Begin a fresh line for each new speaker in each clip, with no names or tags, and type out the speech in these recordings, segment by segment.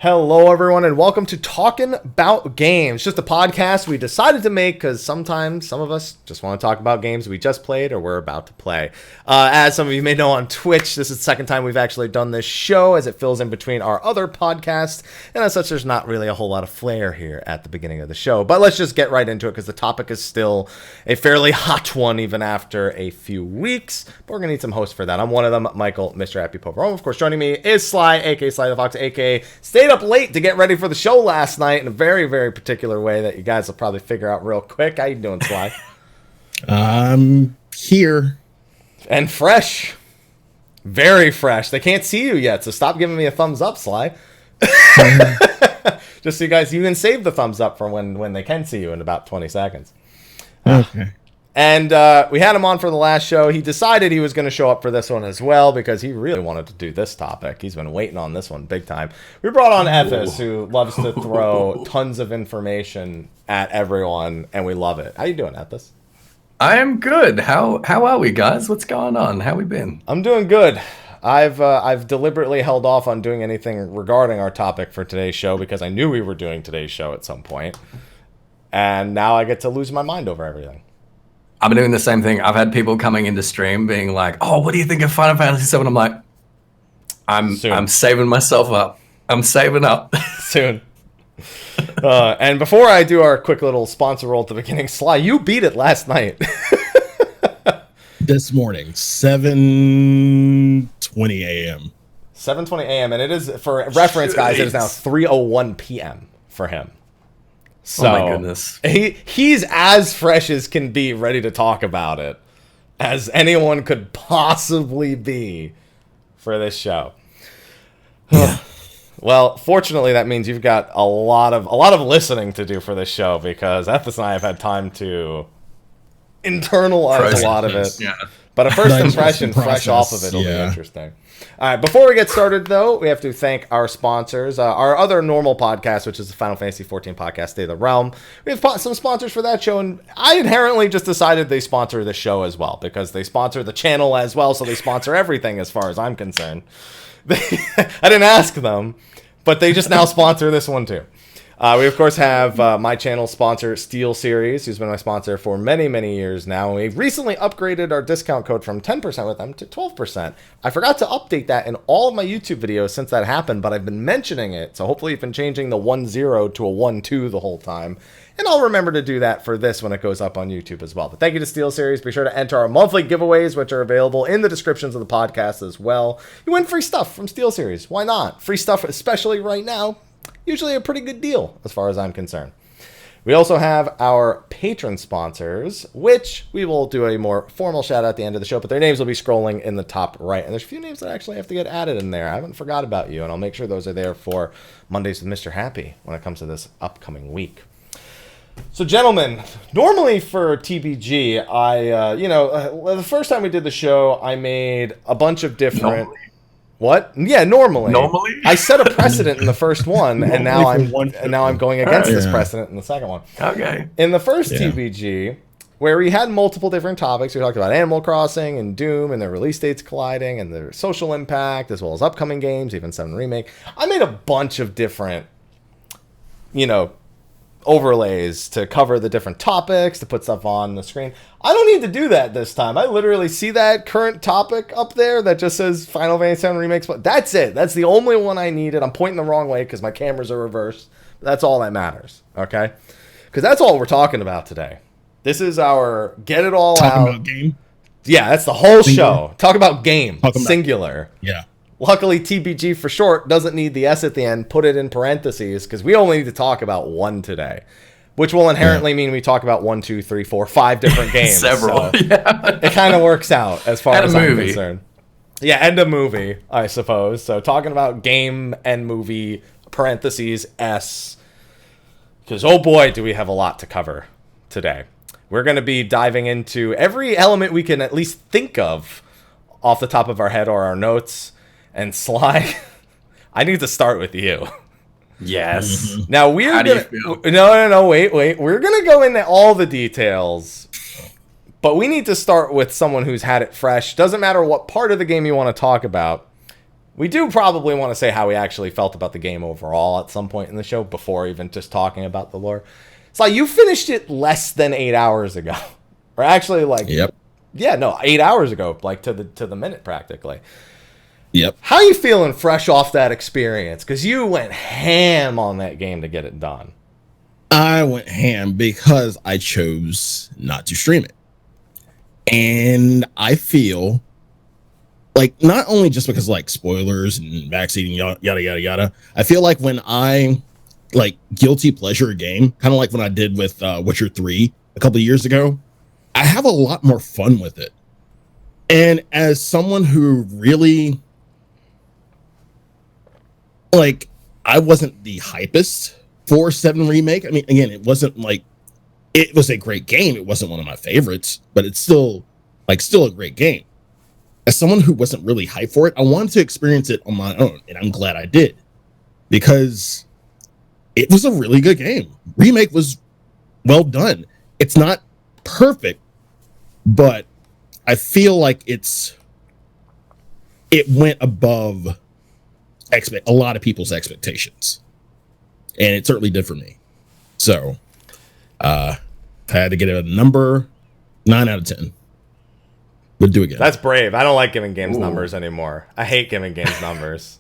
Hello, everyone, and welcome to Talkin Bout Games. Just a podcast we decided to make because sometimes some of us just want to talk about games we just played or we're about to play. As some of you may know on Twitch, this is the second time we've actually done this show as it fills in between our other podcasts, and as such, there's not really a whole lot of flair here at the beginning of the show. But let's just get right into it because the topic is still a fairly hot one even after a few weeks. But we're going to need some hosts for that. I'm one of them, Michael, Mr. Happy Poverome. Of course, joining me is Sly, a.k.a. Sly the Fox, a.k.a. Stayed up late to get ready for the show last night in a very, very particular way that you guys will probably figure out real quick. How you doing, Sly?
I'm here.
And fresh. Very fresh. They can't see you yet, so stop giving me a thumbs up, Sly. Just so you can save the thumbs up for when they can see you in about 20 seconds.
Okay.
And we had him on for the last show. He decided he was going to show up for this one as well because he really wanted to do this topic. He's been waiting on this one big time. We brought on Ethys, who loves to throw tons of information at everyone, and we love it. How you doing, Ethys?
I am good. How are we, guys? What's going on? How we been?
I'm doing good. I've deliberately held off on doing anything regarding our topic for today's show because I knew we were doing today's show at some point, and now I get to lose my mind over everything.
I've been doing the same thing. I've had people coming into stream being like, "Oh, what do you think of Final Fantasy VII?" I'm like, I'm saving myself up. I'm saving up.
Soon. And before I do our quick little sponsor roll at the beginning, Sly, you beat it last night.
This morning, 7:20 a.m.
7:20 a.m. and it is, for reference, guys, it is now 3:01 p.m. for him. So,
oh my goodness.
He's as fresh as can be, ready to talk about it as anyone could possibly be for this show. Yeah. Well, fortunately, that means you've got a lot of listening to do for this show because Ethys and I have had time to internalize a lot of it.
Yeah.
But a first impression fresh off of it will be interesting. All right, before we get started, though, we have to thank our sponsors. Our other normal podcast, which is the Final Fantasy XIV podcast, Stay the Realm. We have some sponsors for that show, and I inherently just decided they sponsor the show as well, because they sponsor the channel as well, so they sponsor everything as far as I'm concerned. I didn't ask them, but they just now sponsor this one, too. We, of course, have my channel sponsor, Steel Series, who's been my sponsor for many, many years now. And we've recently upgraded our discount code from 10% with them to 12%. I forgot to update that in all of my YouTube videos since that happened, but I've been mentioning it. So hopefully you've been changing the 10 to a 12 the whole time. And I'll remember to do that for this when it goes up on YouTube as well. But thank you to Steel Series. Be sure to enter our monthly giveaways, which are available in the descriptions of the podcast as well. You win free stuff from Steel Series. Why not? Free stuff, especially right now. Usually a pretty good deal as far as I'm concerned. We also have our patron sponsors, which we will do a more formal shout out at the end of the show, but their names will be scrolling in the top right. And there's a few names that actually have to get added in there. I haven't forgot about you, and I'll make sure those are there for Mondays with Mr. Happy when it comes to this upcoming week. So, gentlemen, normally for TBG, the first time we did the show, I made a bunch of different... What? Yeah, normally.
Normally?
I set a precedent in the first one, and now I'm going against this precedent in the second one.
Okay.
In the first TBG, where we had multiple different topics, we talked about Animal Crossing and Doom and their release dates colliding and their social impact, as well as upcoming games, even 7 Remake. I made a bunch of different, overlays to cover the different topics, to put stuff on the screen. I don't need to do that this time. I literally see that current topic up there that just says Final Fantasy VII Remakes. That's it. That's the only one I needed. I'm pointing the wrong way because my cameras are reversed. That's all that matters, okay? Because that's all we're talking about today. This is our get it all
Talking
out.
about game?
Yeah, that's the whole show. Talk about game. Singular.
Yeah.
Luckily, TBG for short doesn't need the S at the end. Put it in parentheses because we only need to talk about one today, which will inherently mean we talk about 1, 2, 3, 4, 5 different games.
Several.
So it kind of works out as far as I'm concerned. Yeah, and a movie, I suppose. So talking about game and movie, parentheses, S. Because, oh boy, do we have a lot to cover today. We're going to be diving into every element we can at least think of off the top of our head or our notes. And Sly, I need to start with you.
Yes.
Mm-hmm. Now
How do you feel?
No, wait. We're gonna go into all the details, but we need to start with someone who's had it fresh. Doesn't matter what part of the game you want to talk about. we do probably want to say how we actually felt about the game overall at some point in the show before even just talking about the lore. It's like you finished it less than 8 hours ago. Or actually, like,
Yep.
Yeah, no, 8 hours ago, like to the minute practically.
Yep.
How you feeling fresh off that experience? Because you went ham on that game to get it done.
I went ham because I chose not to stream it. And I feel like not only just because like spoilers and backseating, yada, yada, yada. I feel like when I like guilty pleasure a game, kind of like when I did with Witcher 3 a couple of years ago, I have a lot more fun with it. And as someone who really, like, I wasn't the hypest for 7 Remake. I mean, again, it wasn't like, it was a great game. It wasn't one of my favorites, but it's still a great game. As someone who wasn't really hyped for it, I wanted to experience it on my own, and I'm glad I did. Because it was a really good game. Remake was well done. It's not perfect, but I feel like it went above a lot of people's expectations, and it certainly did for me. So I had to get a number 9 out of 10. Would do again.
That's brave. I don't like giving games numbers anymore. I hate giving games numbers.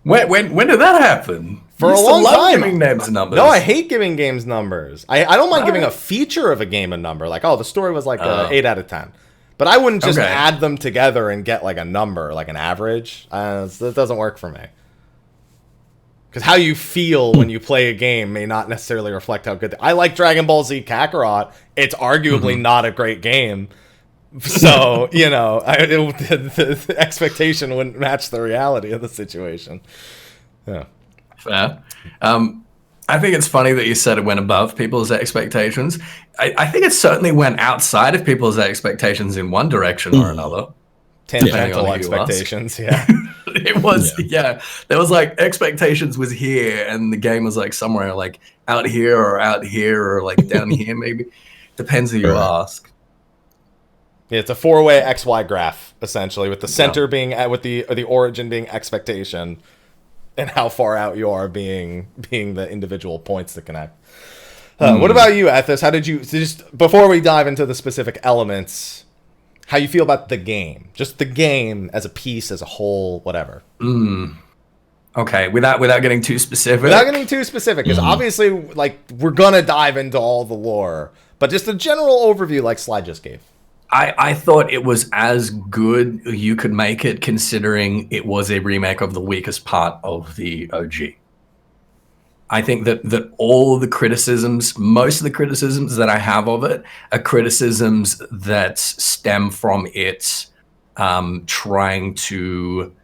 When did that happen?
For a long time.
Giving names numbers.
No, I hate giving games numbers. I don't mind giving a feature of a game a number. Like, oh, the story was like 8 out of 10. But I wouldn't just add them together and get like a number, like an average. That doesn't work for me. Because how you feel when you play a game may not necessarily reflect how good. I like Dragon Ball Z Kakarot. It's arguably not a great game. So, you know, the expectation wouldn't match the reality of the situation. Yeah.
Fair. I think it's funny that you said it went above people's expectations. I think it certainly went outside of people's expectations in one direction or another.
Tangential expectations, yeah.
It was, yeah. There was like expectations was here, and the game was like somewhere like out here or like down here maybe. Depends who you ask.
Yeah, it's a 4-way XY graph essentially, with the center being with the origin being expectation, and how far out you are being the individual points to connect. What about you, Ethys? How did you just before we dive into the specific elements? How you feel about the game? Just the game as a piece, as a whole, whatever.
Okay, without getting too specific.
Without getting too specific, because obviously, like, we're gonna dive into all the lore, but just a general overview, like Sly just gave.
I thought it was as good you could make it, considering it was a remake of the weakest part of the OG. I think that all the criticisms, most of the criticisms that I have of it, are criticisms that stem from it trying to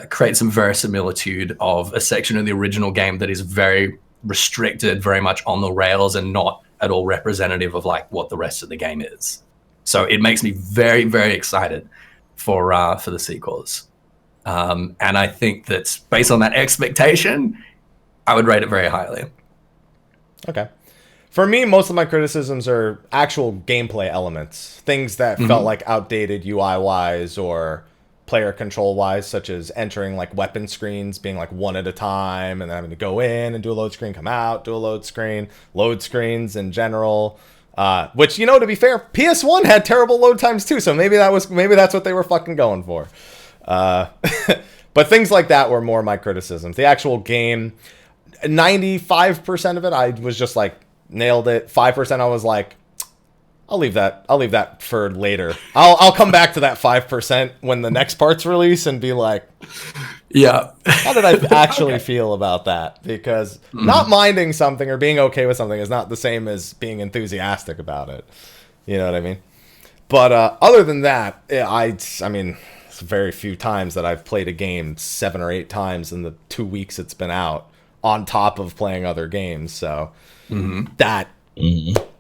create some verisimilitude of a section of the original game that is very restricted, very much on the rails, and not at all representative of like what the rest of the game is. So it makes me very, very excited for the sequels. And I think that based on that expectation, I would rate it very highly.
Okay. For me, most of my criticisms are actual gameplay elements. Things that felt like outdated UI-wise or player control-wise, such as entering like weapon screens, being like one at a time, and then having to go in and do a load screen, come out, do a load screens in general. Which, you know, to be fair, PS1 had terrible load times too, so maybe that's what they were fucking going for. But things like that were more my criticisms. The actual game, 95% of it, I was just like, nailed it. 5% I was like, I'll leave that for later. I'll come back to that 5% when the next parts release and be like,
yeah,
how did I actually feel about that? Because not minding something or being okay with something is not the same as being enthusiastic about it. You know what I mean? But other than that, I mean, it's very few times that I've played a game 7 or 8 times in the 2 weeks it's been out, on top of playing other games. So that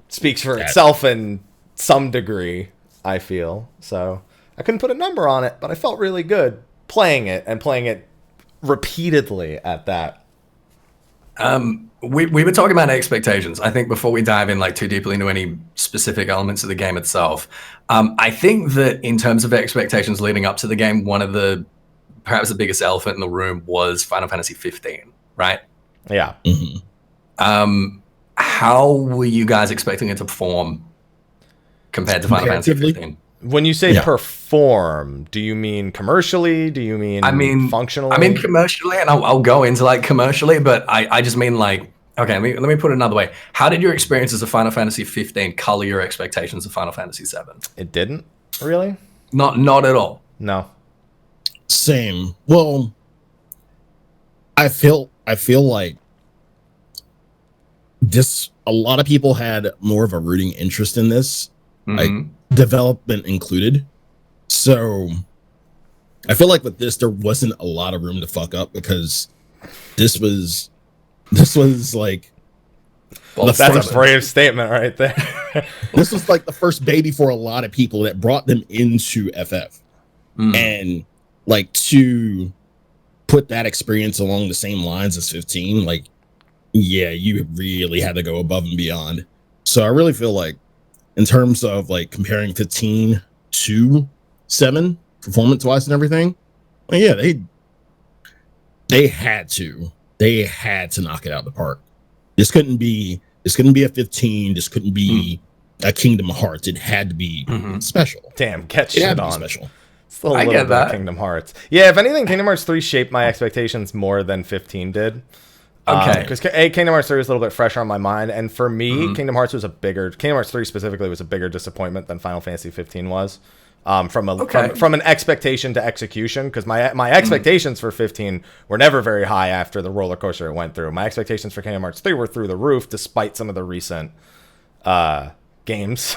speaks for itself in some degree, I feel. So I couldn't put a number on it, but I felt really good playing it repeatedly at that.
We were talking about expectations. I think before we dive in like too deeply into any specific elements of the game itself, I think that in terms of expectations leading up to the game, one of the perhaps the biggest elephant in the room was Final Fantasy 15, right?
Yeah.
Mm-hmm.
How were you guys expecting it to perform compared to Final Fantasy 15?
When you say perform, do you mean commercially? Do you mean functionally?
I mean commercially, and I'll go into like commercially, but I just mean like, okay, let me put it another way. How did your experiences of Final Fantasy 15 color your expectations of Final Fantasy 7?
It didn't, really?
Not at all.
No.
Same. Well, I feel like this, a lot of people had more of a rooting interest in this, like development included. So I feel like with this, there wasn't a lot of room to fuck up, because this was like,
well, that's a brave statement right there.
This was like the first baby for a lot of people that brought them into FF. And like, to put that experience along the same lines as 15, like, yeah, you really had to go above and beyond. So I really feel like, in terms of like comparing 15 to 7 performance wise and everything, well, yeah, they had to knock it out of the park. This couldn't be a 15. This couldn't be a Kingdom Hearts. It had to be special.
Damn, get shit on.
Special.
Still a little bit of Kingdom Hearts. Yeah, if anything, Kingdom Hearts 3 shaped my expectations more than 15 did.
Okay.
Because Kingdom Hearts 3 was a little bit fresher on my mind, and for me, Kingdom Hearts 3 specifically was a bigger disappointment than Final Fantasy 15 was. From an expectation to execution, because my expectations for 15 were never very high after the roller coaster it went through. My expectations for Kingdom Hearts 3 were through the roof, despite some of the recent games,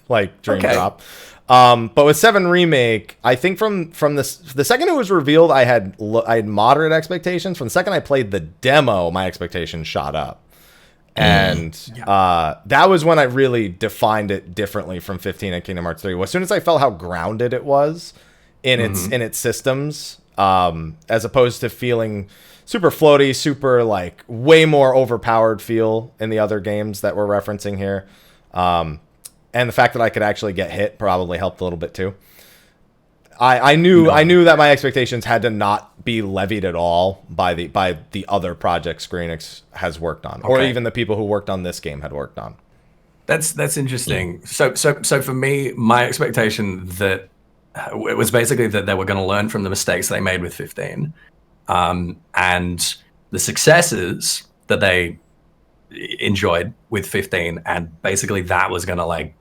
like Dream Drop. But with 7 Remake, I think from the second it was revealed, I had moderate expectations. From the second I played the demo, my expectations shot up. And that was when I really defined it differently from 15 and Kingdom Hearts 3. As soon as I felt how grounded it was in its systems, as opposed to feeling super floaty, super like way more overpowered feel in the other games that we're referencing here. And the fact that I could actually get hit probably helped a little bit too. I knew that my expectations had to not be levied at all by the other projects Square Enix has worked on, or even the people who worked on this game had worked on.
That's interesting. So for me, my expectation that it was basically that they were going to learn from the mistakes they made with 15, and the successes that they enjoyed with 15, and basically that was going to like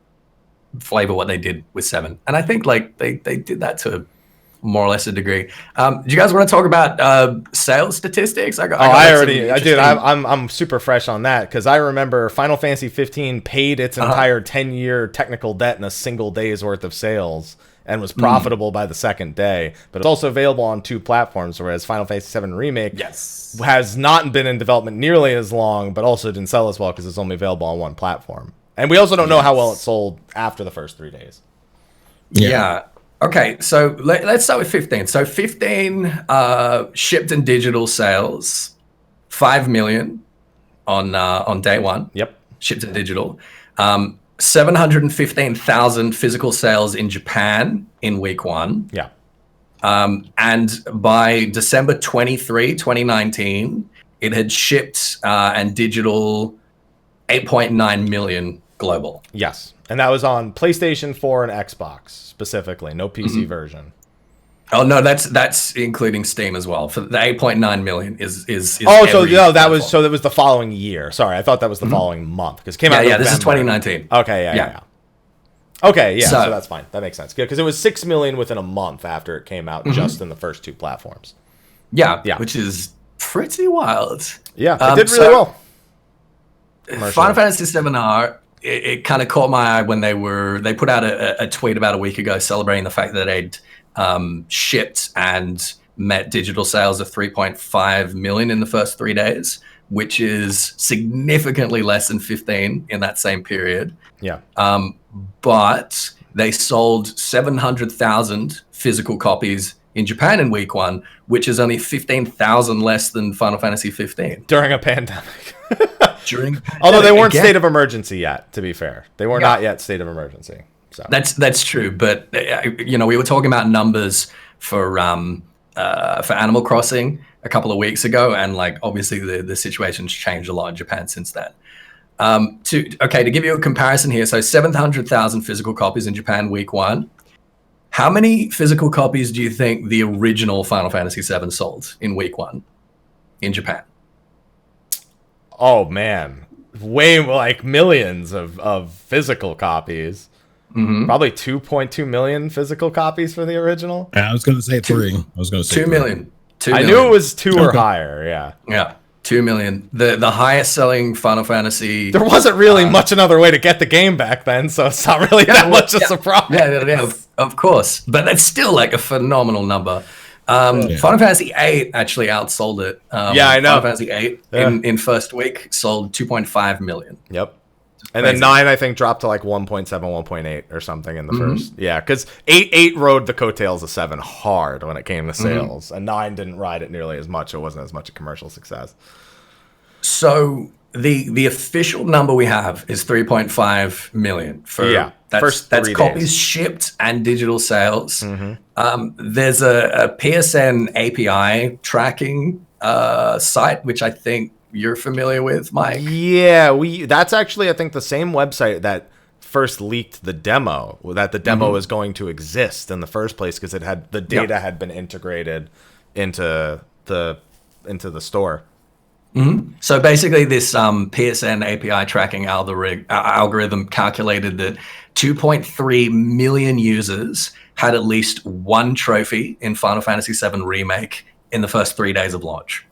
flavor what they did with 7. And I think like they did that to more or less a degree. Do you guys want to talk about sales statistics?
I'm super fresh on that, because I remember Final Fantasy 15 paid its entire 10-year technical debt in a single day's worth of sales and was profitable by the second day. But it's also available on 2 platforms, whereas Final Fantasy 7 Remake has not been in development nearly as long, but also didn't sell as well because it's only available on 1 platform. And we also don't know how well it sold after the first 3 days.
Yeah. Okay, so let's start with 15. So 15 shipped in digital sales, 5 million on day 1. Yep. Shipped in digital. 715,000 physical sales in Japan in week 1.
Yeah.
And by December 23, 2019, it had shipped and digital 8.9 million global.
Yes. And that was on PlayStation 4 and Xbox specifically, no PC version.
Oh no, that's including Steam as well. For the 8.9 million is
that was the following year. Sorry, I thought that was the following month, because it came out in November.
This is 2019.
Okay, yeah. Okay, yeah, so that's fine. That makes sense. Because it was 6 million within a month after it came out, just in the first 2 platforms.
Yeah, which is pretty wild.
Yeah, it did really well.
Final Fantasy 7R, it kind of caught my eye when they put out a tweet about a week ago celebrating the fact that they'd shipped and met digital sales of 3.5 million in the first 3 days, which is significantly less than 15 in that same period.
Yeah.
But they sold 700,000 physical copies in Japan in week 1, which is only 15,000 less than Final Fantasy 15.
During a pandemic. Although they weren't state of emergency yet, to be fair. They were not yet state of emergency. So
that's true, but we were talking about numbers for for Animal Crossing a couple of weeks ago, and like obviously the situation's changed a lot in Japan since then. To give you a comparison here, so 700,000 physical copies in Japan week 1. How many physical copies do you think the original Final Fantasy VII sold in week 1 in Japan?
Oh man, way like millions of physical copies. Probably 2.2 million physical copies for the original.
I was going to say 3. I was going to say
2 million. 2
I
million.
knew it was 2 or higher. Yeah.
2 million. The highest selling Final Fantasy.
There wasn't really much another way to get the game back then, so it's not really that much a surprise.
Yeah, of course. But that's still like a phenomenal number. Final Fantasy VIII actually outsold it.
I know.
Final Fantasy VIII in first week sold 2.5 million.
Yep. And then 9, I think, dropped to like 1.7, 1.8 or something in the first. Yeah, because 8 rode the coattails of 7 hard when it came to sales, and 9 didn't ride it nearly as much. It wasn't as much a commercial success.
So the official number we have is 3.5 million for
first 3
copies
days.
shipped and digital sales. There's a PSN API tracking site, which I think you're familiar with, Mike.
Yeah, that's actually, I think, the same website that first leaked the demo, that the demo is going to exist in the first place, because it had the data had been integrated into the store.
So basically this PSN API tracking algorithm calculated that 2.3 million users had at least one trophy in Final Fantasy VII Remake in the first 3 days of launch.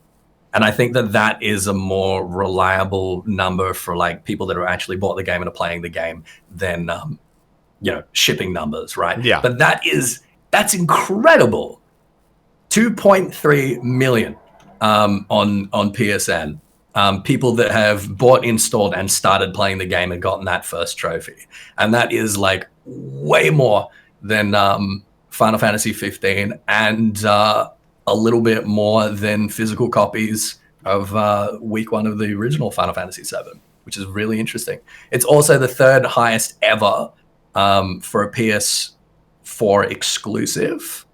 And I think that is a more reliable number for like people that are actually bought the game and are playing the game than shipping numbers, right?
Yeah.
But that's incredible. 2.3 million on PSN. People that have bought, installed, and started playing the game and gotten that first trophy. And that is like way more than Final Fantasy 15 and a little bit more than physical copies of week 1 of the original Final Fantasy VII, which is really interesting. It's also the 3rd highest ever for a PS4 exclusive.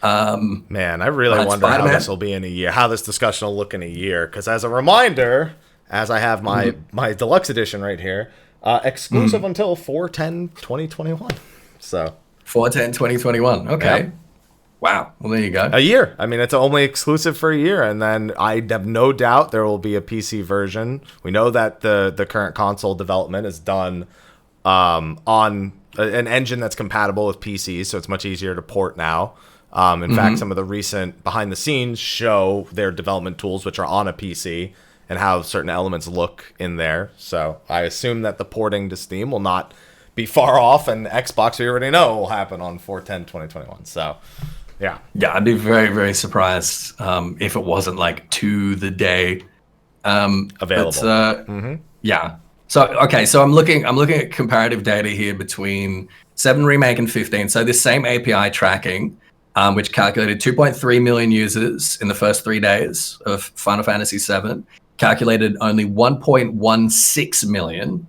Man, I really wonder how this will be in a year, how this discussion will look in a year. Because as a reminder, as I have my deluxe edition right here, exclusive until 4/10/2021. So
4/10/2021. Okay.
Yep.
Wow. Well, there you go.
A year. I mean, it's only exclusive for a year, and then I have no doubt there will be a PC version. We know that the current console development is done on an engine that's compatible with PCs, so it's much easier to port now. In fact, some of the recent behind the scenes show their development tools, which are on a PC, and how certain elements look in there. So I assume that the porting to Steam will not be far off, and Xbox, we already know, will happen on 4/10/2021. So, yeah.
Yeah, I'd be very, very surprised if it wasn't like to the day
available.
Yeah. So I'm looking at comparative data here between 7 Remake and 15. So this same API tracking, which calculated 2.3 million users in the first 3 days of Final Fantasy VII, calculated only 1.16 million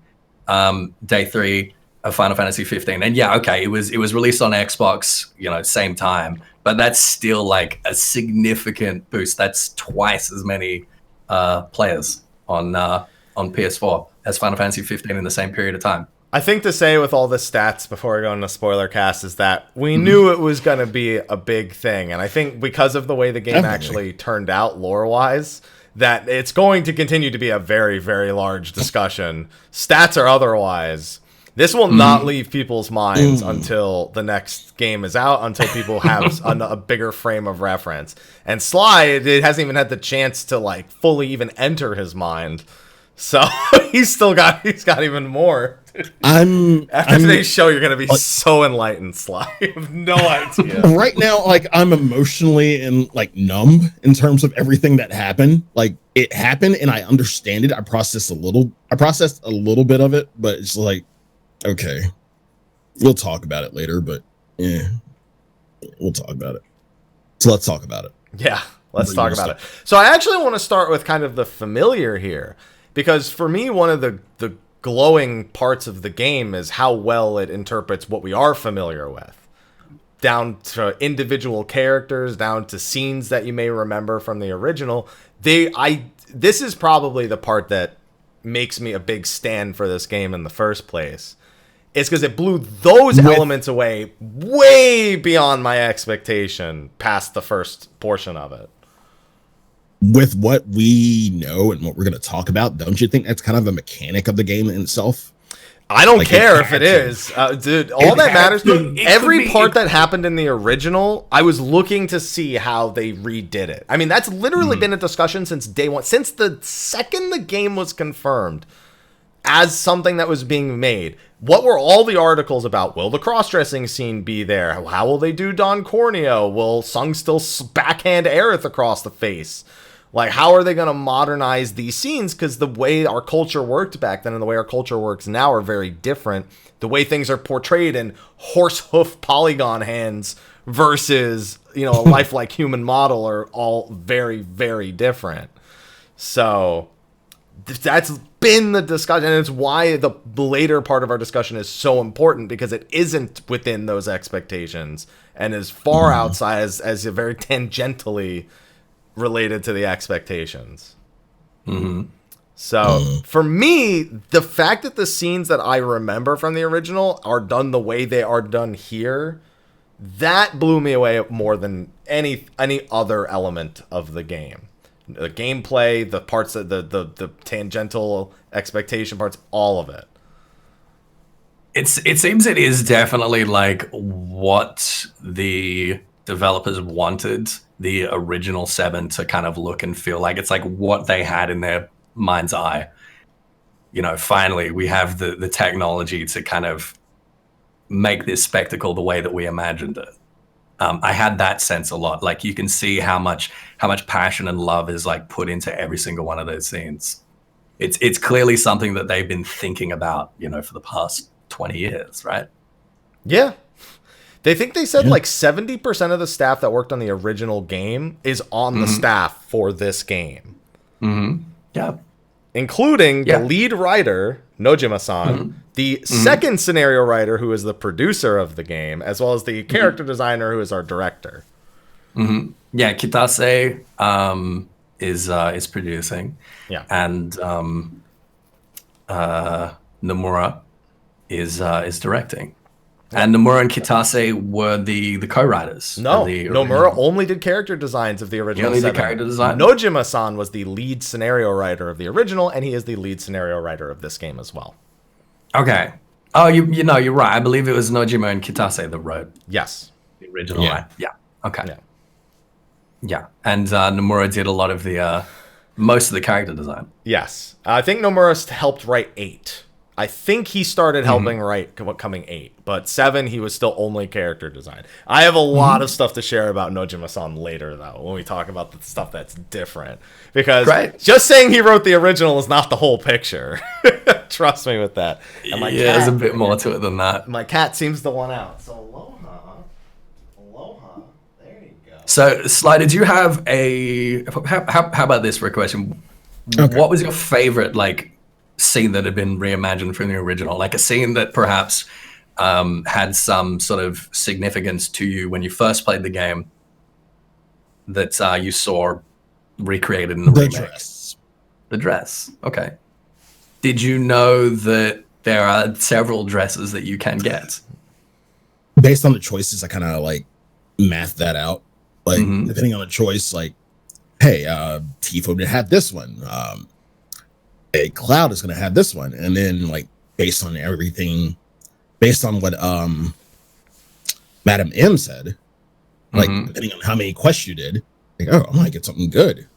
day 3 of Final Fantasy 15. And yeah, okay, it was released on Xbox, same time, but that's still like a significant boost. That's twice as many players on PS4 as Final Fantasy 15 in the same period of time.
I think to say with all the stats before we go into Spoilercast is that we knew it was going to be a big thing. And I think because of the way the game actually turned out lore-wise, that it's going to continue to be a very, very large discussion, stats or otherwise. This will not leave people's minds until the next game is out, until people have a bigger frame of reference. And Sly, it hasn't even had the chance to like fully even enter his mind. So he's got even more. After today's show, you're gonna be so enlightened, Sly. I have no idea.
Right now, like I'm emotionally and like numb in terms of everything that happened. Like it happened, and I understand it. I processed a little bit of it, but it's like, okay, we'll talk about it later. But yeah, we'll talk about it. So let's talk about it.
Yeah, let's talk about it. So I actually want to start with kind of the familiar here. Because for me, one of the glowing parts of the game is how well it interprets what we are familiar with. down to individual characters, down to scenes that you may remember from the original. This is probably the part that makes me a big stand for this game in the first place. It's because it blew those elements away way beyond my expectation past the first portion of it.
With what we know and what we're going to talk about, don't you think that's kind of a mechanic of the game in itself?
I don't care if it is. Dude, all that matters, every part that happened in the original, I was looking to see how they redid it. I mean, that's literally been a discussion since day one. Since the second the game was confirmed as something that was being made, what were all the articles about? Will the cross-dressing scene be there? How will they do Don Corneo? Will Sung still backhand Aerith across the face? Like, how are they going to modernize these scenes? Because the way our culture worked back then and the way our culture works now are very different. The way things are portrayed in horse hoof polygon hands versus, a lifelike human model are all very, very different. So that's been the discussion, and it's why the later part of our discussion is so important, because it isn't within those expectations and is far outside as very tangentially related to the expectations. So for me, the fact that the scenes that I remember from the original are done the way they are done here, that blew me away more than any other element of the game. The gameplay, the parts of the tangential expectation parts, all of it.
It seems it is definitely like what the developers wanted the original 7 to kind of look and feel like. It's like what they had in their mind's eye. Finally we have the technology to kind of make this spectacle the way that we imagined it. I had that sense a lot. Like, you can see how much passion and love is like put into every single one of those scenes. It's clearly something that they've been thinking about, for the past 20 years, right?
Yeah. They said like 70% of the staff that worked on the original game is on the staff for this game.
Yeah.
Including the lead writer, Nojima-san, the second scenario writer, who is the producer of the game, as well as the character designer, who is our director.
Yeah, Kitase is producing.
Yeah.
And Nomura is directing. And Nomura and Kitase were the co-writers.
No, Nomura only did character designs of the original.
He only did character design?
Nojima-san was the lead scenario writer of the original, and he is the lead scenario writer of this game as well.
Okay. Oh, you're right. I believe it was Nojima and Kitase that wrote.
Yes.
The original, right? Yeah. Okay. Yeah. And Nomura did a lot of the most of the character design.
Yes. I think Nomura helped write 8. I think he started helping write coming 8, but 7 he was still only character design. I have a lot of stuff to share about Nojima-san later, though, when we talk about the stuff that's different. Because just saying he wrote the original is not the whole picture. Trust me with that. And my cat,
there's a bit more to it than that.
My cat seems to want out. So aloha. There you go.
So, Sly, did you have how about this for a question? Okay. What was your favorite scene that had been reimagined from the original, like a scene that perhaps had some sort of significance to you when you first played the game that you saw recreated in the remake? The dress. Okay. Did you know that there are several dresses that you can get?
Based on the choices, I kind of mathed that out. Depending on the choice, hey, Tifo did have this one. A Cloud is going to have this one, and then based on everything, based on what Madam M said, depending on how many quests you did, I might get something good.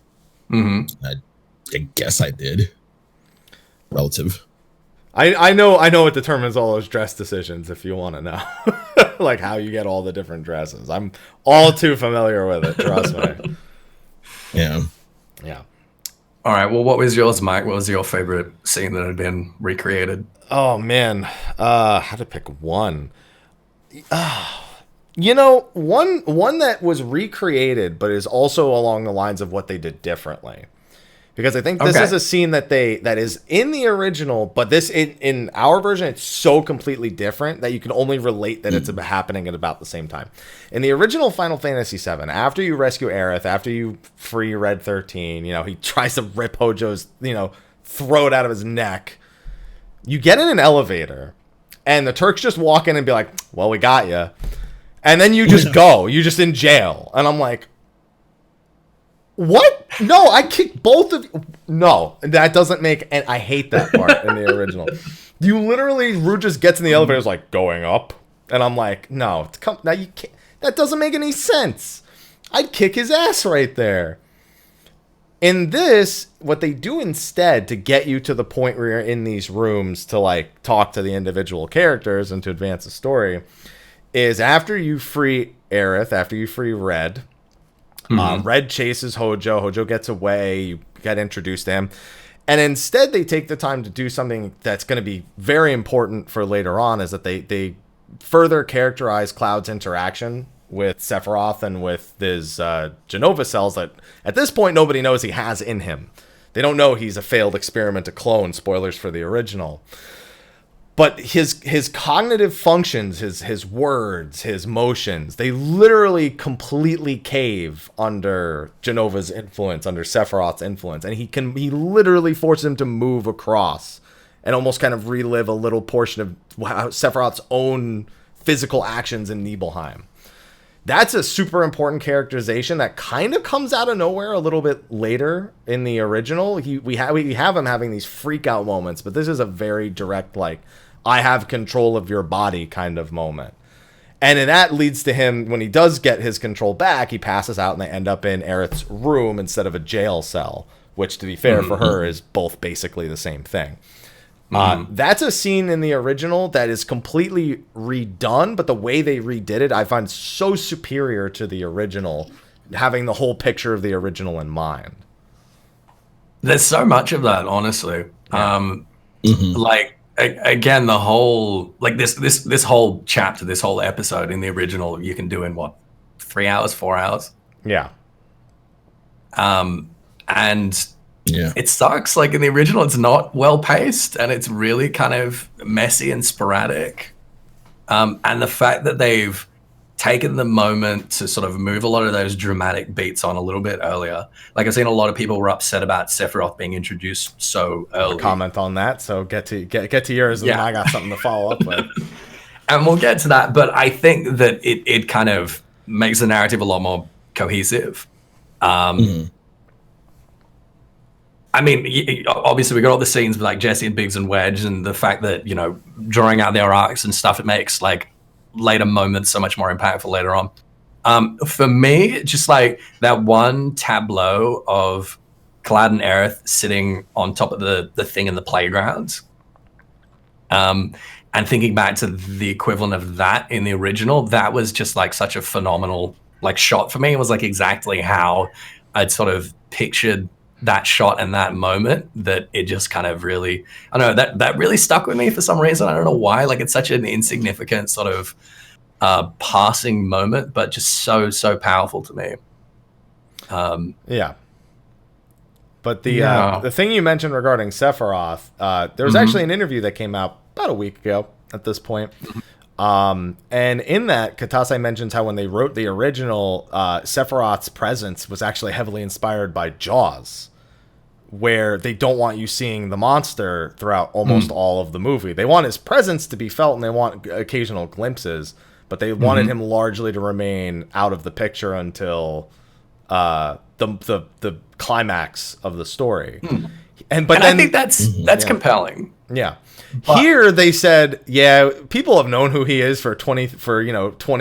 I guess I did. Relative.
I know what determines all those dress decisions. If you want to know, how you get all the different dresses, I'm all too familiar with it. Trust me.
Yeah.
All right. Well, what was yours, Mike? What was your favorite scene that had been recreated?
Oh man, how to pick one. One that was recreated, but is also along the lines of what they did differently. Because I think this is a scene that is in the original, but this in our version, it's so completely different that you can only relate that it's happening at about the same time. In the original Final Fantasy VII, after you rescue Aerith, after you free Red 13, he tries to rip Hojo's, throat out of his neck. You get in an elevator, and the Turks just walk in and be like, well, we got you. And then you just go. You're just in jail. And I'm like, what? No, I kicked both of you. No, that doesn't make... And I hate that part in the original. You literally... Rue just gets in the elevator, is like, going up? And I'm like, no. Now you can't... That doesn't make any sense. I'd kick his ass right there. In this, what they do instead to get you to the point where you're in these rooms to, like, talk to the individual characters and to advance the story is after you free Aerith, after you free Red... Red chases Hojo. Hojo gets away. You get introduced to him. And instead, they take the time to do something that's going to be very important for later on, is that they further characterize Cloud's interaction with Sephiroth and with his Jenova cells that, at this point, nobody knows he has in him. They don't know he's a failed experiment to clone. Spoilers for the original. But his cognitive functions, his words, his motions, they literally completely cave under Jenova's influence, under Sephiroth's influence. And he literally forces him to move across and almost kind of relive a little portion of Sephiroth's own physical actions in Nibelheim. That's a super important characterization that kind of comes out of nowhere a little bit later in the original. We have him having these freak out moments, but this is a very direct, like, I have control of your body kind of moment. And then that leads to him, when he does get his control back, he passes out and they end up in Aerith's room instead of a jail cell, which, to be fair for her, is both basically the same thing. That's a scene in the original that is completely redone, but the way they redid it, I find so superior to the original, having the whole picture of the original in mind.
There's so much of that, honestly.
Yeah.
Like, again, the whole, like, this whole chapter, this whole episode in the original, you can do in what, 3 hours, 4 hours?
Yeah.
And it sucks. Like, in the original, it's not well paced and it's really kind of messy and sporadic. And the fact that they've taken the moment to sort of move a lot of those dramatic beats on a little bit earlier. Like, I've seen a lot of people were upset about Sephiroth being introduced so early.
I'll comment on that, so get to yours, and then I got something to follow up with.
And we'll get to that, but I think that it kind of makes the narrative a lot more cohesive. I mean, obviously we got all the scenes with, like, Jesse and Biggs and Wedge, and the fact that, drawing out their arcs and stuff, it makes, like, later moments so much more impactful later on. For me, just like that one tableau of Cloud and Aerith sitting on top of the thing in the playground, and thinking back to the equivalent of that in the original, that was just like such a phenomenal, like, shot for me. It was like exactly how I'd sort of pictured that shot and that moment, that it just kind of really, I don't know, that really stuck with me for some reason. I don't know why. Like, it's such an insignificant sort of passing moment, but just so powerful to me.
Yeah. But the thing you mentioned regarding Sephiroth, there was actually an interview that came out about a week ago at this point. And in that, Katase mentions how when they wrote the original, Sephiroth's presence was actually heavily inspired by Jaws, where they don't want you seeing the monster throughout almost all of the movie. They want his presence to be felt, and they want occasional glimpses, but they wanted him largely to remain out of the picture until the climax of the story. And then
I think that's compelling.
Yeah. But here they said, yeah, people have known who he is for 20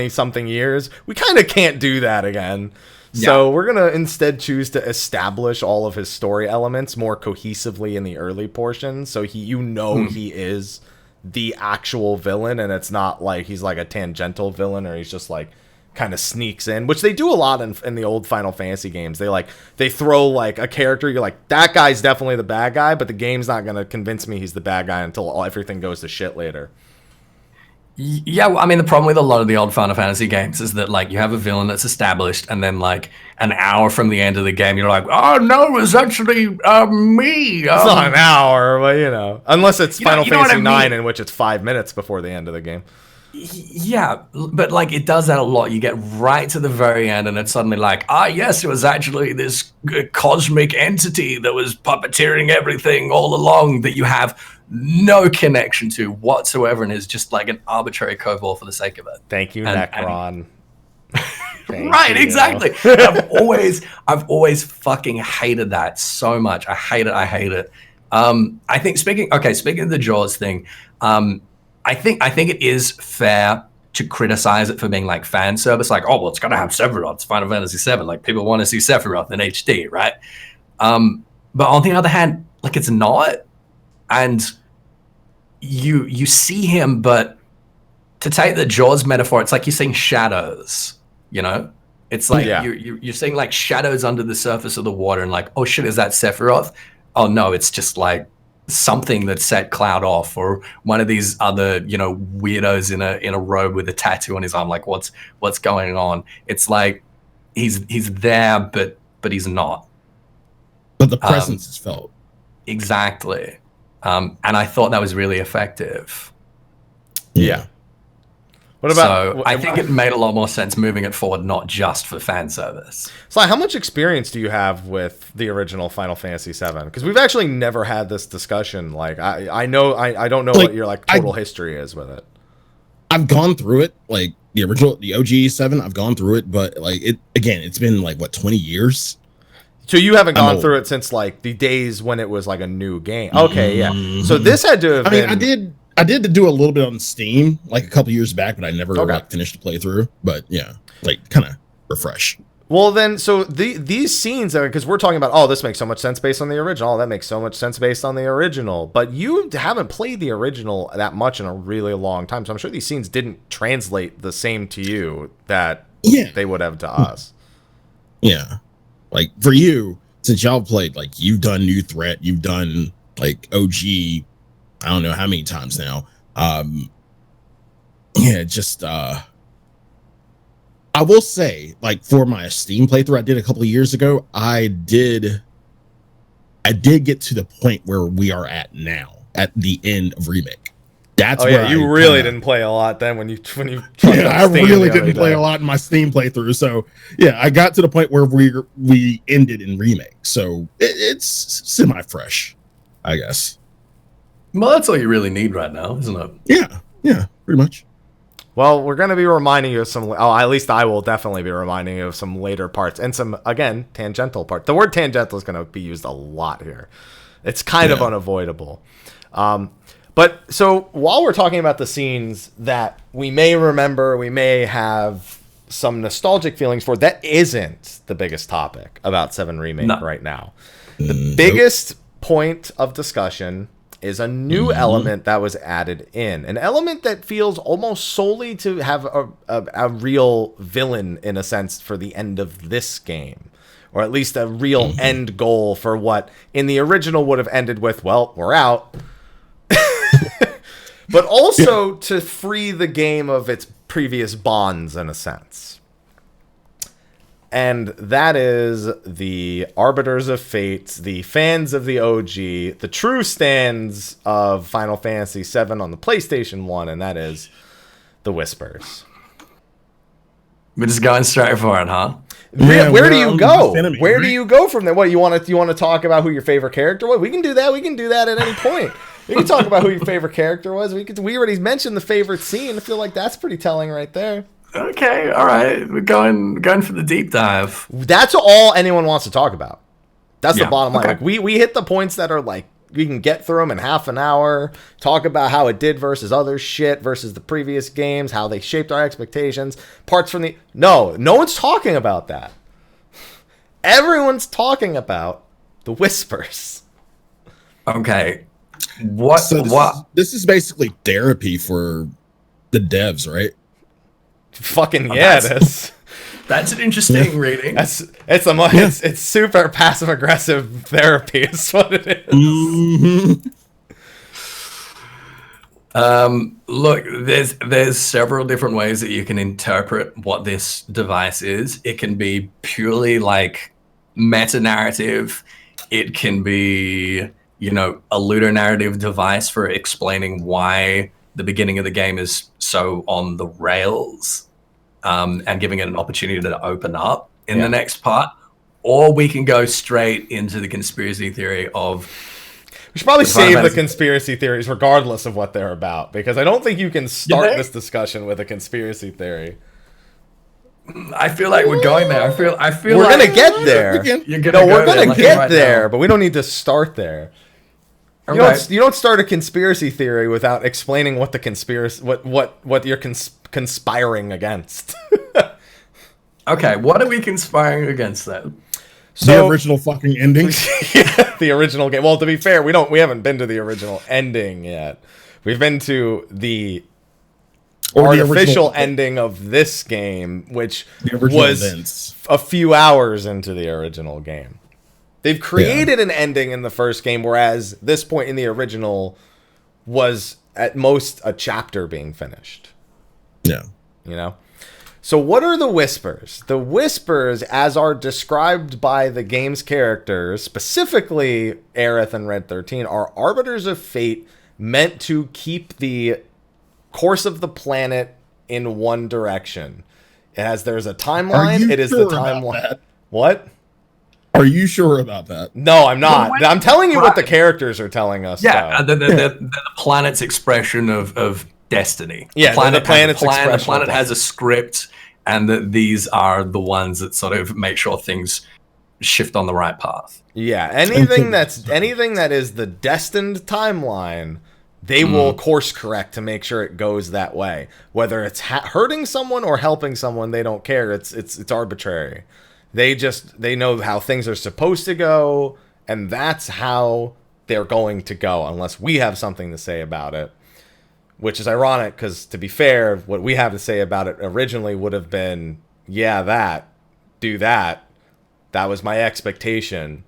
something years. We kind of can't do that again. Yeah. So we're going to instead choose to establish all of his story elements more cohesively in the early portions. So he is the actual villain, and it's not like he's like a tangential villain, or he's just like kind of sneaks in, which they do a lot in the old Final Fantasy games. They throw like a character, you're like, that guy's definitely the bad guy, but the game's not going to convince me he's the bad guy until everything goes to shit later.
Yeah, well, I mean, the problem with a lot of the old Final Fantasy games is that, like, you have a villain that's established, and then, like, an hour from the end of the game, you're like, oh, no, it was actually me.
It's not an hour, but, you know. Unless it's Final Fantasy
IX,
in which it's 5 minutes before the end of the game.
Yeah, but, like, it does that a lot. You get right to the very end, and it's suddenly like, yes, it was actually this cosmic entity that was puppeteering everything all along that you have no connection to whatsoever, and is just like an arbitrary curveball for the sake of it.
Thank you, Necron.
Right, exactly. I've always fucking hated that so much. I hate it. I think speaking of the Jaws thing, I think it is fair to criticize it for being like fan service, like, oh well, it's gonna have Sephiroth, it's Final Fantasy VII, like people want to see Sephiroth in HD, right? But on the other hand, like, it's not, and you see him, but to take the Jaws metaphor, it's like you're seeing shadows, you know? It's like you're seeing like shadows under the surface of the water, and like, oh shit, is that Sephiroth? Oh no, it's just like something that set Cloud off, or one of these other, you know, weirdos in a robe with a tattoo on his arm. Like, what's going on? It's like he's there, but he's not.
But the presence is felt.
Exactly. And I thought that was really effective.
Yeah.
What about?
So I think it made a lot more sense moving it forward, not just for fan service.
So, how much experience do you have with the original Final Fantasy VII? Because we've actually never had this discussion. Like, I don't know like, what your like total history is with it.
I've gone through it, like the OG 7. I've gone through it, but like it's been like what, 20 years.
So you haven't gone through it since like the days when it was like a new game. Okay, yeah. So this had to have been...
I did do a little bit on Steam like a couple years back, but I never like finished the playthrough. But yeah, like kind of refresh.
Well, then, so these scenes, because we're talking about, oh, this makes so much sense based on the original. Oh, that makes so much sense based on the original. But you haven't played the original that much in a really long time. So I'm sure these scenes didn't translate the same to you that they would have to us.
Yeah. Like for you, since y'all played, like you've done New Threat, you've done like OG, I don't know how many times now. I will say, like for my Steam playthrough I did a couple of years ago, I did get to the point where we are at now, at the end of Remake. That's where
you really didn't play a lot then when you
I really didn't play a lot in my Steam playthrough. So yeah, I got to the point where we ended in Remake. So it's semi-fresh, I guess.
Well, that's all you really need right now, isn't it?
Yeah, pretty much.
Well, we're going to be reminding you of some... Oh, at least I will definitely be reminding you of some later parts. And some, again, tangential parts. The word tangential is going to be used a lot here. It's kind of unavoidable. But so while we're talking about the scenes that we may remember, we may have some nostalgic feelings for, that isn't the biggest topic about 7 Remake right now. The biggest point of discussion is a new element that was added in. An element that feels almost solely to have a real villain, in a sense, for the end of this game. Or at least a real end goal for what in the original would have ended with, well, we're out. But also to free the game of its previous bonds, in a sense. And that is the Arbiters of Fate, the fans of the OG, the true stands of Final Fantasy VII on the PlayStation 1, and that is the Whispers.
We're just going straight for it, huh?
Where do you go? Where do you go from there? What, you want to talk about who your favorite character was? We can do that. We can do that at any point. We can talk about who your favorite character was. We already mentioned the favorite scene. I feel like that's pretty telling right there.
Okay, all right. We're going for the deep dive.
That's all anyone wants to talk about. That's the bottom line. Like we hit the points that are like we can get through them in half an hour. Talk about how it did versus other shit versus the previous games, how they shaped our expectations. Parts from the no one's talking about that. Everyone's talking about the Whispers.
Okay.
This is basically therapy for the devs, right?
Fucking it is.
That's an interesting rating.
It's super passive aggressive therapy. Is what it is.
Look, there's several different ways that you can interpret what this device is. It can be purely like meta narrative. It can be, you know, a ludonarrative device for explaining why the beginning of the game is so on the rails, and giving it an opportunity to open up in the next part. Or we can go straight into the conspiracy theory of...
We should probably save the conspiracy theories regardless of what they're about, because I don't think you can start this discussion with a conspiracy theory.
I feel like we're going there. I feel
we're
like
gonna get there. We're gonna get there, but we don't need to start there. You don't start a conspiracy theory without explaining what the conspiracy, what you're conspiring against.
Okay, what are we conspiring against then?
So, the original fucking ending.
Yeah, the original game. Well, to be fair, we haven't been to the original ending yet. We've been to the artificial ending of this game, which was events. A few hours into the original game. They've created an ending in the first game, whereas this point in the original was at most a chapter being finished.
Yeah.
You know? So what are the Whispers? The Whispers, as are described by the game's characters, specifically Aerith and Red 13, are arbiters of fate meant to keep the course of the planet in one direction. There's a timeline. It is the timeline. What?
Are you sure about that?
No, I'm not. I'm telling you what the characters are telling us.
Yeah, the planet's expression of destiny.
Yeah, the planet's expression.
The planet has a script, and that these are the ones that sort of make sure things shift on the right path.
Yeah, anything that is the destined timeline, they will course correct to make sure it goes that way. Whether it's hurting someone or helping someone, they don't care. It's arbitrary. They know how things are supposed to go, and that's how they're going to go, unless we have something to say about it. Which is ironic, because to be fair, what we have to say about it originally would have been, do that. That was my expectation.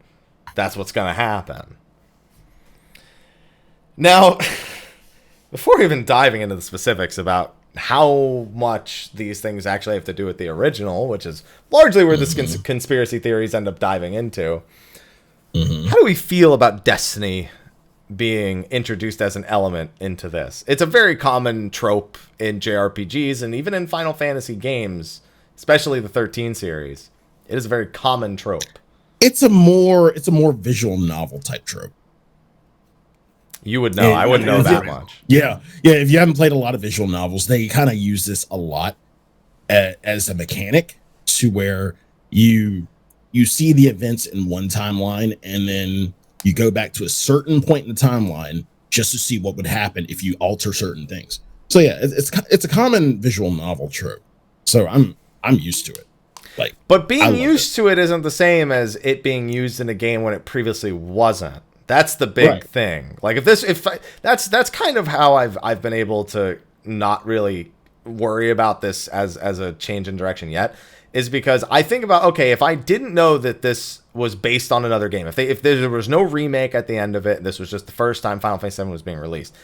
That's what's going to happen. Now, before even diving into the specifics about how much these things actually have to do with the original, which is largely where this conspiracy theories end up diving into, how do we feel about destiny being introduced as an element into this? It's a very common trope in JRPGs and even in Final Fantasy games, especially the 13 series. It is a very common trope. It's a more
visual novel type trope.
You would know. I wouldn't know that much.
Yeah. If you haven't played a lot of visual novels, they kind of use this a lot as a mechanic, to where you see the events in one timeline, and then you go back to a certain point in the timeline just to see what would happen if you alter certain things. So yeah, it's a common visual novel trope. So I'm used to it.
But being used to it isn't the same as it being used in a game when it previously wasn't. That's the big thing. Like that's kind of how I've been able to not really worry about this as a change in direction yet, is because I think about, okay, if I didn't know that this was based on another game, if there was no remake at the end of it, and this was just the first time Final Fantasy VII was being released,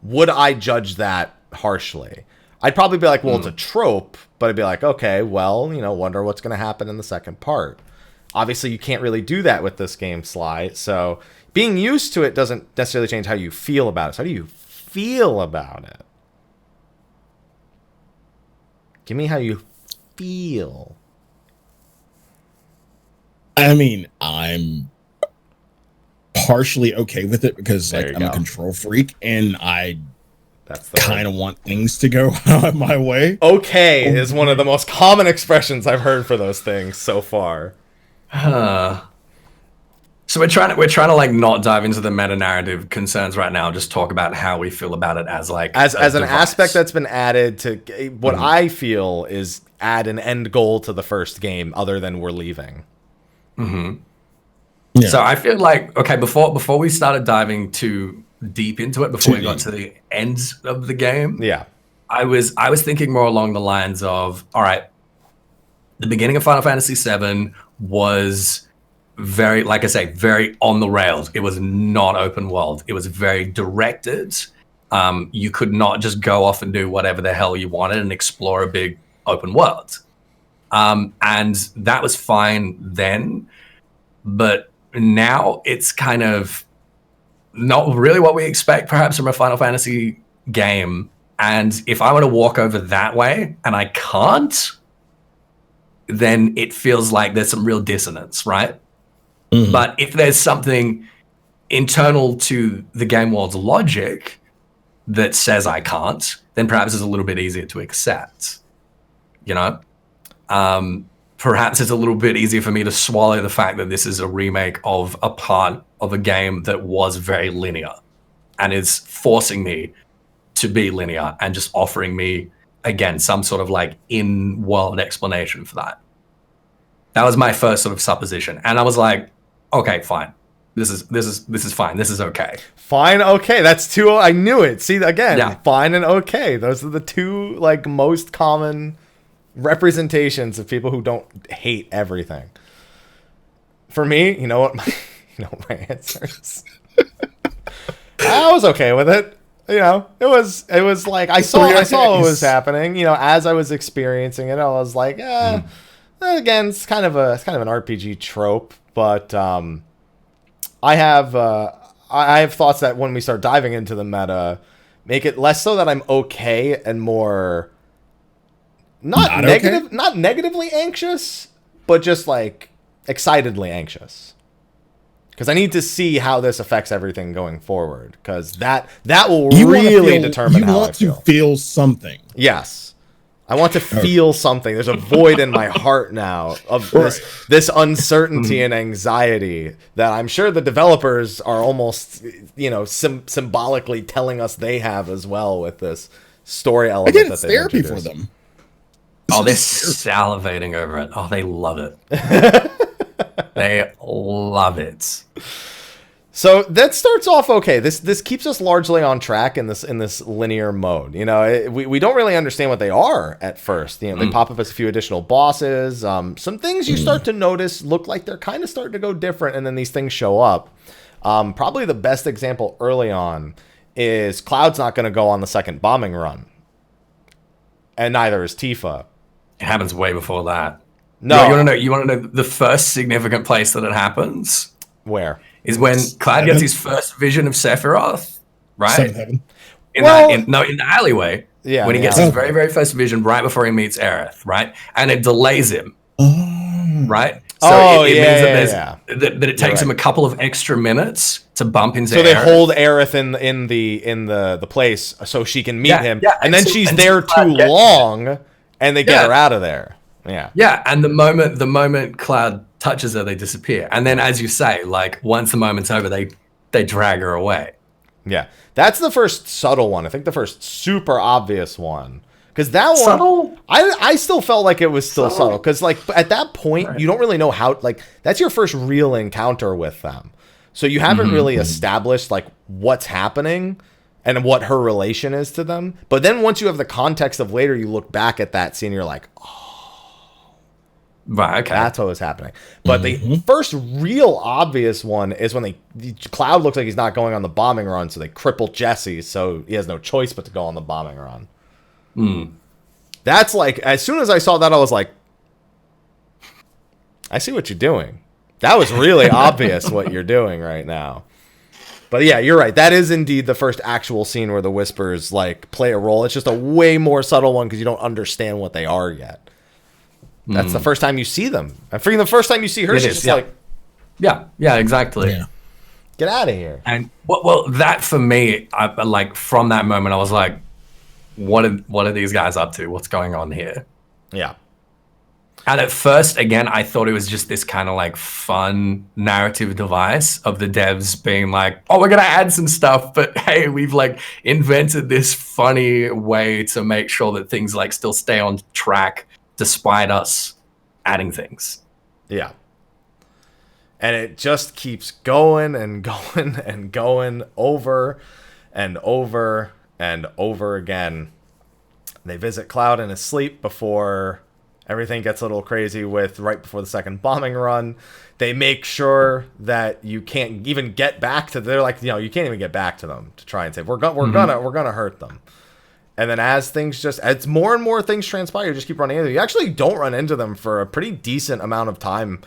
would I judge that harshly? I'd probably be like, well, it's a trope, but I'd be like, okay, well, wonder what's going to happen in the second part. Obviously, you can't really do that with this game, Sly, so being used to it doesn't necessarily change how you feel about it. So how do you feel about it? Give me how you feel.
I mean, I'm partially okay with it because I'm a control freak, and I kind of want things to go my way.
Okay is one of the most common expressions I've heard for those things so far.
So we're trying to like not dive into the meta narrative concerns right now. Just talk about how we feel about it as an
aspect that's been added to what I feel is add an end goal to the first game, other than we're leaving.
Yeah.
So I feel like, okay, before we started diving too deep into it, before we got to the ends of the game, I was thinking more along the lines of, all right, the beginning of Final Fantasy VII was very, like I say, very on the rails. It was not open world. It was very directed. You could not just go off and do whatever the hell you wanted and explore a big open world. And that was fine then, but now it's kind of not really what we expect perhaps from a Final Fantasy game. And if I were to walk over that way and I can't, then it feels like there's some real dissonance, right? Mm. But if there's something internal to the game world's logic that says I can't, then perhaps it's a little bit easier to accept, you know? Perhaps it's a little bit easier for me to swallow the fact that this is a remake of a part of a game that was very linear and is forcing me to be linear and just offering me, again, some sort of like in-world explanation for that. That was my first sort of supposition. And I was like, okay, fine. This is fine. This is okay.
Fine, okay. That's two. I knew it. See, again, yeah. Fine and okay. Those are the two like most common representations of people who don't hate everything. For me, you know what my answer is? I was okay with it. You know, it was like I saw what was happening. You know, as I was experiencing it, I was like, again, it's kind of an RPG trope, but I have thoughts that when we start diving into the meta, make it less so that I'm okay and more not negatively anxious, but just like excitedly anxious. Because I need to see how this affects everything going forward. Because that will really determine how I feel.
You want to feel something.
Yes. I want to feel something. There's a void in my heart now of this uncertainty and anxiety that I'm sure the developers are almost, symbolically telling us they have as well with this story element.
Again, it's therapy for them.
Oh, they're salivating over it. Oh, they love it. They love it.
So that starts off okay. This keeps us largely on track in this linear mode. You know, we don't really understand what they are at first. You know, they pop up as a few additional bosses. Some things you start to notice look like they're kind of starting to go different, and then these things show up. Probably the best example early on is Cloud's not going to go on the second bombing run, and neither is Tifa.
It happens way before that.
No,
you want to know the first significant place that it happens?
Where?
Is when Cloud gets his first vision of Sephiroth, right?
Seventh Heaven.
In the alleyway.
Yeah.
When he gets his very, very first vision right before he meets Aerith, right? And it delays him, right? So it means that it takes him a couple of extra minutes to bump into Aerith.
So they hold Aerith in the place so she can meet him, and then she's there too long, and they get her out of there. Yeah.
Yeah, and the moment Cloud touches her, they disappear. And then, as you say, like once the moment's over, they drag her away.
Yeah, that's the first subtle one. I think the first super obvious one, because that
subtle?
one, I still felt like it was still subtle. Because like at that point, you don't really know how. Like that's your first real encounter with them, so you haven't really established like what's happening and what her relation is to them. But then once you have the context of later, you look back at that scene, you're like, oh.
Right, okay.
That's what was happening. But the first real obvious one is when Cloud looks like he's not going on the bombing run, so they cripple Jesse, so he has no choice but to go on the bombing run. That's like, as soon as I saw that, I was like, I see what you're doing. That was really obvious what you're doing right now. But yeah, you're right. That is indeed the first actual scene where the Whispers like play a role. It's just a way more subtle one because you don't understand what they are yet. That's the first time you see them. And freaking the first time you see her, she's just like...
Yeah, exactly.
Yeah.
Get out of here.
And, well, that for me, like, from that moment, I was like, what are these guys up to? What's going on here?
Yeah.
And at first, again, I thought it was just this kind of, like, fun narrative device of the devs being like, oh, we're going to add some stuff, but, hey, we've, like, invented this funny way to make sure that things, like, still stay on track despite us adding things.
Yeah. And it just keeps going and going and going over and over and over again. They visit Cloud in his sleep before Everything gets a little crazy with right before the second bombing run. They make sure that you can't even get back to. They're like, you can't even get back to them to try and save. We're gonna hurt them. And then as more and more things transpire, you just keep running into them. You actually don't run into them for a pretty decent amount of time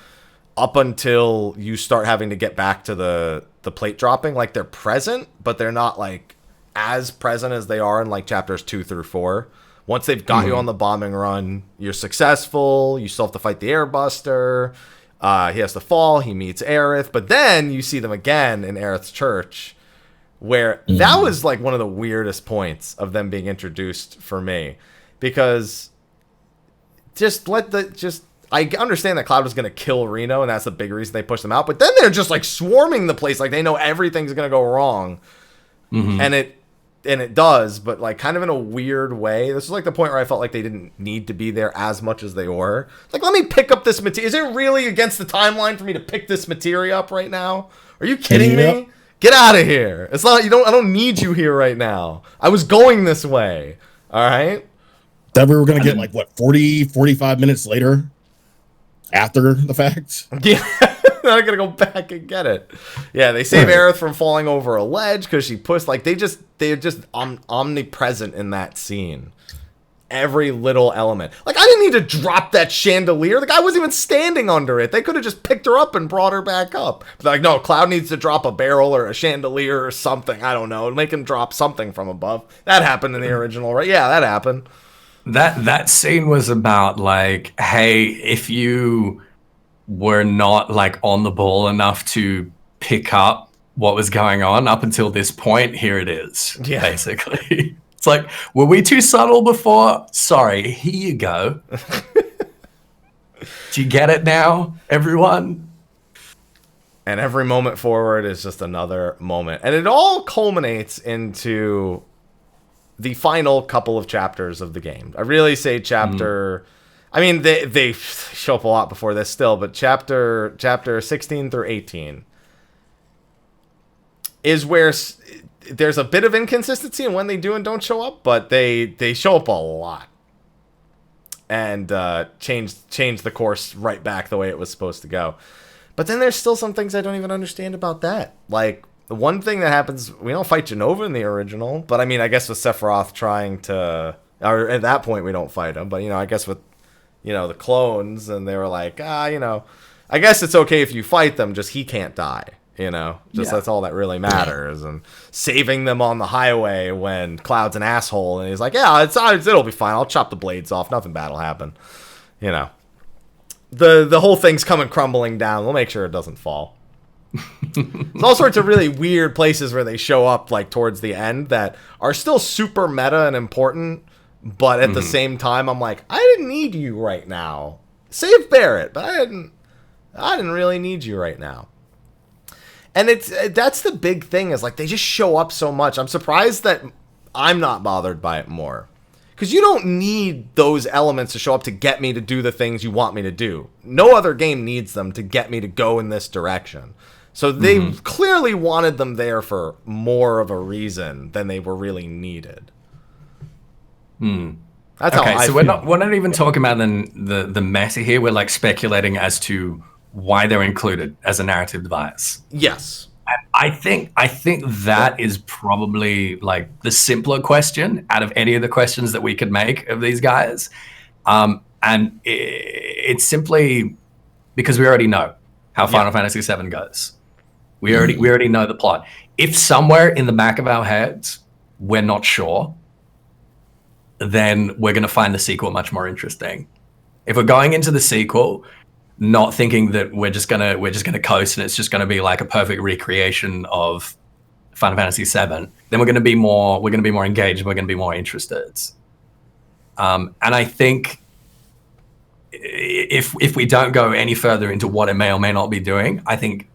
up until you start having to get back to the plate dropping. Like, they're present, but they're not like as present as they are in like chapters 2 through 4. Once they've got you on the bombing run, you're successful. You still have to fight the Airbuster. He has to fall. He meets Aerith. But then you see them again in Aerith's church, where that was like one of the weirdest points of them being introduced for me. Because I understand that Cloud was going to kill Reno, and that's the big reason they pushed them out. But then they're just like swarming the place. Like, they know everything's going to go wrong. And it does, but like kind of in a weird way. This is like the point where I felt like they didn't need to be there as much as they were. Like, let me pick up this material. Is it really against the timeline for me to pick this materia up right now? Are you kidding me? Get out of here. It's not, I don't need you here right now. I was going this way. All right.
That we were going to get like what, 45 minutes later after the fact?
Yeah. They're gonna go back and get it. Yeah, they save Aerith from falling over a ledge because she pushed. Like, they're just omnipresent in that scene. Every little element. Like, I didn't need to drop that chandelier. The guy wasn't even standing under it. They could have just picked her up and brought her back up. But like, no, Cloud needs to drop a barrel or a chandelier or something. I don't know. Make him drop something from above. That happened in the original, right? Yeah, that happened.
That scene was about like, hey, if you were not like on the ball enough to pick up what was going on up until this point, here it is. Yeah. Basically. It's like, were we too subtle before? Sorry, here you go. Do you get it now, everyone?
And every moment forward is just another moment. And it all culminates into the final couple of chapters of the game. I really say chapter... I mean, they show up a lot before this still, but chapter 16 through 18 is where there's a bit of inconsistency in when they do and don't show up, but they show up a lot and change the course right back the way it was supposed to go. But then there's still some things I don't even understand about that. Like, the one thing that happens, we don't fight Jenova in the original, but I mean, I guess with Sephiroth trying to, or at that point we don't fight him, but I guess with the clones, and they were like, I guess it's okay if you fight them, just he can't die, that's all that really matters. And saving them on the highway when Cloud's an asshole, and he's like, yeah, it'll be fine, I'll chop the blades off, nothing bad will happen. The whole thing's coming crumbling down, we'll make sure it doesn't fall. There's all sorts of really weird places where they show up like towards the end that are still super meta and important. But at the same time, I'm like, I didn't need you right now. Save Barret, but I didn't really need you right now. And that's the big thing, is like they just show up so much. I'm surprised that I'm not bothered by it more. Because you don't need those elements to show up to get me to do the things you want me to do. No other game needs them to get me to go in this direction. So they clearly wanted them there for more of a reason than they were really needed. That's how I feel.
We're not even talking about the meta here. We're like speculating as to why they're included as a narrative device.
Yes.
And I think that is probably like the simpler question out of any of the questions that we could make of these guys. And it's simply because we already know how Final Fantasy VII goes. We already know the plot. If somewhere in the back of our heads we're not sure, then we're going to find the sequel much more interesting. If we're going into the sequel not thinking that we're just gonna coast and it's just gonna be like a perfect recreation of Final Fantasy VII, then we're gonna be more engaged, we're gonna be more interested. And I think if we don't go any further into what it may or may not be doing, I think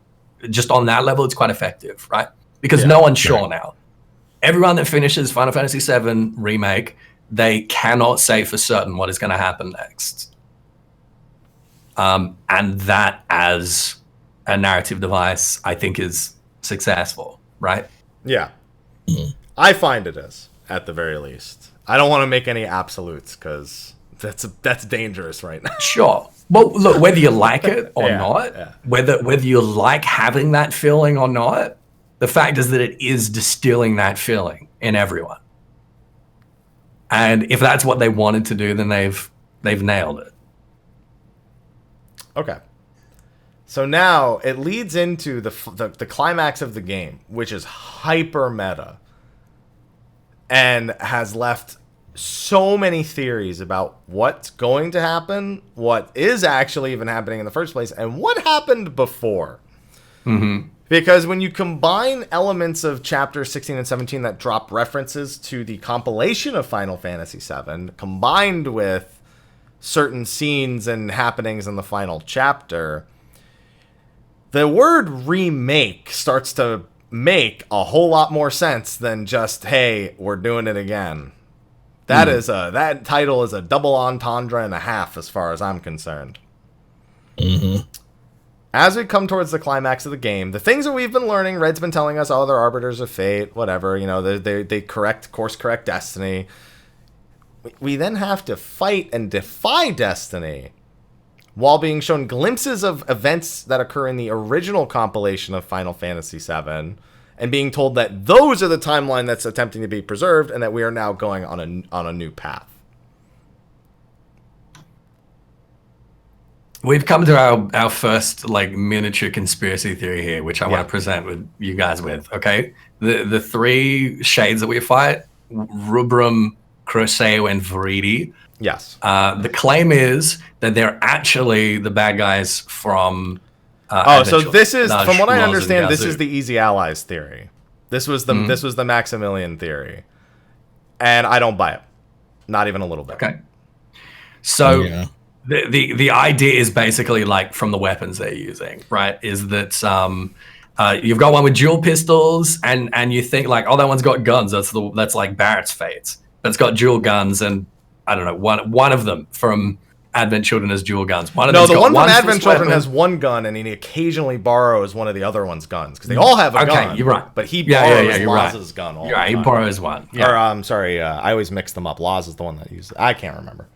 just on that level it's quite effective, right? Because no one's sure now. Everyone that finishes Final Fantasy VII Remake, they cannot say for certain what is going to happen next. And that, as a narrative device, I think is successful, right?
Yeah. I find it is, at the very least. I don't want to make any absolutes, because that's dangerous right now.
Sure. Well, look, whether you like it or not, whether you like having that feeling or not, the fact is that it is distilling that feeling in everyone. And if that's what they wanted to do, then they've nailed it.
Okay. So now it leads into the climax of the game, which is hyper meta and has left so many theories about what's going to happen, what is actually even happening in the first place, and what happened before.
Mm-hmm.
Because when you combine elements of chapters 16 and 17 that drop references to the compilation of Final Fantasy VII, combined with certain scenes and happenings in the final chapter, the word remake starts to make a whole lot more sense than just, hey, we're doing it again. That title is a double entendre and a half as far as I'm concerned.
Mm-hmm.
As we come towards the climax of the game, the things that we've been learning, Red's been telling us, they're arbiters of fate, whatever, they course correct destiny. We then have to fight and defy destiny while being shown glimpses of events that occur in the original compilation of Final Fantasy VII, and being told that those are the timeline that's attempting to be preserved, and that we are now going on a new path.
We've come to our first miniature conspiracy theory here, which I want to present with you guys with. Okay, the three shades that we fight: Rubrum, Croseo, and Viridi.
Yes.
The claim is that they're actually the bad guys from.
So this is, from what I understand, this is the Easy Allies theory. This was the Maximilian theory, and I don't buy it, not even a little bit.
Okay. So the idea is basically from the weapons they're using, right? Is that you've got one with dual pistols, and you think that one's got guns. That's like Barrett's Fates, but it's got dual guns, and I don't know, one of them from Advent Children has dual guns.
The one from Advent Children has one gun, and he occasionally borrows one of the other one's guns, because they all have a gun.
Okay, you're right.
But he borrows Laz's gun all the time.
He borrows one.
Yeah. Or, I'm sorry, I always mix them up. Laz is the one that uses it. I can't remember.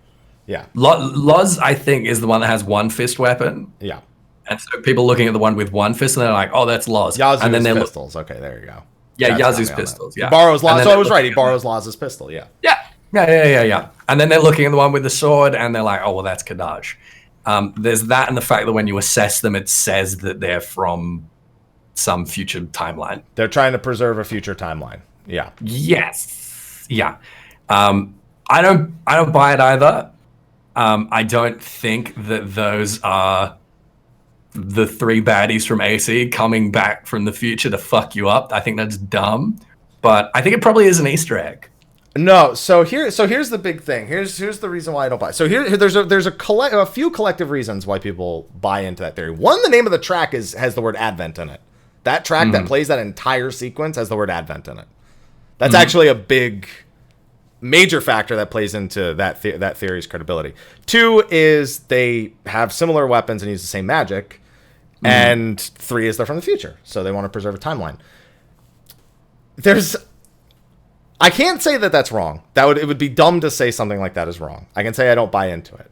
Yeah.
Laz, I think, is the one that has one fist weapon.
Yeah.
And so people looking at the one with one fist, and they're like, oh, that's Laz.
Yazoo's pistols. Okay, there you go.
Yeah, Yazoo's pistols. Yeah.
He borrows Laz. So I was right. He borrows Laz's pistol. Yeah.
Yeah. And then they're looking at the one with the sword, and they're like, oh, well, that's Kadaj. There's that, and the fact that when you assess them, it says that they're from some future timeline.
They're trying to preserve a future timeline. Yeah.
Yes. Yeah. I don't buy it either. I don't think that those are the three baddies from AC coming back from the future to fuck you up. I think that's dumb, but I think it probably is an Easter egg.
No, so here's the big thing. Here's the reason why I don't buy. So there's a few collective reasons why people buy into that theory. One, the name of the track has the word Advent in it. That track that plays that entire sequence has the word Advent in it. That's actually a big, major factor that plays into that theory's credibility. Two is they have similar weapons and use the same magic, and three is they're from the future, so they want to preserve a timeline. I can't say that that's wrong. It would be dumb to say something like that is wrong. I can say I don't buy into it.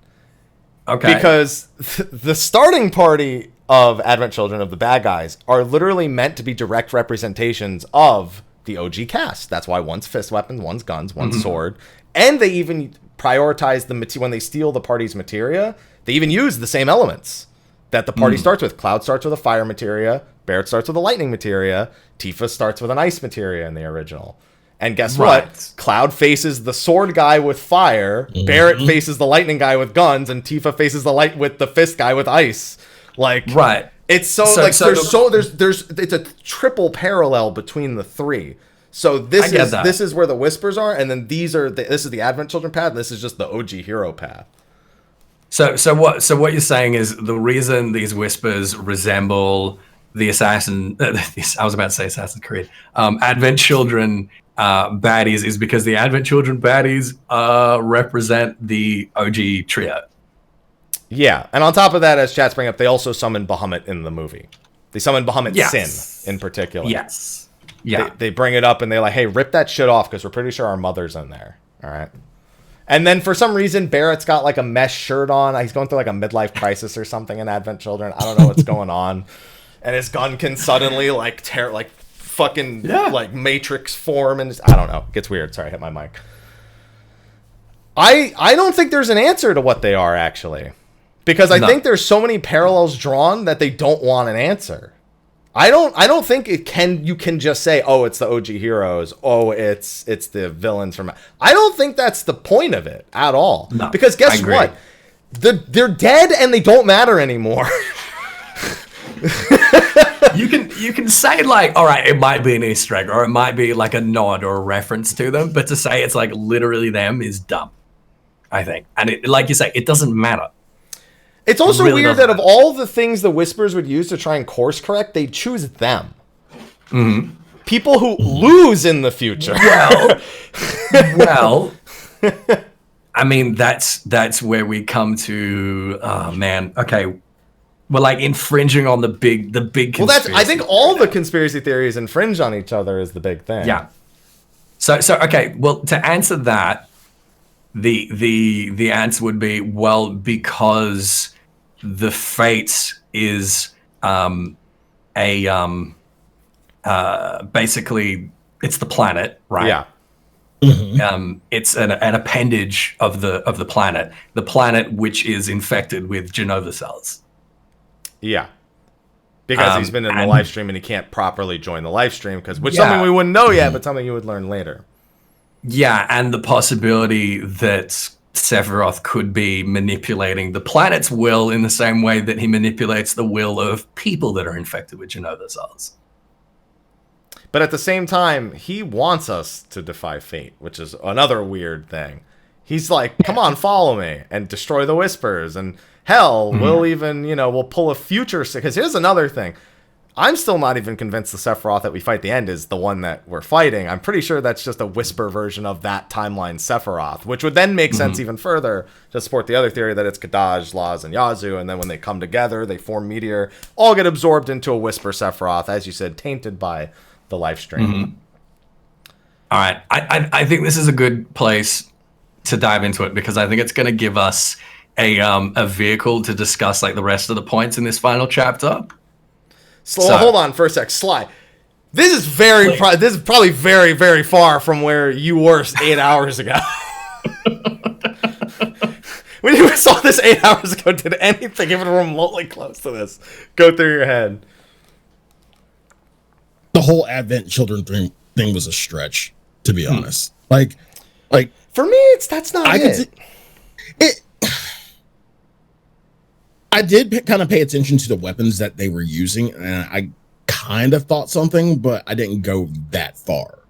Okay.
Because the starting party of Advent Children, of the bad guys, are literally meant to be direct representations of the OG cast. That's why one's fist weapon, one's guns, one's sword. And they even prioritize when they steal the party's materia, they even use the same elements that the party starts with. Cloud starts with a fire materia, Barrett starts with a lightning materia, Tifa starts with an ice materia in the original. And guess what? Cloud faces the sword guy with fire, Barrett faces the lightning guy with guns, and Tifa faces the fist guy with ice. It's it's a triple parallel between the three. So this is where the whispers are, and then this is the Advent Children path, and this is just the OG hero path.
So what you're saying is the reason these whispers resemble the I was about to say Assassin's Creed, Advent Children baddies is because the Advent Children baddies represent the OG trio.
Yeah, and on top of that, as chat's bring up, they also summon Bahamut in the movie. They summon Bahamut Sin in particular.
Yes. Yeah.
They bring it up and they're like, hey, rip that shit off because we're pretty sure our mother's in there. All right. And then for some reason, Barrett's got like a mesh shirt on. He's going through like a midlife crisis or something in Advent Children. I don't know what's going on. And his gun can suddenly like tear, like fucking like Matrix form. And I don't know. It gets weird. Sorry, I hit my mic. I don't think there's an answer to what they are, actually. Because I think there's so many parallels drawn that they don't want an answer. I don't think you can just say, oh, it's the OG heroes, oh, it's the villains from. I don't think that's the point of it at all. No, because guess what? They're dead and they don't matter anymore.
You can say like, all right, it might be an Easter egg or it might be like a nod or a reference to them, but to say it's like literally them is dumb, I think. And it, like you say, it doesn't matter.
It's also really weird that of all the things the Whispers would use to try and course correct, they choose them.
Mm-hmm.
People who lose in the future.
Well, I mean, that's where we come to, okay, we're like infringing on the big conspiracy.
Well, I think all the conspiracy theories infringe on each other is the big thing.
Yeah. So okay, well, to answer that, the answer would be, well, because the Fate is basically it's the planet, right?
Yeah.
Mm-hmm.
It's an appendage of the planet which is infected with Jenova cells.
Yeah. Because he's been in the live stream and he can't properly join the live stream which something we wouldn't know yet, but something you would learn later.
Yeah, and the possibility that Sephiroth could be manipulating the planet's will in the same way that he manipulates the will of people that are infected with Jenova cells.
But at the same time, he wants us to defy fate, which is another weird thing. He's like, come on, follow me, and destroy the Whispers, and hell, we'll even, we'll pull a future... Because here's another thing. I'm still not even convinced the Sephiroth that we fight the end is the one that we're fighting. I'm pretty sure that's just a Whisper version of that timeline Sephiroth, which would then make sense even further to support the other theory that it's Kadaj, Laz, and Yazoo, and then when they come together, they form Meteor, all get absorbed into a Whisper Sephiroth, as you said, tainted by the live stream.
Mm-hmm. All right. I think this is a good place to dive into it because I think it's going to give us a vehicle to discuss like the rest of the points in this final chapter.
So hold on for a sec, Sly. This is probably very, very far from where you were 8 hours ago. When you saw this 8 hours ago, did anything even remotely close to this go through your head?
The whole Advent Children thing was a stretch, to be honest. Like
for me, that's not it.
I did kind of pay attention to the weapons that they were using, and I kind of thought something, but I didn't go that far.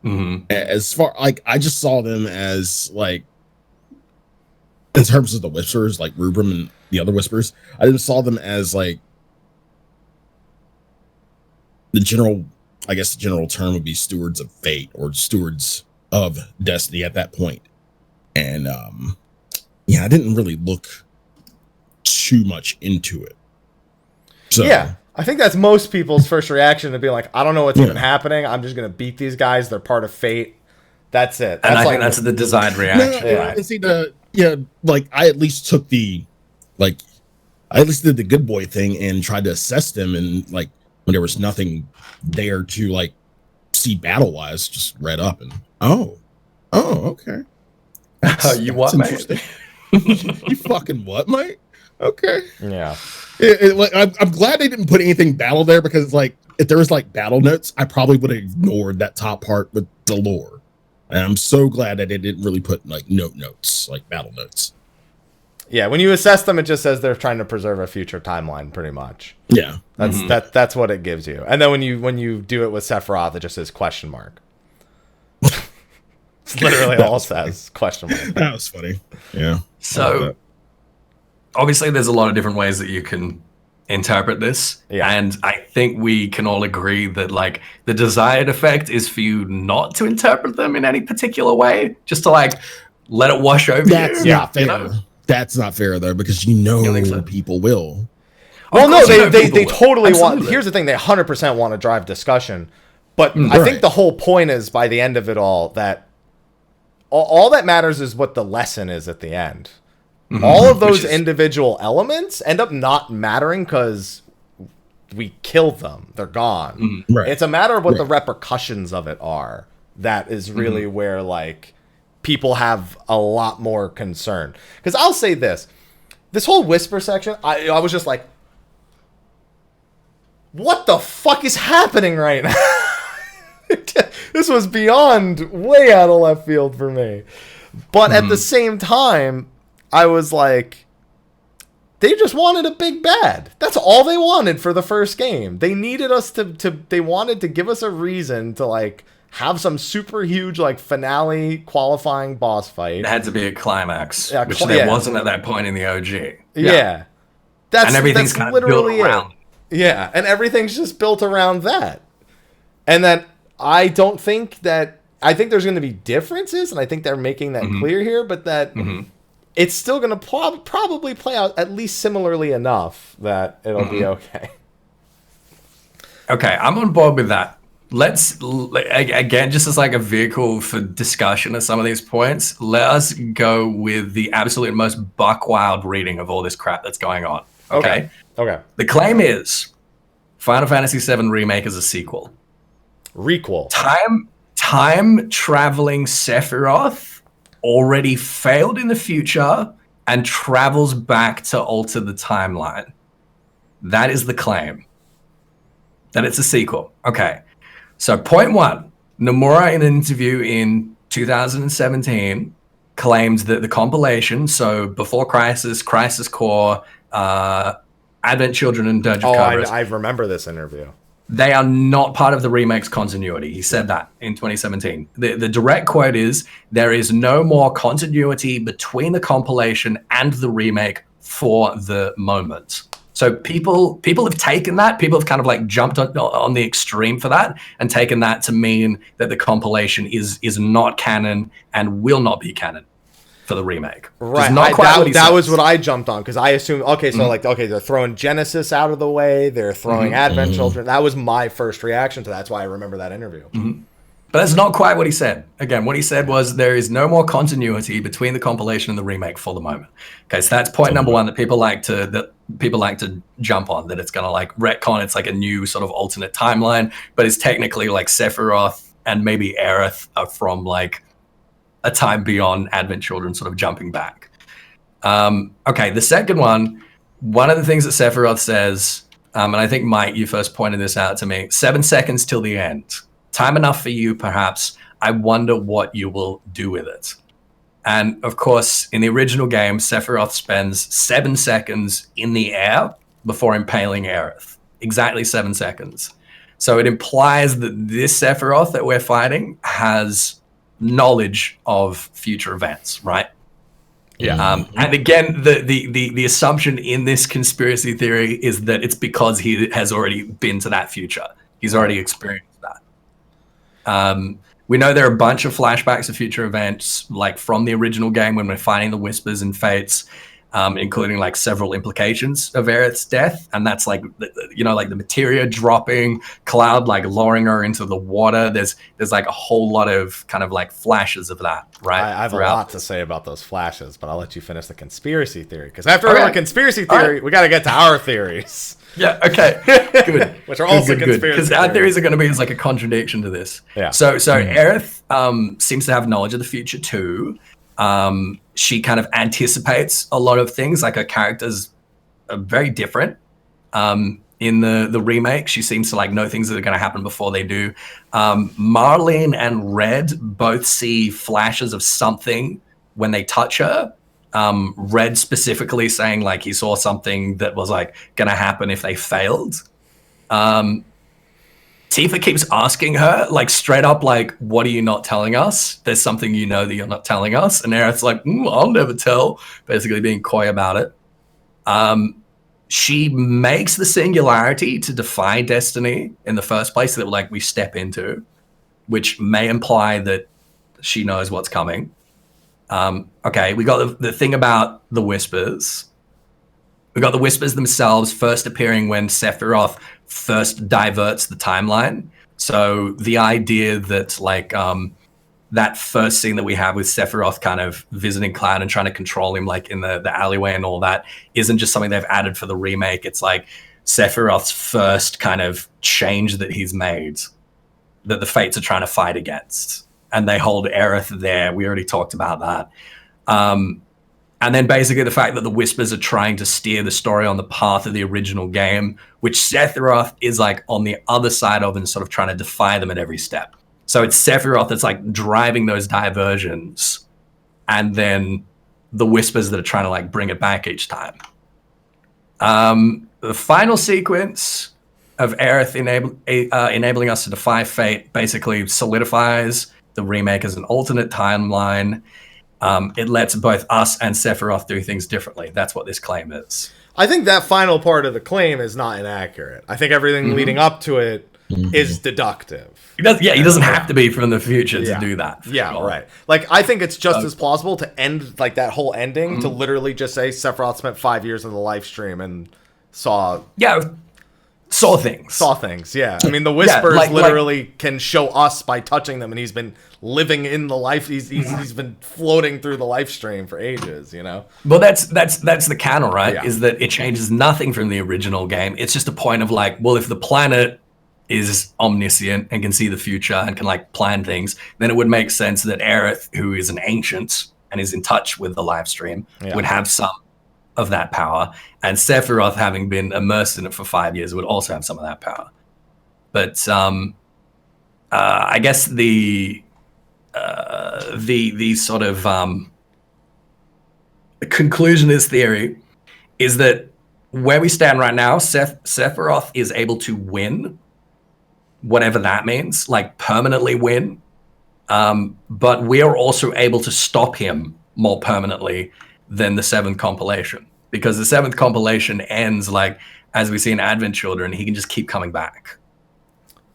Mm-hmm.
As far I just saw them as like, in terms of the Whispers, like Rubrum and the other Whispers, I just saw them as like the general term would be stewards of fate or stewards of destiny at that point. And I didn't really look too much into it. So
yeah, I think that's most people's first reaction to be like, I don't know what's even happening. I'm just gonna beat these guys. They're part of fate. That's it.
And I think that's the designed reaction.
I at least took I at least did the good boy thing and tried to assess them, and like when there was nothing there to like see battle wise, just read up and okay.
You what, mate?
You fucking what, mate? Okay.
Yeah.
I'm glad they didn't put anything battle there because like if there was like battle notes, I probably would have ignored that top part with the lore. And I'm so glad that they didn't really put like notes, like battle notes.
Yeah, when you assess them, it just says they're trying to preserve a future timeline, pretty much.
Yeah,
that's what it gives you. And then when you do it with Sephiroth, it just says question mark. It's literally all it says question mark.
That was funny. Yeah.
So obviously, there's a lot of different ways that you can interpret this, and I think we can all agree that like the desired effect is for you not to interpret them in any particular way, just to like let it wash over
That's
you.
Not fair. That's not fair though, because people will.
Well, no, they totally want. Here's the thing: they 100% want to drive discussion, but I think the whole point is by the end of it all that all that matters is what the lesson is at the end. All of those individual elements end up not mattering because we kill them. They're gone.
Right.
It's a matter of what the repercussions of it are. That is really where, like, people have a lot more concern. Because I'll say this whole whisper section, I was just like, what the fuck is happening right now? This was beyond way out of left field for me. But at the same time, I was like, they just wanted a big bad. That's all they wanted for the first game. They needed us they wanted to give us a reason to, like, have some super huge, like, finale qualifying boss fight.
It had to be a climax, which there wasn't at that point in the OG.
Yeah.
And everything's kind of built around.
Yeah, and everything's just built around that. And then I think there's going to be differences, and I think they're making that clear here, but that it's still going to probably play out at least similarly enough that it'll be okay.
Okay, I'm on board with that. Let's, again, just as like a vehicle for discussion of some of these points, let us go with the absolute most buck wild reading of all this crap that's going on. Okay. The claim is Final Fantasy VII Remake is a sequel.
Requel.
Time traveling Sephiroth already failed in the future and travels back to alter the timeline. That is the claim. That it's a sequel. Okay. So point one, Nomura in an interview in 2017 claimed that the compilation, so Before Crisis, Crisis Core, Advent Children and Dirge of Cerberus,
I remember this interview.
They are not part of the remake's continuity. He said that in 2017. The direct quote is, there is no more continuity between the compilation and the remake for the moment. So people have taken that. People have kind of like jumped on the extreme for that and taken that to mean that the compilation is not canon and will not be canon for the remake.
Right. That was what I jumped on because I assumed, they're throwing Genesis out of the way. They're throwing Advent Children. That was my first reaction to that. That's why I remember that interview.
But that's not quite what he said. Again, what he said was there is no more continuity between the compilation and the remake for the moment. Okay, so that's point number one that people like to jump on, that it's going to like retcon. It's like a new sort of alternate timeline, but it's technically like Sephiroth and maybe Aerith are from like a time beyond Advent Children sort of jumping back. Okay, the second one of the things that Sephiroth says, and I think, Mike, you first pointed this out to me, 7 seconds till the end. Time enough for you, perhaps. I wonder what you will do with it. And of course, in the original game, Sephiroth spends 7 seconds in the air before impaling Aerith. Exactly 7 seconds. So it implies that this Sephiroth that we're fighting has knowledge of future events, right?
Yeah.
And again, the assumption in this conspiracy theory is that it's because he has already been to that future. He's already experienced that. We know there are a bunch of flashbacks of future events, like from the original game when we're fighting the Whispers and Fates, including like several implications of Aerith's death. And that's like, like the materia dropping, Cloud like lowering her into the water. There's like a whole lot of kind of like flashes of that, right?
I have a lot to say about those flashes, but I'll let you finish the conspiracy theory. Because after our conspiracy theory, we got to get to our theories.
Yeah, okay, good.
Which are also conspiracy
because our theories are going to be like a contradiction to this.
Yeah.
So Aerith seems to have knowledge of the future too. She kind of anticipates a lot of things. Like her characters are very different. In the remake, she seems to like know things that are going to happen before they do. Marlene and Red both see flashes of something when they touch her. Red specifically saying like he saw something that was like going to happen if they failed. Tifa keeps asking her like straight up like, what are you not telling us? There's something you know that you're not telling us. And Aerith's like, I'll never tell, basically being coy about it. She makes the singularity to defy destiny in the first place that like we step into, which may imply that she knows what's coming. Okay, we got the thing about the Whispers. We got the Whispers themselves first appearing when Sephiroth first diverts the timeline. So the idea that like that first scene that we have with Sephiroth kind of visiting Cloud and trying to control him, like in the alleyway and all that, isn't just something they've added for the remake. It's like Sephiroth's first kind of change that he's made, that the Fates are trying to fight against. And they hold Aerith there. We already talked about that. And then basically the fact that the Whispers are trying to steer the story on the path of the original game, which Sephiroth is like on the other side of and sort of trying to defy them at every step. So it's Sephiroth that's like driving those diversions, and then the Whispers that are trying to like bring it back each time. The final sequence of Aerith enabling us to defy fate basically solidifies the remake as an alternate timeline. It lets both us and Sephiroth do things differently. That's what this claim is.
I think that final part of the claim is not inaccurate. I think everything leading up to it is deductive.
He doesn't have to be from the future to do that.
Yeah, sure. Right. Like, I think it's just as plausible to end, like, that whole ending to literally just say Sephiroth spent 5 years in the live stream and saw...
Yeah, saw things.
Saw things, yeah. I mean, the Whispers literally can show us by touching them, and he's been living in the life. He's been floating through the live stream for ages, you know?
Well, that's the canon, right?
Yeah.
Is that it changes nothing from the original game. It's just a point of like, well, if the planet is omniscient and can see the future and can like plan things, then it would make sense that Aerith, who is an ancient and is in touch with the live stream, would have some of that power, and Sephiroth, having been immersed in it for 5 years, would also have some of that power. But I guess the sort of conclusion of this theory is that where we stand right now, Sephiroth is able to win, whatever that means, like permanently win. But we are also able to stop him more permanently than the 7th compilation, because the 7th compilation ends like, as we see in Advent Children, he can just keep coming back.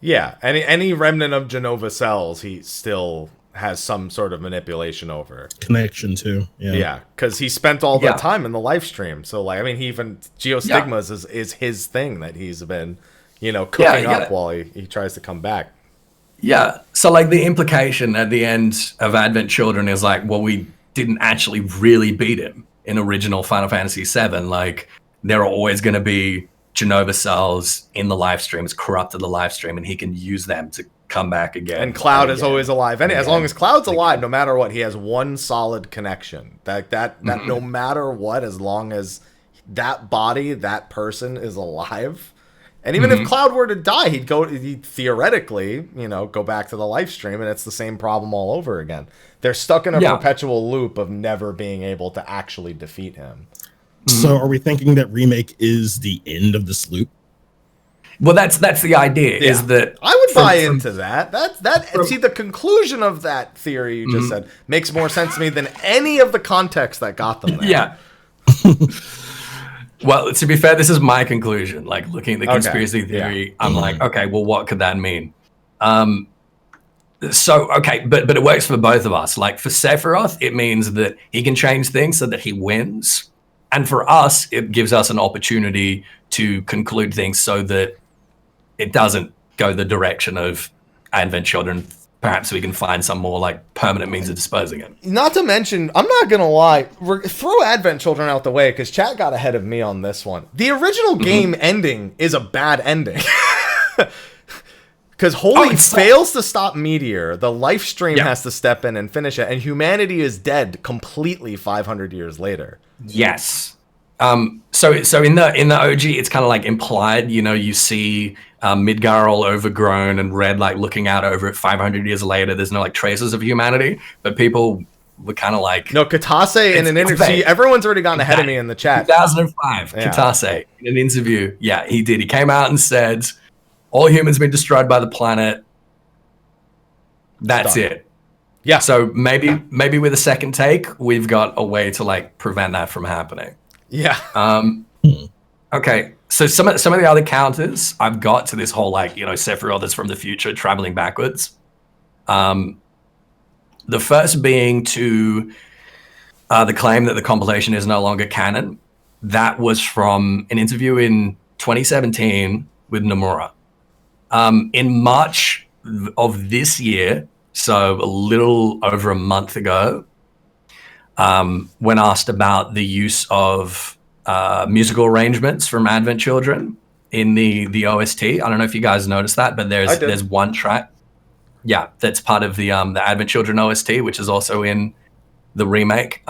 Yeah, any remnant of Jenova cells, he still has some sort of manipulation over.
Connection to,
yeah, because he spent all that time in the live stream. So, like, I mean, he even Geostigmas is his thing that he's been, cooking up while he tries to come back.
Yeah, so like the implication at the end of Advent Children is like, well, we didn't actually really beat him in original Final Fantasy VII. Like, there are always going to be Jenova cells in the live stream. It's corrupted the live stream, and he can use them to come back again.
And Cloud is always alive. And as long as Cloud's alive, no matter what, he has one solid connection. That no matter what, as long as that body, that person is alive. And even if Cloud were to die, he'd theoretically, go back to the live stream, and it's the same problem all over again. They're stuck in a perpetual loop of never being able to actually defeat him.
So are we thinking that Remake is the end of this loop?
Well, that's the idea, is that...
I would buy into that. See, the conclusion of that theory you just said makes more sense to me than any of the context that got them there.
Yeah. Well, to be fair, this is my conclusion. Like, looking at the conspiracy theory, I'm like, okay, well, what could that mean? So, okay, but it works for both of us. Like, for Sephiroth, it means that he can change things so that he wins. And for us, it gives us an opportunity to conclude things so that it doesn't go the direction of Advent Children. Perhaps we can find some more like permanent means of disposing it.
Not to mention, I'm not going to lie, throw Advent Children out the way, because chat got ahead of me on this one. The original game ending is a bad ending. Because Holy fails to stop Meteor, the life stream has to step in and finish it, and humanity is dead completely 500 years later.
Yes. So in the OG, it's kind of like implied, you see Midgar all overgrown and Red like looking out over it 500 years later. There's no like traces of humanity, but people were kind of like...
No, Katase in an interview... Everyone's already gotten ahead of me in the chat.
2005, Katase in an interview. Yeah, he did. He came out and said, all humans been destroyed by the planet. That's it. Yeah. So maybe with a second take, we've got a way to like prevent that from happening.
Yeah.
Okay. So some of the other counters I've got to this whole like, Sephiroth is from the future traveling backwards. The first being to the claim that the compilation is no longer canon. That was from an interview in 2017 with Nomura. In March of this year, So a little over a month ago, when asked about the use of musical arrangements from Advent Children in the OST. I don't know if you guys noticed that, but there's one track, that's part of the Advent Children OST, which is also in the remake.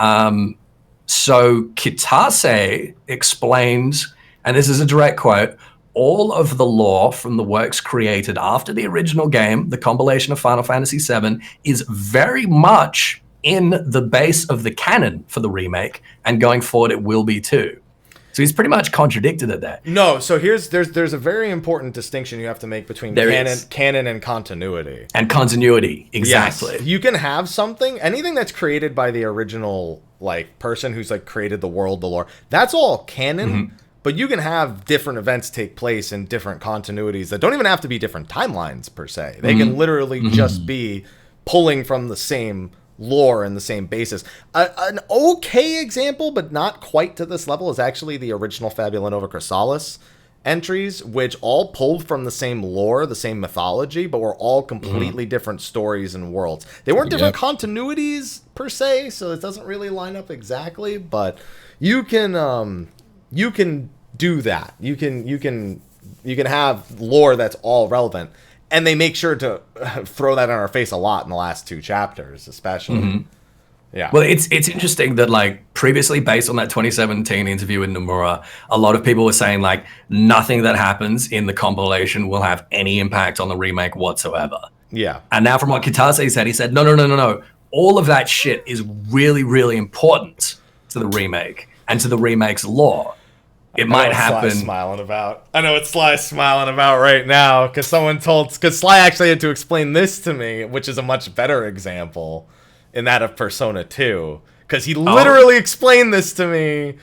So Kitase explains, and this is a direct quote, all of the lore from the works created after the original game, the compilation of Final Fantasy VII, is very much in the base of the canon for the remake, and going forward it will be too. So he's pretty much contradicted it there.
No, so there's a very important distinction you have to make between canon and continuity.
And continuity, exactly.
Yes. You can have anything that's created by the original person who's created the world, the lore. That's all canon, but you can have different events take place in different continuities that don't even have to be different timelines per se. They can literally just be pulling from the same lore and the same basis. An okay example, but not quite to this level, is actually the original Fabula Nova Chrysalis entries, which all pulled from the same lore, the same mythology, but were all completely different stories and worlds. They weren't different continuities per se, so it doesn't really line up exactly, but you can do that. You can have lore that's all relevant. And they make sure to throw that in our face a lot in the last 2 chapters, especially. Yeah.
Well, it's interesting that previously, based on that 2017 interview with Nomura, a lot of people were saying nothing that happens in the compilation will have any impact on the remake whatsoever.
Yeah.
And now from what Kitase said, he said, no. All of that shit is really, really important to the remake and to the remake's lore. It might happen.
Sly's smiling about. I know what Sly's smiling about right now because Sly actually had to explain this to me, which is a much better example in that of Persona 2, because he literally explained this to me.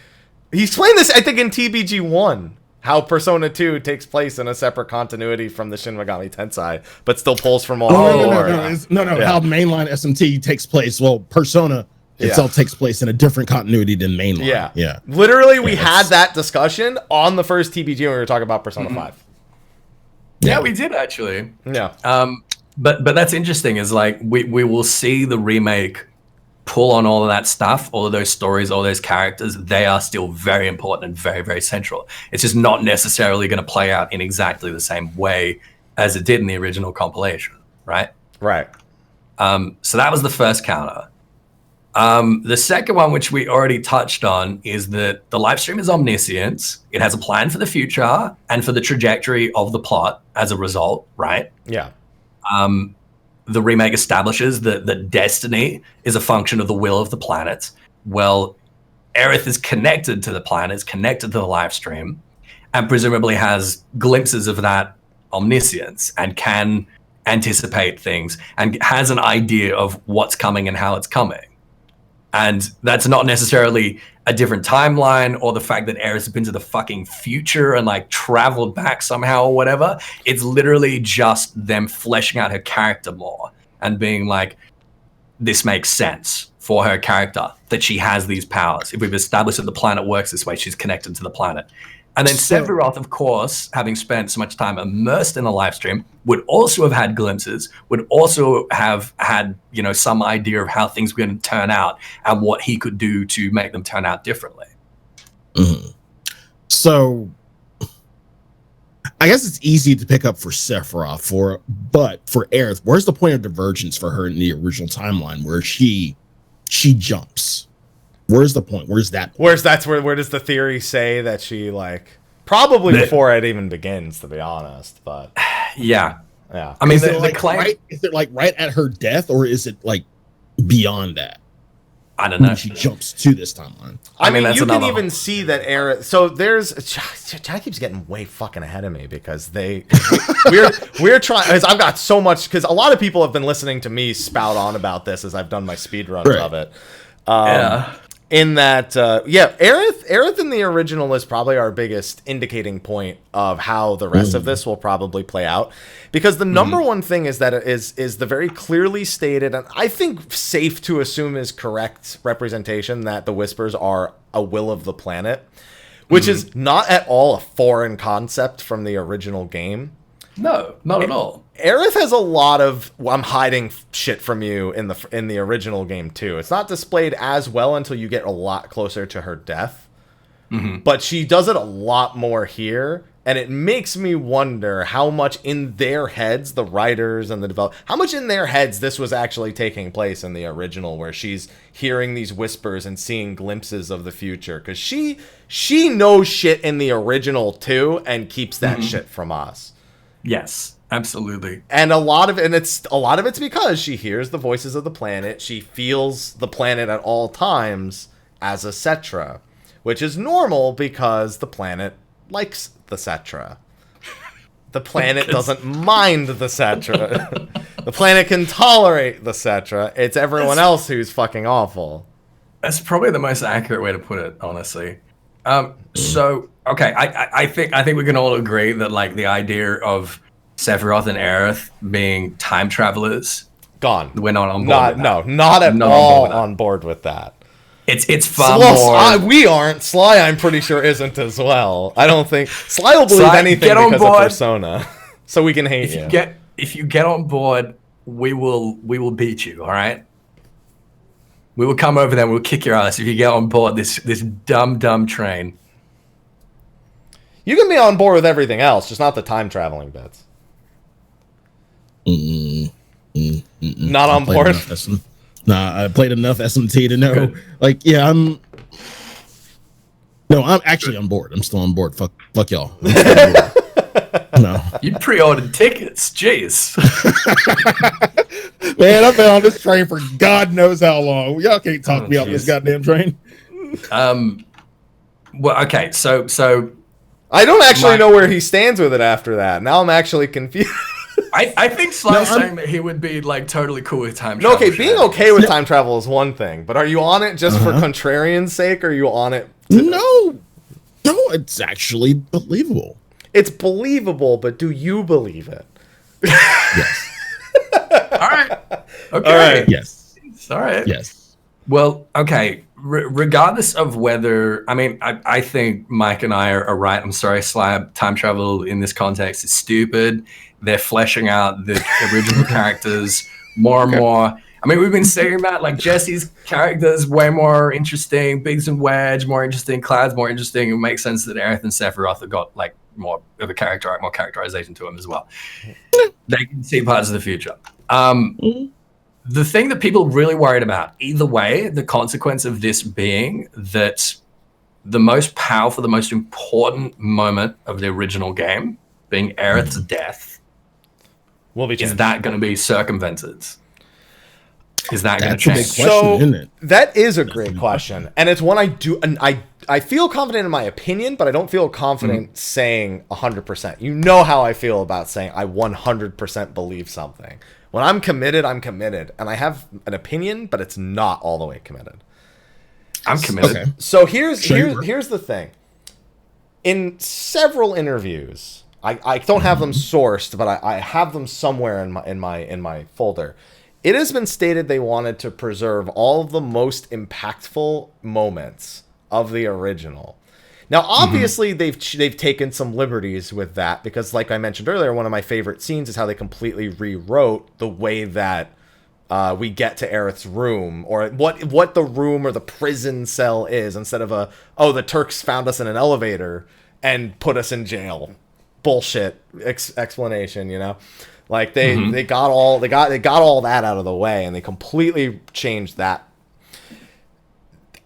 He explained this, I think, in TBG 1, how Persona 2 takes place in a separate continuity from the Shin Megami Tensei, but still pulls from all lore.
No. How mainline SMT takes place. Well, Persona itself takes place in a different continuity than mainline. Yeah.
Literally, we had that discussion on the first TBG when we were talking about Persona 5.
Yeah, we did actually.
Yeah.
But that's interesting. Is we will see the remake pull on all of that stuff, all of those stories, all those characters. They are still very important and very, very central. It's just not necessarily going to play out in exactly the same way as it did in the original compilation, right?
Right.
So that was the first counter. The second one, which we already touched on, is that the live stream is omniscient. It has a plan for the future and for the trajectory of the plot as a result, right?
Yeah.
The remake establishes that destiny is a function of the will of the planets. Well, Aerith is connected to the planets, connected to the live stream, and presumably has glimpses of that omniscience and can anticipate things and has an idea of what's coming and how it's coming. And that's not necessarily a different timeline or the fact that Aerith has been to the fucking future and traveled back somehow or whatever. It's literally just them fleshing out her character more and being this makes sense for her character that she has these powers. If we've established that the planet works this way, she's connected to the planet. And then Sephiroth, of course, having spent so much time immersed in the live stream, would also have had glimpses, would also have had, some idea of how things were going to turn out and what he could do to make them turn out differently.
Mm-hmm. So I guess it's easy to pick up for Sephiroth, but for Aerith, where's the point of divergence for her in the original timeline where she jumps? Where's the point? Where's that point?
Where does the theory say that she probably before it even begins, to be honest, but
yeah.
I
mean, is it right at her death, or is it beyond that?
I don't know.
She jumps to this timeline.
I mean, you can even see that Aerith. So there's Chad keeps getting way fucking ahead of me because we're trying. Because I've got so much. Because a lot of people have been listening to me spout on about this as I've done my speed runs of it. In that, Aerith in the original is probably our biggest indicating point of how the rest of this will probably play out. Because the number one thing is that it is the very clearly stated, and I think safe to assume is correct representation, that the Whispers are a will of the planet, which is not at all a foreign concept from the original game.
No, not at all.
Aerith has a lot of I'm hiding shit from you in the original game too. It's not displayed as well until you get a lot closer to her death. Mm-hmm. But she does it a lot more here, and it makes me wonder how much in their heads, the writers and the developers, how much in their heads this was actually taking place in the original, where she's hearing these whispers and seeing glimpses of the future, because she knows shit in the original too, and keeps that shit from us.
Yes, absolutely.
And a lot of it's because she hears the voices of the planet. She feels the planet at all times as a Cetra, which is normal because the planet likes the Cetra. The planet doesn't mind the Cetra. The planet can tolerate the Cetra. It's everyone else who's fucking awful.
That's probably the most accurate way to put it, honestly. So okay, I think we can all agree that like the idea of Sephiroth and Aerith being time travelers,
gone.
We're not on board.
Not at all on board with that.
It's far more.
We aren't. Sly, I'm pretty sure, isn't as well. I don't think Sly will believe anything because of Persona, so we can hate you.
If you get on board, we will beat you. All right. We will come over there and we'll kick your ass if you get on board this dumb train.
You can be on board with everything else, just not the time traveling bits. Not on board.
Nah, I played enough SMT to know. Good. Like, yeah, I'm actually on board. I'm still on board. Fuck y'all. No.
You pre-ordered tickets. Jeez.
Man, I've been on this train for God knows how long. Y'all can't talk me off this goddamn train.
Well, okay, so
I don't actually know where he stands with it after that. Now I'm actually confused.
I think Sly's saying that he would be like totally cool with time travel.
Okay, being okay with time travel is one thing, but are you on it just for contrarian's sake, or are you on it?
No, it's actually believable.
It's believable, but do you believe it?
Yes.
All right. Okay.
All right.
Yes.
All right.
Yes.
Well, okay. Regardless of whether, I think Mike and I are right. I'm sorry, Sly. Time travel in this context is stupid. They're fleshing out the original characters more and more. We've been saying that, like, Jesse's character is way more interesting, Biggs and Wedge more interesting, Cloud's more interesting. It makes sense that Aerith and Sephiroth have got like more of a character, more characterization to them as well. They can see parts of the future. The thing that people really worried about, either way, the consequence of this being that the most powerful, the most important moment of the original game, being Aerith's death, is that going to be circumvented? Is that going to change?
That's a big question, isn't it?
That is a great question, and it's one I feel confident in my opinion, but I don't feel confident saying 100%. You know how I feel about saying I 100% believe something. When I'm committed, and I have an opinion, but it's not all the way committed.
I'm committed.
Okay. So here's the thing. In several interviews, I don't have them sourced, but I have them somewhere in my folder. It has been stated they wanted to preserve all of the most impactful moments of the original. Now, obviously, they've taken some liberties with that because, like I mentioned earlier, one of my favorite scenes is how they completely rewrote the way that we get to Aerith's room, or what the room or the prison cell is, instead of the Turks found us in an elevator and put us in jail. Bullshit explanation, you know? Like they got all that out of the way, and they completely changed that.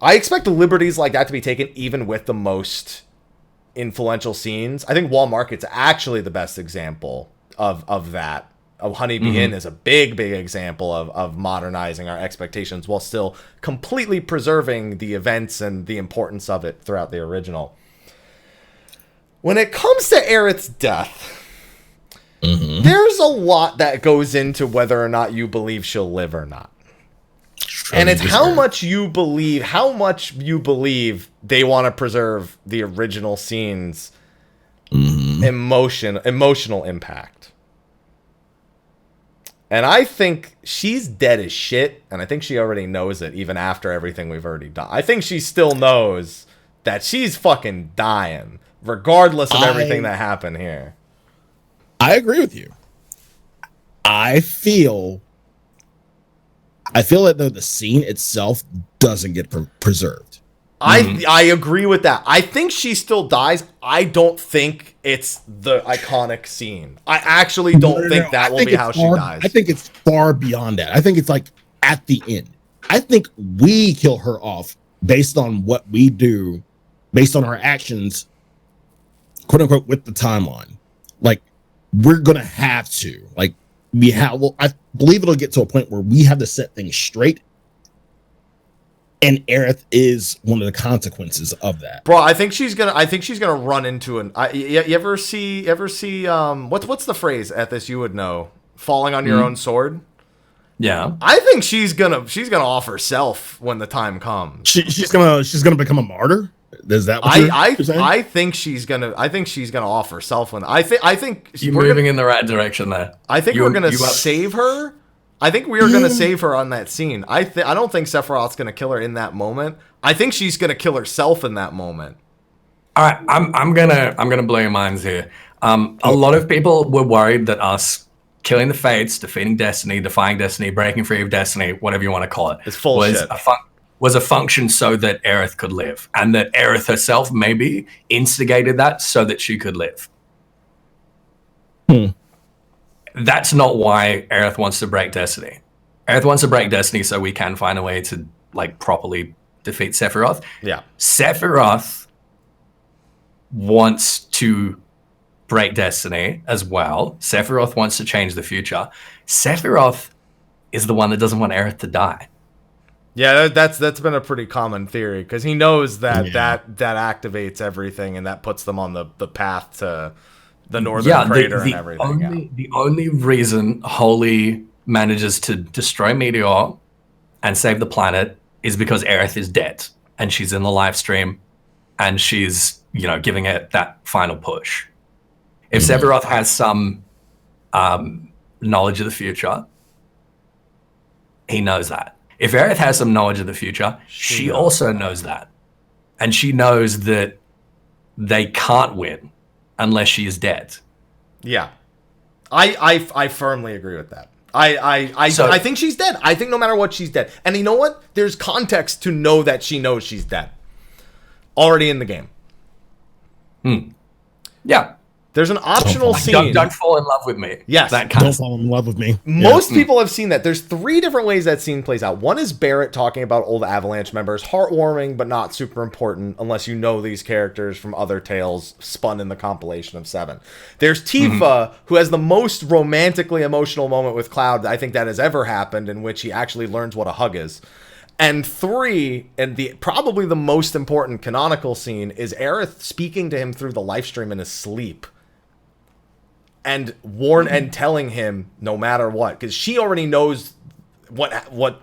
I expect the liberties like that to be taken even with the most influential scenes. I think Wall Market's actually the best example of that. Honeybee Inn is a big example of modernizing our expectations while still completely preserving the events and the importance of it throughout the original. When it comes to Aerith's death, there's a lot that goes into whether or not you believe she'll live or not. And it's how much you believe they want to preserve the original scene's emotional impact. And I think she's dead as shit, and I think she already knows it even after everything we've already done. I think she still knows that she's fucking dying, regardless of everything that happened here.
I agree with you. I feel like the scene itself doesn't get preserved.
I agree with that. I think she still dies. I don't think it's the iconic scene. I actually don't think that will be how she dies.
I think it's far beyond that. I think it's like at the end. I think we kill her off based on what we do, based on our actions, quote unquote, with the timeline. Like, we're gonna have to. Like, I believe it'll get to a point where we have to set things straight. And Aerith is one of the consequences of that.
Bro, I think she's gonna run into an. You ever see what's the phrase, Ethys? You would know, falling on your own sword.
Yeah,
I think she's gonna off herself when the time comes.
She's gonna become a martyr. Is that what you're saying?
I think she's gonna off herself when I think
you're moving in the right direction there.
I think we're gonna save her. I think we are going to save her on that scene. I don't think Sephiroth's going to kill her in that moment. I think she's going to kill herself in that moment.
All right, I'm gonna blow your minds here. A lot of people were worried that us killing the Fates, defeating Destiny, defying Destiny, breaking free of Destiny, whatever you want to call it,
it's full shit.
Was a function so that Aerith could live, and that Aerith herself maybe instigated that so that she could live. That's not why Aerith wants to break Destiny. Aerith wants to break Destiny so we can find a way to like properly defeat Sephiroth.
Yeah.
Sephiroth wants to break Destiny as well. Sephiroth wants to change the future. Sephiroth is the one that doesn't want Aerith to die.
Yeah, that's been a pretty common theory because he knows that activates everything and that puts them on the path to the northern crater and everything.
The only reason Holy manages to destroy Meteor and save the planet is because Aerith is dead and she's in the live stream and she's, giving it that final push. If Sephiroth has some knowledge of the future, he knows that. If Aerith has some knowledge of the future, she also knows that. And she knows that they can't win unless she is dead.
Yeah. I firmly agree with that. I think she's dead. I think no matter what, she's dead. And you know what? There's context to know that she knows she's dead. Already in the game.
Yeah.
There's an optional scene.
Don't fall in love with me.
Yes.
Don't fall in love with me.
Most people have seen that. There's 3 different ways that scene plays out. One is Barrett talking about old Avalanche members. Heartwarming, but not super important unless you know these characters from other tales spun in the compilation of 7. There's Tifa, who has the most romantically emotional moment with Cloud I think that has ever happened, in which he actually learns what a hug is. And 3, and probably the most important canonical scene, is Aerith speaking to him through the live stream in his sleep. And and telling him no matter what, because she already knows what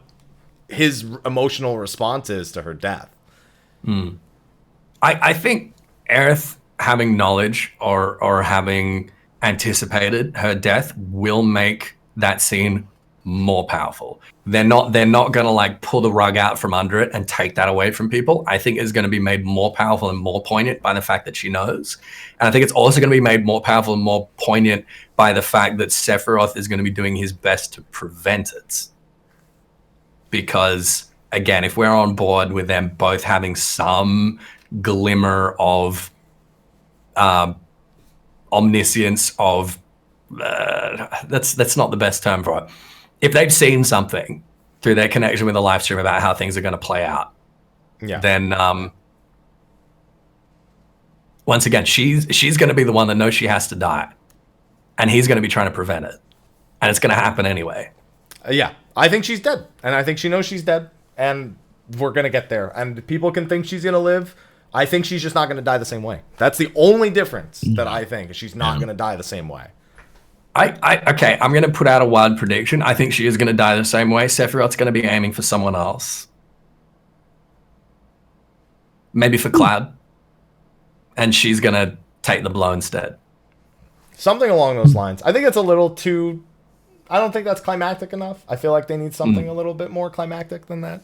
his emotional response is to her death.
I think Aerith having knowledge or having anticipated her death will make that scene more powerful. They're not gonna like pull the rug out from under it and take that away from people. I think it's gonna be made more powerful and more poignant by the fact that she knows. And I think it's also gonna be made more powerful and more poignant by the fact that Sephiroth is gonna be doing his best to prevent it. Because again, if we're on board with them both having some glimmer of omniscience of that's not the best term for it. If they've seen something through their connection with the live stream about how things are going to play out, then once again, she's going to be the one that knows she has to die, and he's going to be trying to prevent it, and it's going to happen anyway.
Yeah, I think she's dead, and I think she knows she's dead, and we're going to get there. And people can think she's going to live. I think she's just not going to die the same way. That's the only difference that I think. She's not going to die the same way.
Okay, I'm going to put out a wild prediction. I think she is going to die the same way. Sephiroth's going to be aiming for someone else. Maybe for Cloud. And she's going to take the blow instead.
Something along those lines. I think it's a little too... I don't think that's climactic enough. I feel like they need something a little bit more climactic than that.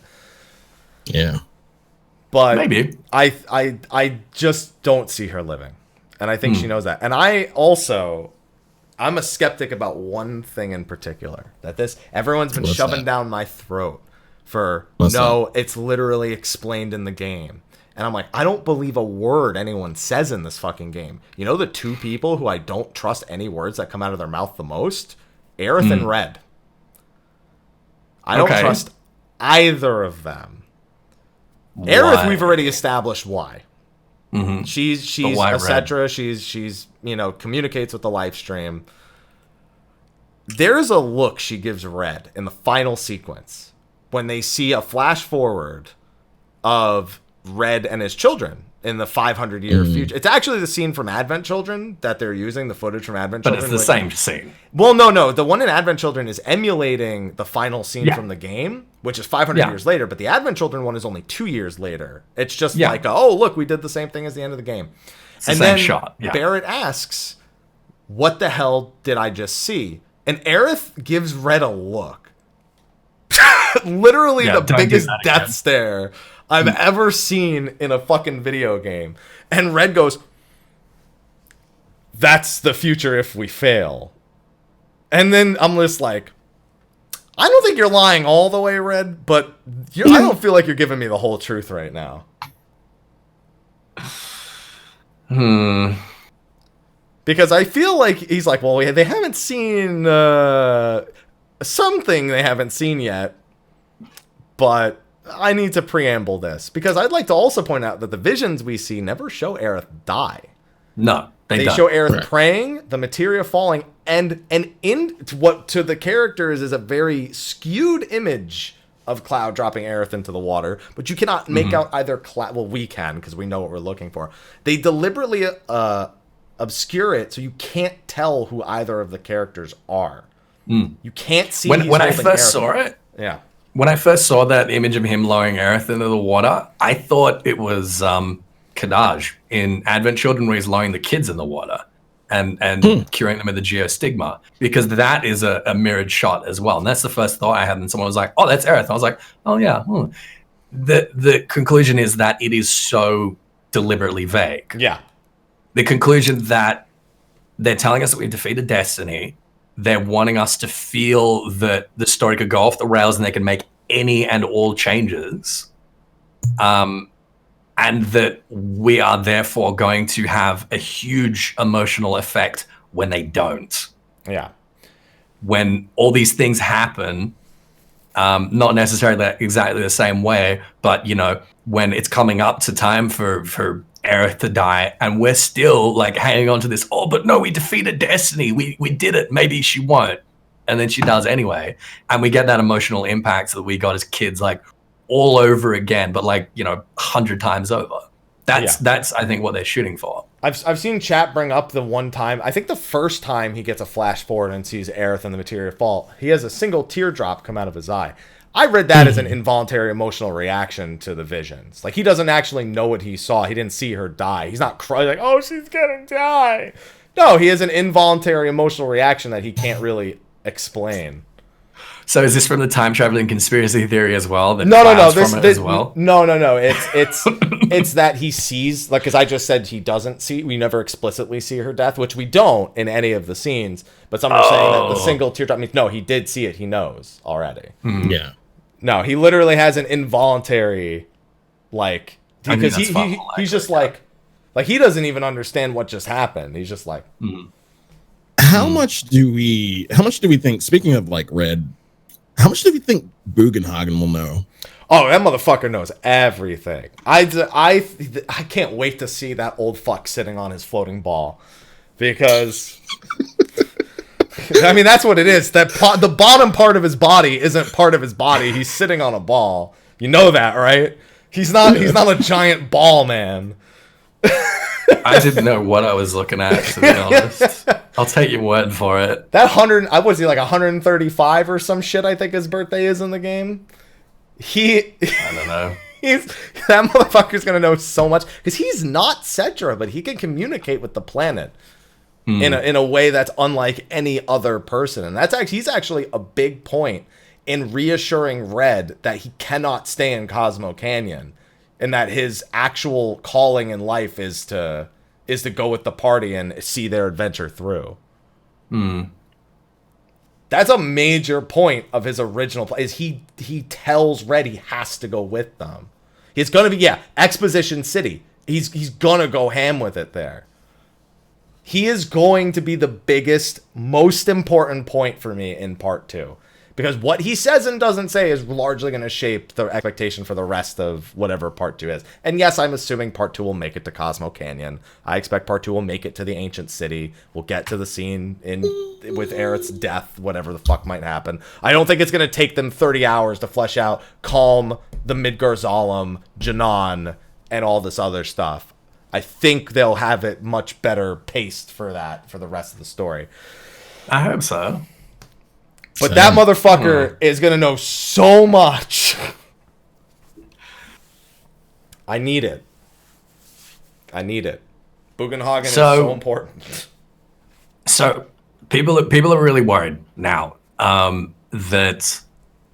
Yeah.
But
maybe.
I just don't see her living. And I think she knows that. And I also... I'm a skeptic about one thing in particular. Everyone's been shoving down my throat for it's literally explained in the game. And I'm like, I don't believe a word anyone says in this fucking game. You know the two people who I don't trust any words that come out of their mouth the most? Aerith and Red. I don't trust either of them. Why? Aerith, we've already established why. Mm-hmm. She's a Cetra. She's communicates with the live stream. There's a look she gives Red in the final sequence when they see a flash forward of Red and his children in the 500-year future. It's actually the scene from Advent Children that they're using, the footage from Advent Children.
But it's the same scene.
Well, no. The one in Advent Children is emulating the final scene from the game, which is 500 years later, but the Advent Children one is only 2 years later. It's just like, oh, look, we did the same thing as the end of the game.
It's and the same shot.
Yeah. Barrett asks, what the hell did I just see? And Aerith gives Red a look. Literally the biggest death stare I've ever seen in a fucking video game. And Red goes, that's the future if we fail. And then I'm just like, I don't think you're lying all the way, Red, but I don't feel like you're giving me the whole truth right now. Because I feel like he's like, well, they haven't seen something they haven't seen yet, but I need to preamble this because I'd like to also point out that the visions we see never show Aerith die.
No,
they show Aerith praying, the materia falling, and what to the characters is a very skewed image of Cloud dropping Aerith into the water, but you cannot make out either Cloud. Well, we can because we know what we're looking for. They deliberately obscure it so you can't tell who either of the characters are. You can't see
when I first saw it.
Yeah.
When I first saw that image of him lowering Aerith into the water, I thought it was Kadaj in Advent Children where he's lowering the kids in the water and curing them of the geostigma, because that is a mirrored shot as well. And that's the first thought I had. And someone was like, oh, that's Aerith. And I was like, oh, yeah. The conclusion is that it is so deliberately vague.
Yeah.
The conclusion that they're telling us that we defeated Destiny. They're wanting us to feel that the story could go off the rails and they can make any and all changes. And that we are therefore going to have a huge emotional effect when they don't.
Yeah. When
all these things happen, not necessarily exactly the same way, but, when it's coming up to time for Aerith to die, and we're still like hanging on to this, oh, but no, we defeated Destiny, we did it, maybe she won't, and then she does anyway, and we get that emotional impact that we got as kids, like all over again, but like 100 times over. That's I think what they're shooting for.
I've seen chat bring up the one time, I think the first time he gets a flash forward and sees Aerith and the materia fall, he has a single teardrop come out of his eye. I read that as an involuntary emotional reaction to the visions. Like, he doesn't actually know what he saw. He didn't see her die. He's not crying like, oh, she's gonna die. No, he has an involuntary emotional reaction that he can't really explain.
So is this from the time traveling conspiracy theory as well?
No. This as well? No. It's that he sees, like, because I just said he doesn't see. We never explicitly see her death, which we don't in any of the scenes. But some are saying that the single teardrop means no, he did see it. He knows already.
Yeah.
No, he literally has an involuntary, like, because he's just like he doesn't even understand what just happened. He's just like,
How much do we think? Speaking of like Red, how much do we think Bugenhagen will know?
Oh, that motherfucker knows everything. I can't wait to see that old fuck sitting on his floating ball, because I mean that's what it is. The bottom part of his body isn't part of his body. He's sitting on a ball. You know that, right? He's not a giant ball man.
I didn't know what I was looking at, to be honest. I'll take your word for it.
That 100, I was he like 135 or some shit, I think his birthday is in the game. I
don't know.
That motherfucker's gonna know so much, because he's not Cedra, but he can communicate with the planet in a way that's unlike any other person, and he's actually a big point in reassuring Red that he cannot stay in Cosmo Canyon, and that his actual calling in life is to go with the party and see their adventure through. That's a major point of his original play. Is he tells Red he has to go with them. He's gonna be Exposition City. He's gonna go ham with it there. He is going to be the biggest, most important point for me in part 2. Because what he says and doesn't say is largely going to shape the expectation for the rest of whatever part 2 is. And yes, I'm assuming part 2 will make it to Cosmo Canyon. I expect part 2 will make it to the ancient city. We'll get to the scene with Aerith's death, whatever the fuck might happen. I don't think it's going to take them 30 hours to flesh out Calm, the Midgar Zalem, Janan, and all this other stuff. I think they'll have it much better paced for that, for the rest of the story.
I hope so.
But that motherfucker is going to know so much. I need it. Bugenhagen is so important.
So people are really worried now that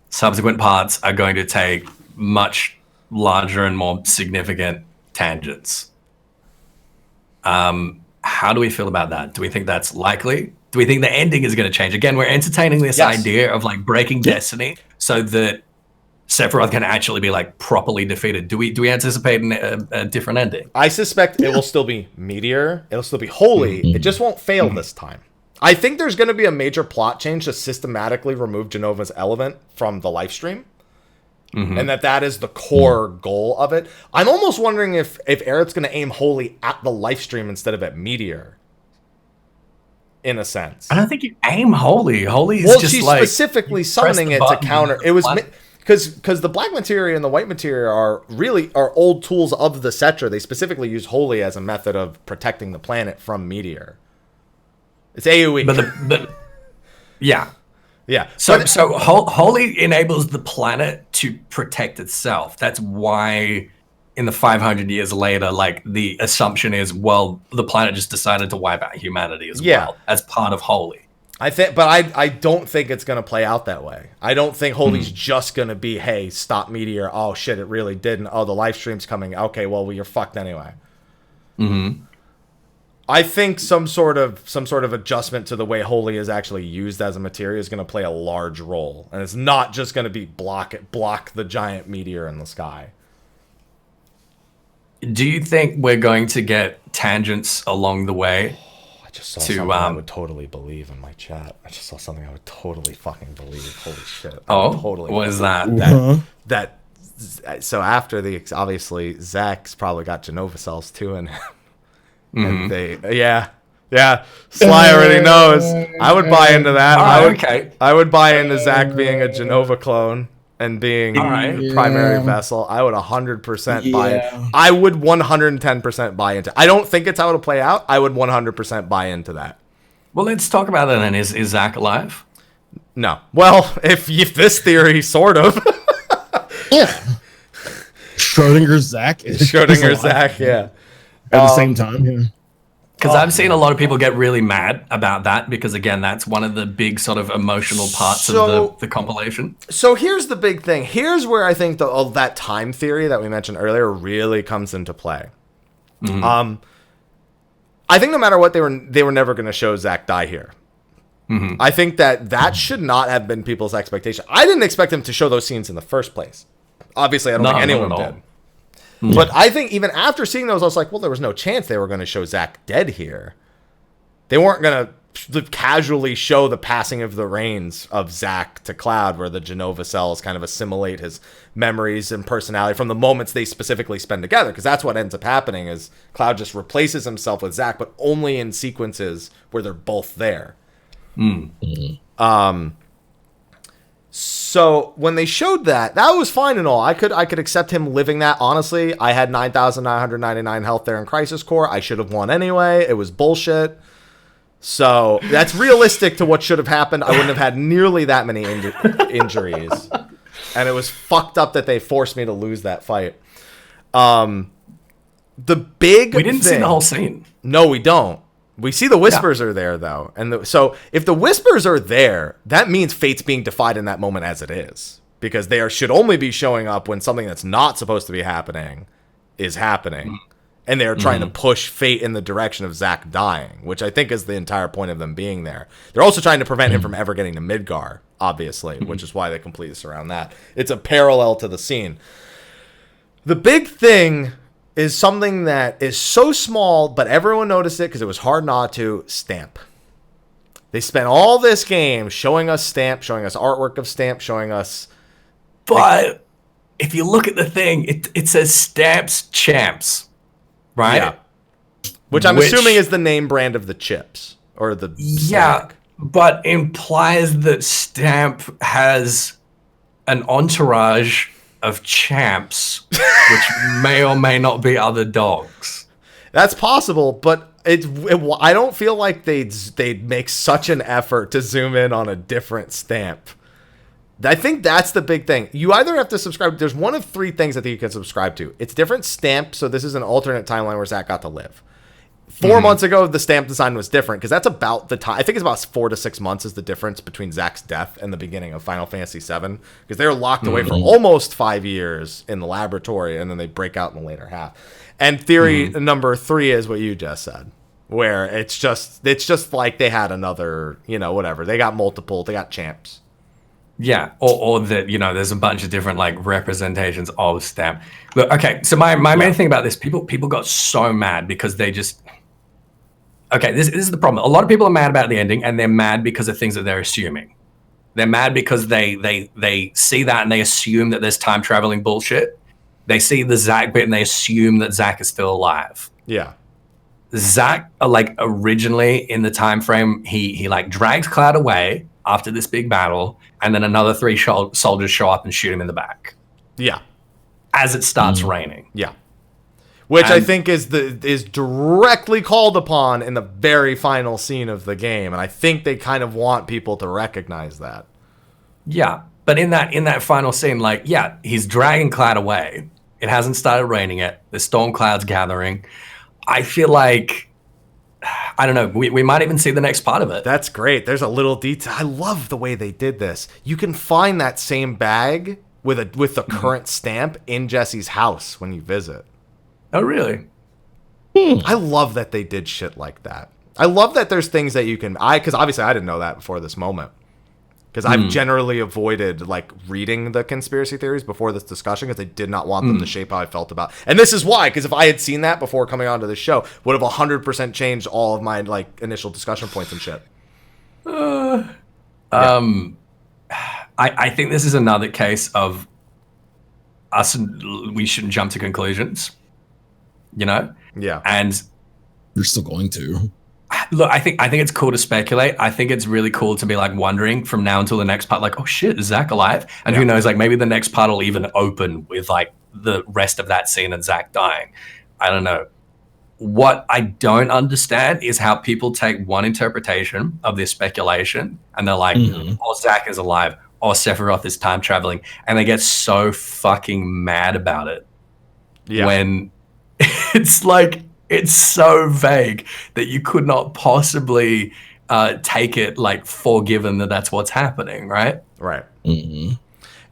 subsequent parts are going to take much larger and more significant tangents. How do we feel about that? Do we think that's likely? Do we think the ending is going to change? Again, we're entertaining this idea of like breaking destiny so that Sephiroth can actually be like properly defeated. Do we anticipate a different ending?
I suspect it will still be Meteor. It'll still be Holy. It just won't fail this time. I think there's going to be a major plot change to systematically remove Jenova's element from the live stream. And that is the core goal of it. I'm almost wondering if Aerith's going to aim Holy at the live stream instead of at Meteor. In a sense.
I don't think you aim Holy. Holy is just
she's
like...
specifically summoning it to counter... It was... Because the black materia and the white materia are old tools of the Cetra. They specifically use Holy as a method of protecting the planet from Meteor. It's AoE.
Yeah.
Yeah.
So Holy enables the planet to protect itself. That's why in the 500 years later, like the assumption is, well, the planet just decided to wipe out humanity as well as part of Holy.
I don't think it's going to play out that way. I don't think Holy's just going to be, hey, stop Meteor. Oh shit, it really didn't. Oh, the live stream's coming. Okay, well, you're fucked anyway. I think some sort of adjustment to the way Holy is actually used as a materia is going to play a large role, and it's not just going to be block the giant meteor in the sky.
Do you think we're going to get tangents along the way?
I just saw something I would totally believe in my chat. I just saw something I would totally fucking believe. Holy shit!
What is that?
So after obviously Zach's probably got Jenova cells too, and. And Sly already knows. I would buy into that. I would buy into Zach being a Jenova clone and being the primary vessel. I would 100% buy it. I would 110% buy into it. I don't think it's how it'll play out. I would 100% buy into that.
Well, let's talk about that then. Is Zach alive?
No. Well, if this theory, sort of.
Schrodinger's Zach.
Schrodinger's Zach, yeah.
At the same time,
Because I've seen a lot of people get really mad about that because, again, that's one of the big sort of emotional parts of the compilation.
So here's the big thing. Here's where I think that time theory that we mentioned earlier really comes into play. I think no matter what, they were never going to show Zach die here. I think that should not have been people's expectation. I didn't expect them to show those scenes in the first place. Obviously, I don't think anyone did. But I think even after seeing those, I was like, well, there was no chance they were going to show Zach dead here. They weren't going to casually show the passing of the reins of Zach to Cloud, where the Jenova cells kind of assimilate his memories and personality from the moments they specifically spend together. Because that's what ends up happening is Cloud just replaces himself with Zach, but only in sequences where they're both there. So when they showed that was fine and all. I could accept him living that. Honestly, I had 9,999 health there in Crisis Core. I should have won anyway. It was bullshit. So that's realistic to what should have happened. I wouldn't have had nearly that many injuries. And it was fucked up that they forced me to lose that fight. We didn't
see the whole scene.
No, we don't. We see the Whispers are there, though. And so if the Whispers are there, that means fate's being defied in that moment as it is. Because they should only be showing up when something that's not supposed to be happening is happening. And they're trying to push fate in the direction of Zack dying, which I think is the entire point of them being there. They're also trying to prevent him from ever getting to Midgar, obviously, which is why they complete this around that. It's a parallel to the scene. The big thing is something that is so small, but everyone noticed it because it was hard not to. Stamp. They spent all this game showing us Stamp, showing us artwork of Stamp, showing us...
But if you look at the thing, it says Stamp's Champs. Right?
Yeah. Which I'm assuming is the name brand of the chips or the snack.
But implies that Stamp has an entourage of champs, which may or may not be other dogs.
That's possible, but I don't feel like they'd make such an effort to zoom in on a different Stamp. I think that's the big thing. You either have to subscribe. There's one of three things I think you can subscribe to. It's different Stamp, so this is an alternate timeline where Zack got to live. 4 months ago, the Stamp design was different because that's about the time. I think it's about 4 to 6 months is the difference between Zack's death and the beginning of Final Fantasy VII because they were locked away for almost 5 years in the laboratory, and then they break out in the later half. And theory number 3 is what you just said, where it's just like they had another, whatever. They got champs.
Yeah, or that, there's a bunch of different like representations of Stamp. Look, okay, so my main thing about this, people got so mad because they just... Okay, this is the problem. A lot of people are mad about the ending, and they're mad because of things that they're assuming. They're mad because they see that and they assume that there's time traveling bullshit. They see the Zack bit and they assume that Zack is still alive.
Yeah.
Zack, like originally in the time frame, he like drags Cloud away after this big battle, and then another 3 soldiers show up and shoot him in the back.
Yeah.
As it starts raining.
Yeah. Which I think is directly called upon in the very final scene of the game, and I think they kind of want people to recognize that.
Yeah, but in that final scene, like, yeah, he's dragging Cloud away. It hasn't started raining yet. The storm clouds gathering. I feel like, I don't know, we might even see the next part of it.
That's great. There's a little detail. I love the way they did this. You can find that same bag with the current Stamp in Jesse's house when you visit.
Oh, really?
I love that they did shit like that. I love that there's things that you can... Because obviously I didn't know that before this moment. Because I've generally avoided like reading the conspiracy theories before this discussion because I did not want them to shape how I felt about. And this is why, because if I had seen that before coming onto the show, would have 100% changed all of my like initial discussion points and shit.
I think this is another case of us. We shouldn't jump to conclusions,
Yeah.
And
you're still going to.
Look, I think it's cool to speculate. I think it's really cool to be like wondering from now until the next part, like, oh shit, is Zack alive? And who knows, like maybe the next part will even open with like the rest of that scene and Zack dying. I don't know. What I don't understand is how people take one interpretation of this speculation and they're like, oh, Zack is alive, or Sephiroth is time traveling, and they get so fucking mad about it. Yeah. When it's like, it's so vague that you could not possibly take it like for given that that's what's happening, right?
Right. And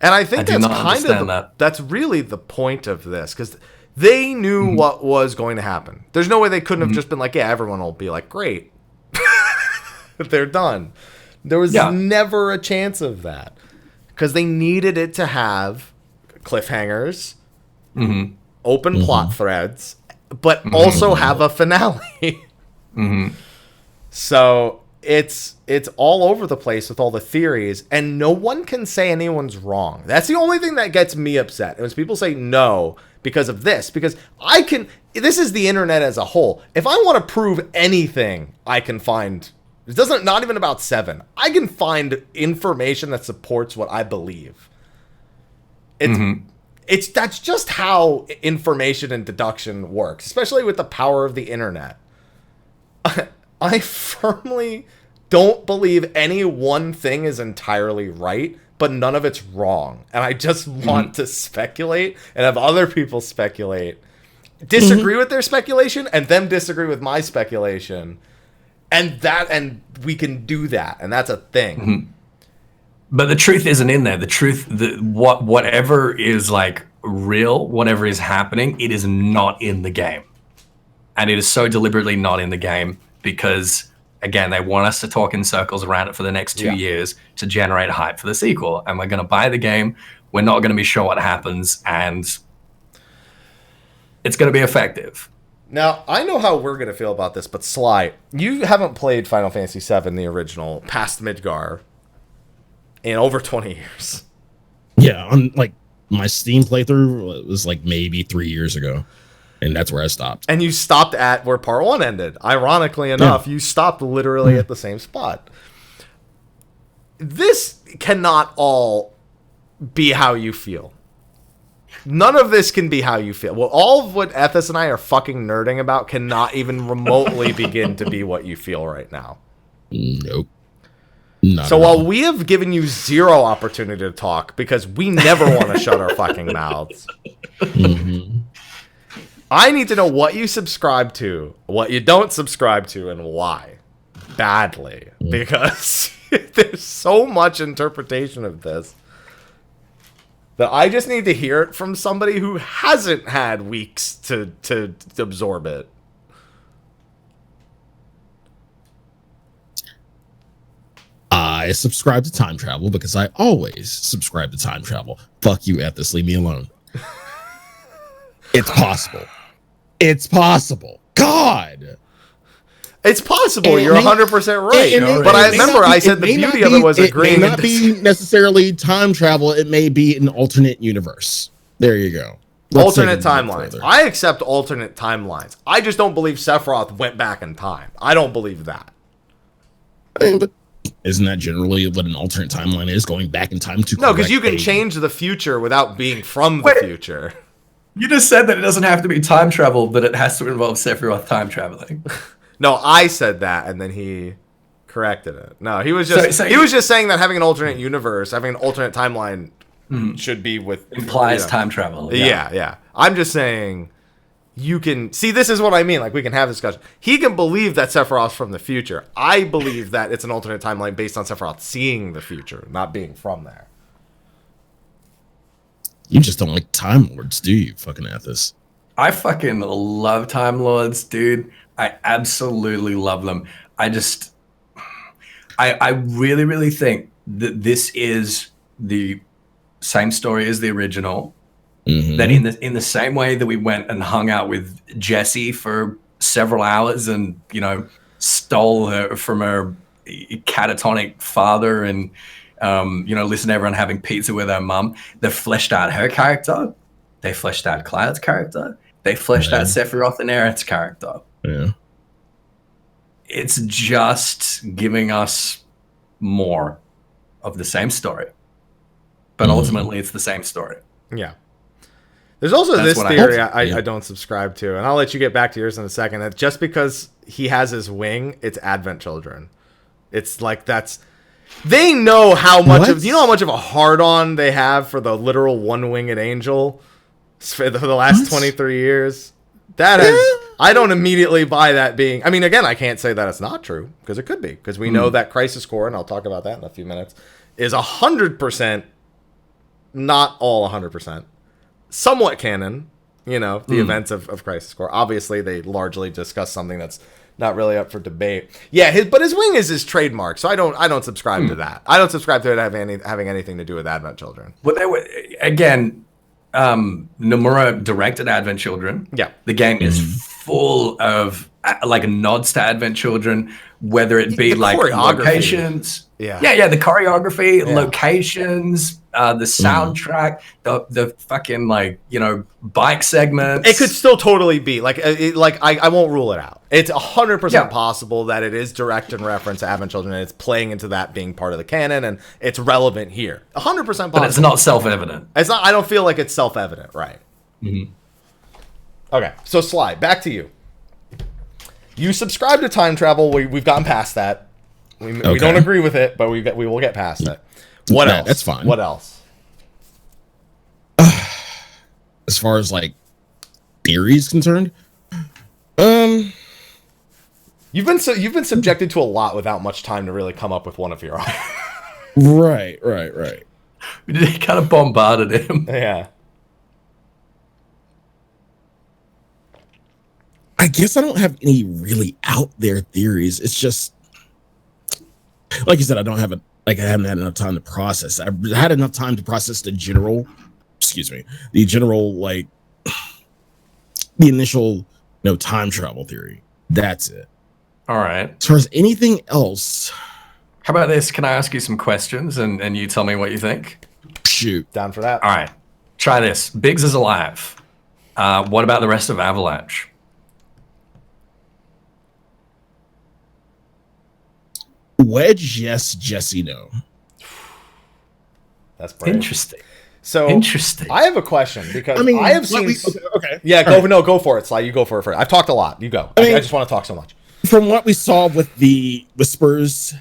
I think that's really the point of this, because they knew what was going to happen. There's no way they couldn't have just been like, yeah, everyone will be like, great. They're done. There was never a chance of that, because they needed it to have cliffhangers, open plot threads, but also have a finale. So it's all over the place with all the theories, and no one can say anyone's wrong. That's the only thing that gets me upset. It was people say no because of this, because this is the internet as a whole. If I want to prove anything, I can find, it doesn't, not even about 7. I can find information that supports what I believe. That's just how information and deduction works, especially with the power of the internet. I firmly don't believe any one thing is entirely right, but none of it's wrong. And I just want to speculate and have other people speculate, disagree with their speculation, and them disagree with my speculation. And we can do that, and that's a thing.
But the truth isn't in there. The truth, whatever is like real, whatever is happening, it is not in the game. And it is so deliberately not in the game because, again, they want us to talk in circles around it for the next 2 years to generate hype for the sequel. And we're going to buy the game. We're not going to be sure what happens. And it's going to be effective.
Now, I know how we're going to feel about this, but Sly, you haven't played Final Fantasy VII, the original, past Midgar, in over 20 years.
Yeah, on like my Steam playthrough was like maybe 3 years ago, and that's where I stopped.
And you stopped at where part 1 ended. Ironically enough, you stopped literally at the same spot. This cannot all be how you feel. None of this can be how you feel. Well, all of what Ethys and I are fucking nerding about cannot even remotely begin to be what you feel right now.
Nope.
So while we have given you zero opportunity to talk because we never want to shut our fucking mouths, I need to know what you subscribe to, what you don't subscribe to, and why. Badly. Because there's so much interpretation of this that I just need to hear it from somebody who hasn't had weeks to absorb it.
I subscribe to time travel because I always subscribe to time travel. Fuck you, Ethys. Leave me alone. It's possible. It's possible. God.
It's possible. You're 100% right. But I remember I said the beauty of it was agreeing.
It may not be necessarily time travel. It may be an alternate universe. There you go.
Alternate timelines. I accept alternate timelines. I just don't believe Sephiroth went back in time. I don't believe that.
But isn't that generally what an alternate timeline is? Going back in time to
no, because you can change the future without being from the future.
You just said that it doesn't have to be time travel, but it has to involve Sephiroth time traveling.
No, I said that, and then he corrected it. No, he was just he was just saying that having an alternate universe, having an alternate timeline, should be with
implies time travel.
Yeah. I'm just saying you can see. This is what I mean. Like we can have this discussion. He can believe that Sephiroth's from the future. I believe that it's an alternate timeline based on Sephiroth seeing the future, not being from there.
You just don't like Time Lords, do you, fucking Ethys?
I fucking love Time Lords, dude. I absolutely love them. I really, really think that this is the same story as the original. That in the same way that we went and hung out with Jessie for several hours and, stole her from her catatonic father and, listened to everyone having pizza with her mum. They fleshed out her character. They fleshed out Cloud's character. They fleshed out Sephiroth and Aerith's character.
Yeah.
It's just giving us more of the same story. But ultimately, it's the same story. Yeah. There's also this theory I don't subscribe to, and I'll let you get back to yours in a second, that just because he has his wing, it's Advent Children. It's like they know how much of... You know how much of a hard-on they have for the literal one-winged angel for the last 23 years? That is... I don't immediately buy that being... I mean, again, I can't say that it's not true, because it could be. Because we know that Crisis Core, and I'll talk about that in a few minutes, is 100%, not all 100%, somewhat canon, the events of Crisis Core. Obviously, they largely discuss something that's not really up for debate. Yeah, but his wing is his trademark, so I don't subscribe to that. I don't subscribe to it having anything to do with Advent Children.
But they were, again, Nomura directed Advent Children.
Yeah.
The game is full of nods to Advent Children, whether it be locations.
Yeah,
the choreography, locations, the soundtrack, the fucking bike segments.
It could still totally be I won't rule it out. It's 100% possible that it is direct in reference to Advent Children and it's playing into that being part of the canon and it's relevant here. 100% possible.
But it's not self-evident.
It's not. I don't feel like it's self-evident, right? Okay, so Sly, back to you. You subscribe to time travel. We've gotten past that. We don't agree with it, but we will get past it. What else?
That's fine.
What else?
As far as theories concerned,
you've been subjected to a lot without much time to really come up with one of your own.
Right.
We kind of bombarded him.
Yeah.
I guess I don't have any really out there theories. It's just like you said, I haven't had enough time to process. I've had enough time to process the general like the initial time travel theory. That's it.
All right.
As far as anything else,
how about this? Can I ask you some questions and you tell me what you think?
Shoot.
Down for that.
All right. Try this. Biggs is alive. What about the rest of Avalanche?
Wedge, yes. Jesse, no.
That's brave.
Interesting.
So
interesting.
I have a question because I have seen.
Okay.
Yeah, go for it, Sly. You go for it first. I've talked a lot. You go. I just want to talk so much.
From what we saw with the Whispers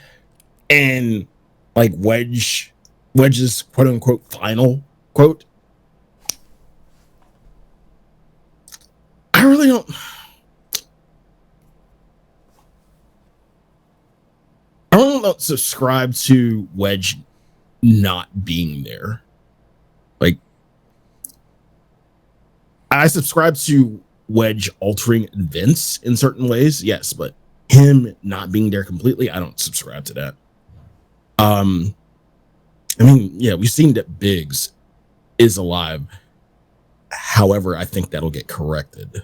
and like Wedge's quote unquote final quote, I really don't. I don't subscribe to Wedge not being there. Like, I subscribe to Wedge altering events in certain ways, yes, but him not being there completely, I don't subscribe to that. I mean, yeah, we've seen that Biggs is alive. However, I think that'll get corrected.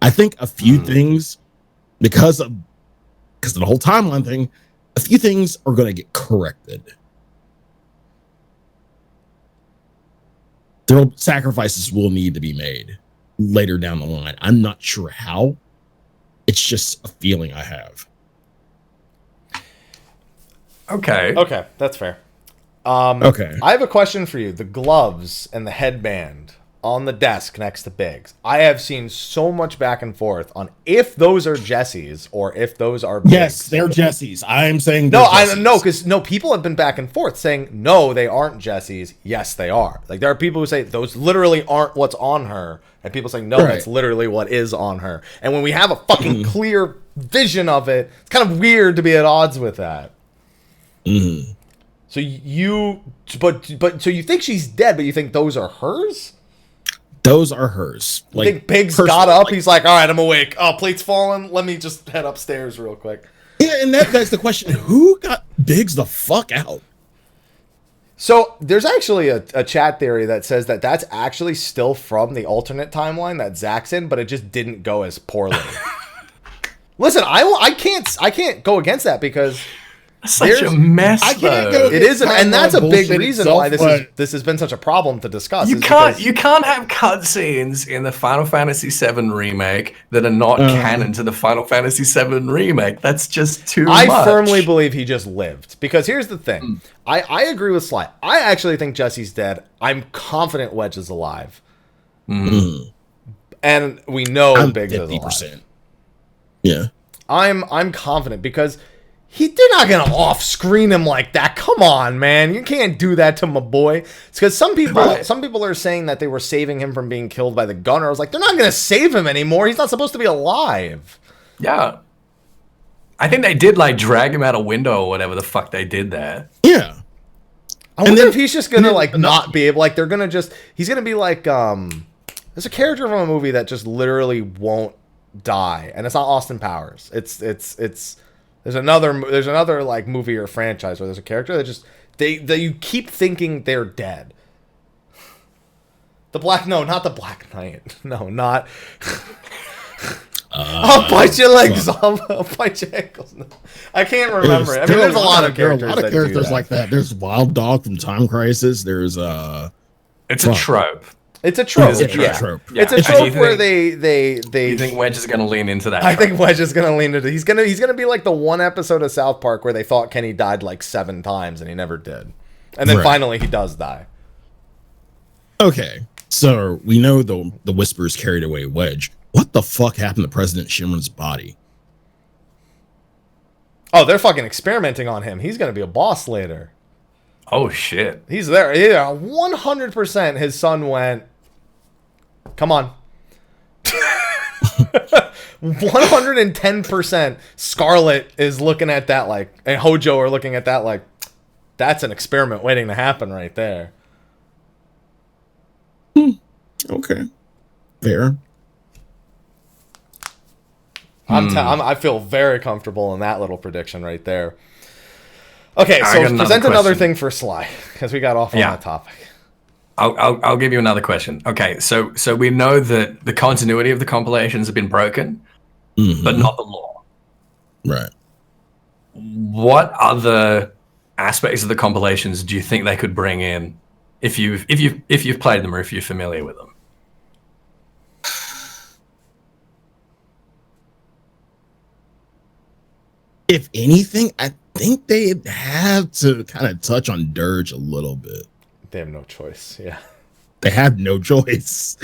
I think a few things, because of the whole timeline thing, a few things are going to get corrected. Sacrifices will need to be made later down the line. I'm not sure how. It's just a feeling I have.
Okay,
that's fair.
Okay.
I have a question for you. The gloves and the headband on the desk next to Biggs. I have seen so much back and forth on if those are Jesse's or if those are Biggs.
Yes, they're Jesse's. I'm saying
no. I know because people have been back and forth saying no, they aren't Jesse's. Yes, they are. Like there are people who say those literally aren't what's on her, and people saying no, that's literally what is on her. And when we have a fucking clear vision of it, it's kind of weird to be at odds with that.
Mm-hmm.
So so you think she's dead, but you think those are hers?
Those are hers.
Like, I think Biggs got up. He's like, all right, I'm awake. Oh, plate's falling. Let me just head upstairs real quick.
Yeah, and that's the question. Who got Biggs the fuck out?
So there's actually a chat theory that says that that's actually still from the alternate timeline that Zach's in, but it just didn't go as poorly. Listen, I can't go against that because
such a mess.
I can't go. It is, and that's a big reason why this has been such a problem to discuss.
You can't have cutscenes in the Final Fantasy VII remake that are not canon to the Final Fantasy VII remake. That's just too much.
I firmly believe he just lived because here's the thing. I agree with Sly. I actually think Jesse's dead. I'm confident Wedge is alive, and we know Biggs is alive.
Yeah,
I'm confident because. They're not gonna off-screen him like that. Come on, man, you can't do that to my boy. It's because some people are saying that they were saving him from being killed by the gunner. I was like, they're not gonna save him anymore. He's not supposed to be alive.
Yeah, I think they did like drag him out a window or whatever the fuck they did there.
Yeah,
I wonder if he's just gonna like not be able. Like they're gonna he's gonna be like there's a character from a movie that just literally won't die, and it's not Austin Powers. It's. There's another like movie or franchise where there's a character that just that you keep thinking they're dead. Not the Black Knight. No, not. I'll bite your legs off. I'll bite your ankles. No. I can't remember it. I mean, there's a lot of characters.
There are a lot of characters like that. There's Wild Dog from Time Crisis. There's
It's a trope.
It's a trope.
It's a trope.
Yeah. It's a trope where they.
You think Wedge is going to lean into that?
I think Wedge is going to lean into. He's gonna be like the one episode of South Park where they thought Kenny died like 7 times and he never did, and then finally he does die.
Okay, so we know the Whispers carried away Wedge. What the fuck happened to President Shimmer's body?
Oh, they're fucking experimenting on him. He's going to be a boss later.
Oh shit.
He's there. Yeah, 100% his son went, come on. 110% Scarlet is looking at that like, and Hojo are looking at that like, that's an experiment waiting to happen right there.
Okay. Fair.
I feel very comfortable in that little prediction right there. Okay, so present another thing for Sly, because we got off on that topic.
I'll give you another question. Okay, so we know that the continuity of the compilations have been broken, but not the lore.
Right.
What other aspects of the compilations do you think they could bring in if you've played them or if you're familiar with them?
If anything, I think they'd have to kind of touch on Dirge a little bit.
They have no choice. Yeah.
They have no choice.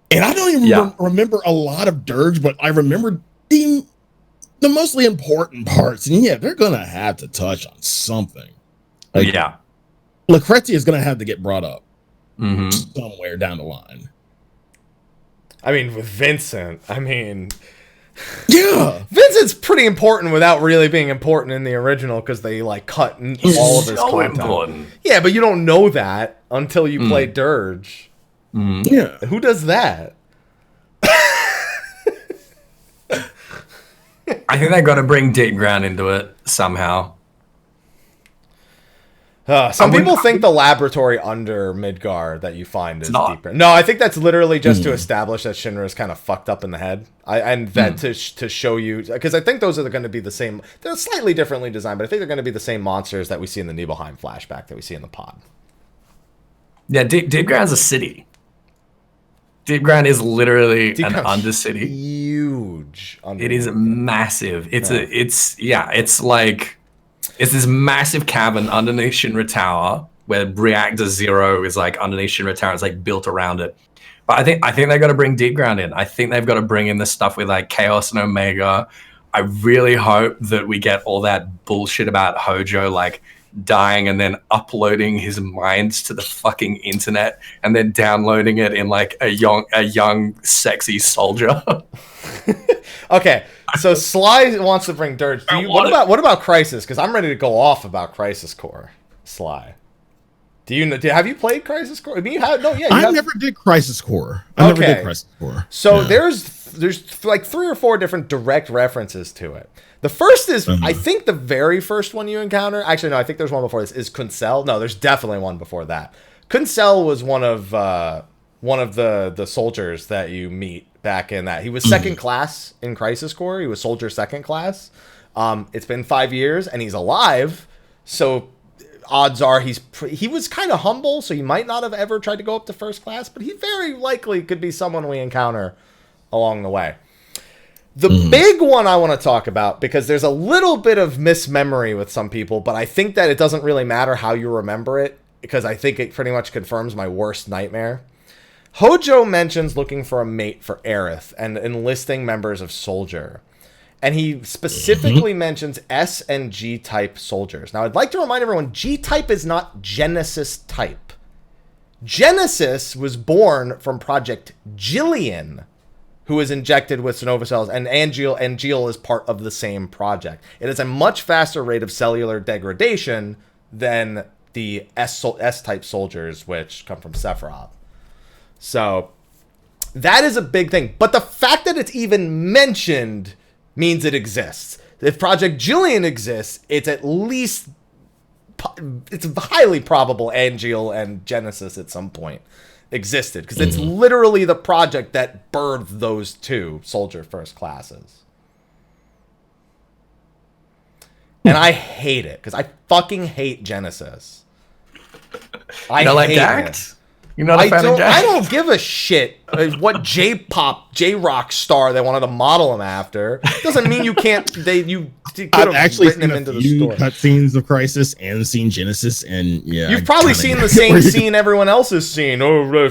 And I don't even remember a lot of Dirge, but I remember the mostly important parts. And yeah, they're going to have to touch on something. Like, Lucrezia is going to have to get brought up somewhere down the line.
I mean, with Vincent,
yeah,
Vincent's pretty important without really being important in the original because they like cut all of his content. Important. Yeah, but you don't know that until you play Dirge.
Yeah,
who does that?
I think they got to bring Deep Ground into it somehow.
Some people think the laboratory under Midgar that you find is deeper. No, I think that's literally just to establish that Shinra is kind of fucked up in the head. And that to show you, because I think those are going to be the same. They're slightly differently designed, but I think they're going to be the same monsters that we see in the Nibelheim flashback that we see in the pod.
Yeah, Deep Ground's a city. Deep Ground is literally an undercity.
Huge.
It is massive. It's it's this massive cavern underneath Shinra Tower where Reactor Zero is like underneath Shinra Tower. It's like built around it. But I think they've got to bring Deep Ground in. I think they've got to bring in the stuff with like Chaos and Omega. I really hope that we get all that bullshit about Hojo like dying and then uploading his minds to the fucking internet and then downloading it in like a young sexy soldier.
Okay, so Sly wants to bring Dirge. What about Crisis? Because I'm ready to go off about Crisis Core. Sly, have you played Crisis Core? I mean, I
never did Crisis Core. Never did Crisis Core.
So there's like 3 or 4 different direct references to it. The first is, I think the very first one you encounter. Actually, no, I think there's one before this. Is Kunsel? No, there's definitely one before that. Kunsel was one of the soldiers that you meet back in that. He was second class in Crisis Core. He was soldier second class. It's been 5 years and he's alive. So odds are he was kind of humble. So he might not have ever tried to go up to first class, but he very likely could be someone we encounter along the way. The big one I want to talk about, because there's a little bit of mismemory with some people, but I think that it doesn't really matter how you remember it, because I think it pretty much confirms my worst nightmare. Hojo mentions looking for a mate for Aerith and enlisting members of Soldier. And he specifically mentions S and G type soldiers. Now, I'd like to remind everyone, G type is not Genesis type. Genesis was born from Project Jillian, who was injected with Jenova cells, and Angeal is part of the same project. It is a much faster rate of cellular degradation than the S-type soldiers, which come from Sephiroth. So that is a big thing. But the fact that it's even mentioned means it exists. If Project Jillian exists, it's at least... it's highly probable Angeal and Genesis at some point existed, because it's literally the project that birthed those 2 soldier first classes. And I hate it, because I fucking hate Genesis. I
hate it. You're not a fan of Gax?
I don't give a shit what J-rock star they wanted to model him after. Doesn't mean you can't. You could have
actually
written him into the story.
Cutscenes of Crisis and seen Genesis, and
you've probably seen the same scene everyone else has seen.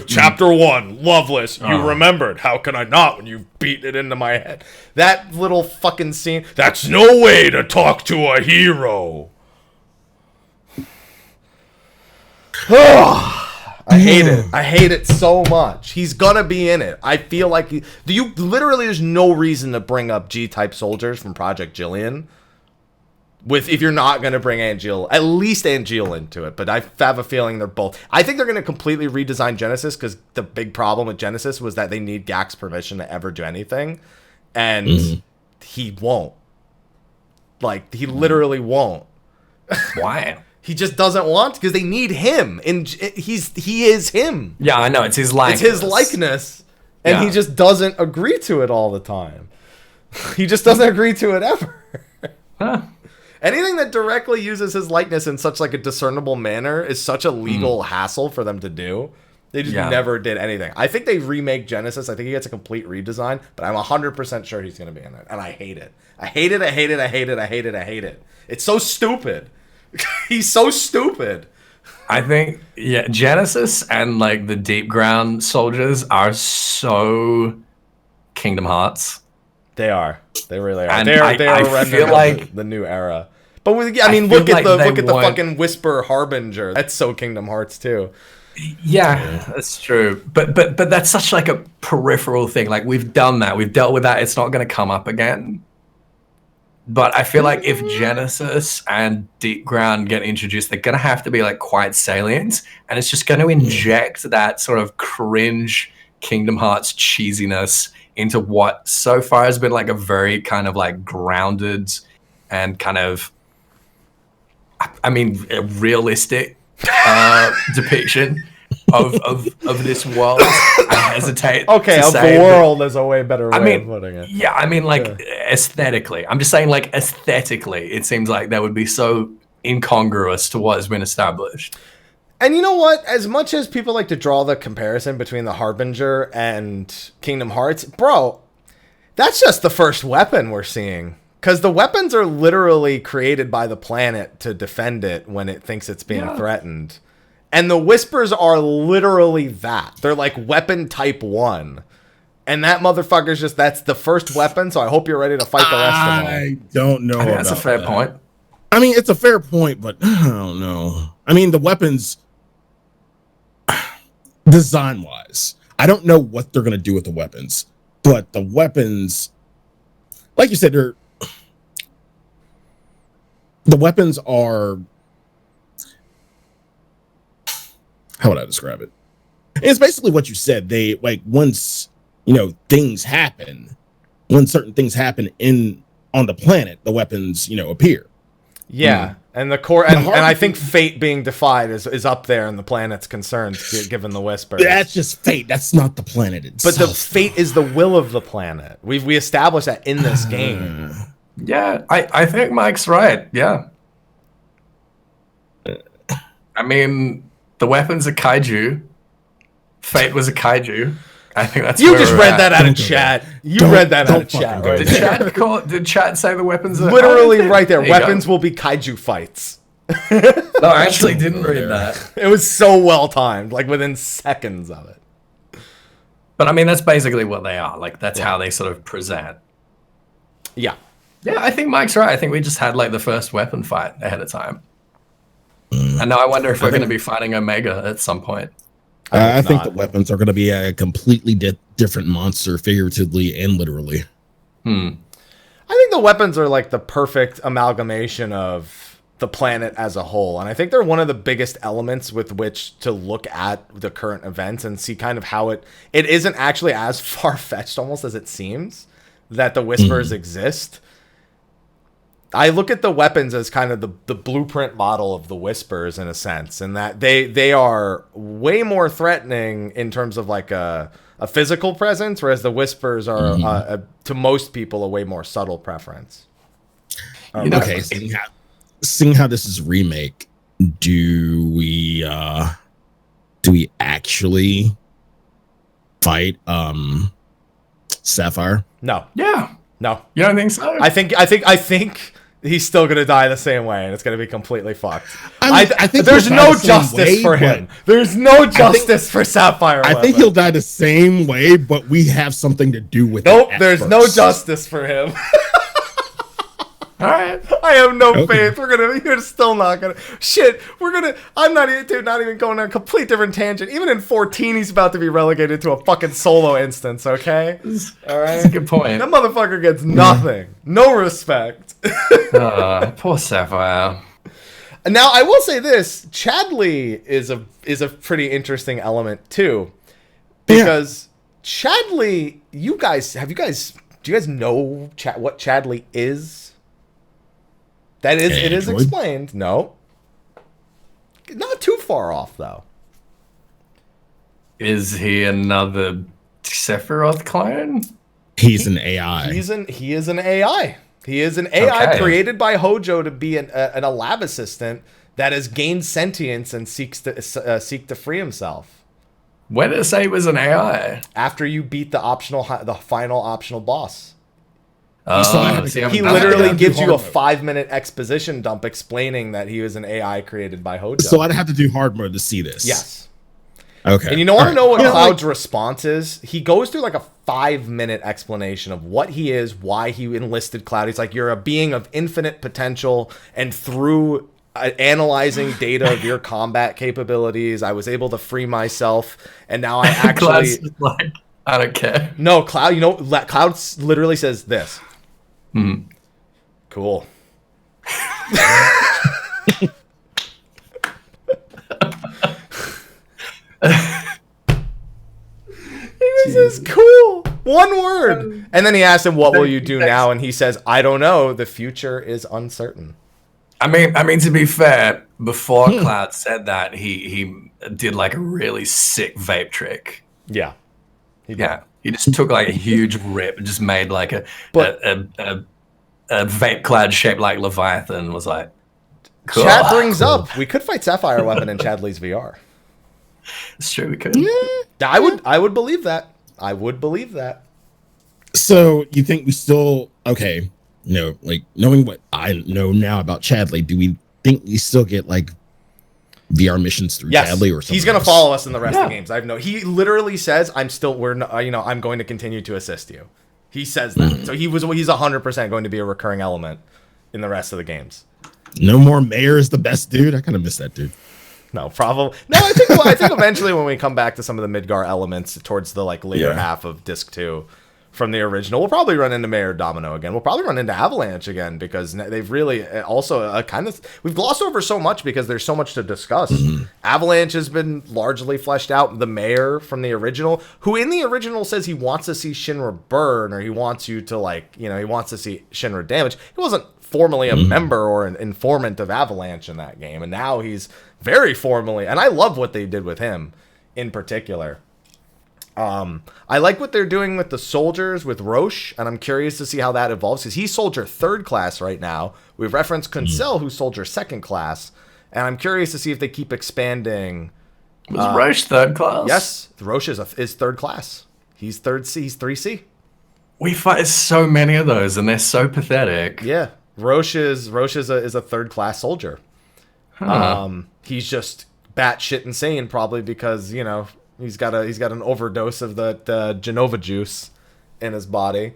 Chapter 1, Loveless. You remembered. How can I not when you beat it into my head? That little fucking scene. That's no way to talk to a hero. I hate it. I hate it so much. He's gonna be in it. I feel like there's no reason to bring up G-type soldiers from Project Jillian. if you're not going to bring Angeal, at least Angeal into it. But I have a feeling they're both. I think they're going to completely redesign Genesis, because the big problem with Genesis was that they need Gak's permission to ever do anything. And he won't. Like, he literally won't.
Why?
He just doesn't want, because they need him. And he is him.
Yeah, I know. It's his likeness.
It's his likeness. And he just doesn't agree to it all the time. He just doesn't agree to it ever.
Huh.
Anything that directly uses his likeness in such like a discernible manner is such a legal hassle for them to do. They just never did anything. I think they remake Genesis. I think he gets a complete redesign, but I'm 100% sure he's going to be in it. And I hate it. I hate it. I hate it. I hate it. I hate it. I hate it. It's so stupid. He's so stupid.
I think, Genesis and like the Deep Ground soldiers are so Kingdom Hearts.
They are. They really are.
And
they are
I feel like
the new era. But look at the fucking Whisper Harbinger. That's so Kingdom Hearts too.
Yeah, that's true. But that's such like a peripheral thing. Like, we've done that. We've dealt with that. It's not going to come up again. But I feel like if Genesis and Deep Ground get introduced, they're going to have to be like quite salient, and it's just going to inject that sort of cringe Kingdom Hearts cheesiness into what so far has been like a very kind of like grounded and kind of, I mean, a realistic depiction of this world. I hesitate.
Okay,
to
of
say
the world is a way better way of putting it.
Yeah, I mean, like aesthetically. I'm just saying, like aesthetically, it seems like that would be so incongruous to what has been established.
And you know what? As much as people like to draw the comparison between the Harbinger and Kingdom Hearts, bro, that's just the first weapon we're seeing. Because the weapons are literally created by the planet to defend it when it thinks it's being threatened. And the Whispers are literally that. They're like weapon type 1. And that motherfucker's just, that's the first weapon, so I hope you're ready to fight the rest of them.
I don't know.
That's a fair point.
I mean, it's a fair point, but I don't know. I mean, the weapons, design-wise, I don't know what they're going to do with the weapons. But the weapons, like you said, the weapons are, how would I describe it? It's basically what you said. They, like, once, things happen, when certain things happen on the planet, the weapons, appear.
Yeah, and the core, and I think fate being defied is up there in the planet's concerns, given the Whisper.
That's just fate. That's not the planet itself.
But the fate is the will of the planet. We established that in this game.
Yeah, I think Mike's right. Yeah. I mean, the weapons are kaiju. Fate was a kaiju. I think that's.
You just read that out of chat. You read that out of chat. Right?
Did chat say the weapons are
literally right there? Weapons will be kaiju fights.
No, I actually didn't read that.
It was so well timed, like within seconds of it.
But I mean, that's basically what they are. Like, that's how they sort of present.
Yeah.
Yeah, I think Mike's right. I think we just had like the first weapon fight ahead of time. And now I wonder if we're going to be fighting Omega at some point.
I think the weapons are going to be a completely different monster, figuratively and literally.
I think the weapons are like the perfect amalgamation of the planet as a whole. And I think they're one of the biggest elements with which to look at the current events and see kind of how it isn't actually as far-fetched almost as it seems that the Whispers exist. I look at the weapons as kind of the blueprint model of the Whispers in a sense, and that they are way more threatening in terms of like a physical presence, whereas the Whispers are to most people a way more subtle preference.
Okay, seeing how this is remake, do we actually fight Sapphire?
No.
Yeah.
No.
You don't think so?
I think he's still gonna die the same way, and it's gonna be completely fucked.
I think
there's no justice for him. There's no justice for Sapphire.
I think he'll die the same way, but we have something to do with it.
Nope, there's no justice for him.
All right.
I have no faith. You're still not gonna. Shit, I'm not even going on a complete different tangent. Even in 14, he's about to be relegated to a fucking solo instance, okay? All right?
That's a good point.
That motherfucker gets nothing. No respect.
Poor Sapphire.
Now, I will say this: Chadley is a pretty interesting element too, because Chadley, do you guys know what Chadley is? That is, it is explained. No, not too far off though.
Is he another Sephiroth clone?
He's an AI.
He is an AI. He is an AI created by Hojo to be a lab assistant that has gained sentience and seek to free himself.
When did it say he was an AI?
After you beat the final optional boss.
He
literally gives you a 5-minute exposition dump explaining that he was an AI created by Hojo.
So I'd have to do hard mode to see this.
Yes.
Okay.
And you want to know what Cloud's response is? He goes through like a 5-minute explanation of what he is, why he enlisted Cloud. He's like, you're a being of infinite potential, and through analyzing data of your combat capabilities, I was able to free myself, and now I actually...
Cloud's like, I don't care.
No, Cloud, Cloud literally says this. Cool. This is cool. One word. And then he asked him, what will you do now? And he says, I don't know. The future is uncertain.
I mean, to be fair, before Cloud said that, he did like a really sick vape trick.
Yeah.
He just took like a huge rip and just made like a vape cloud shaped like Leviathan. Was like, cool.
Chad brings up, we could fight Sapphire Weapon in Chadley's VR.
It's true, we could.
Yeah. I would believe that. I would believe that.
So you think we still knowing what I know now about Chadley, do we think we still get like VR missions through Chadley or something?
He's going to follow us in the rest of the games. He literally says, I'm going to continue to assist you. He says that. So he's 100% going to be a recurring element in the rest of the games.
No more Mayor is the best dude. I kind of miss that dude.
No, probably. No, I think eventually when we come back to some of the Midgar elements towards the later half of Disc 2 from the original, we'll probably run into Mayor Domino again. We'll probably run into Avalanche again because they've really also we've glossed over so much because there's so much to discuss. Avalanche has been largely fleshed out. The Mayor from the original, who in the original says he wants to see Shinra burn, or he wants you to he wants to see Shinra damage. He wasn't formally a member or an informant of Avalanche in that game, and now he's very formally, and I love what they did with him in particular. I like what they're doing with the soldiers with Roche, and I'm curious to see how that evolves because he's soldier 3rd class right now. We've referenced Kunsel, who's soldier 2nd class, and I'm curious to see if they keep expanding.
Was Roche 3rd class?
Yes, Roche is 3rd class. He's 3C. He's 3C.
We fight so many of those, and they're so pathetic.
Yeah, Roche is a 3rd class soldier. He's just batshit insane, probably because he's got an overdose of the Jenova juice in his body.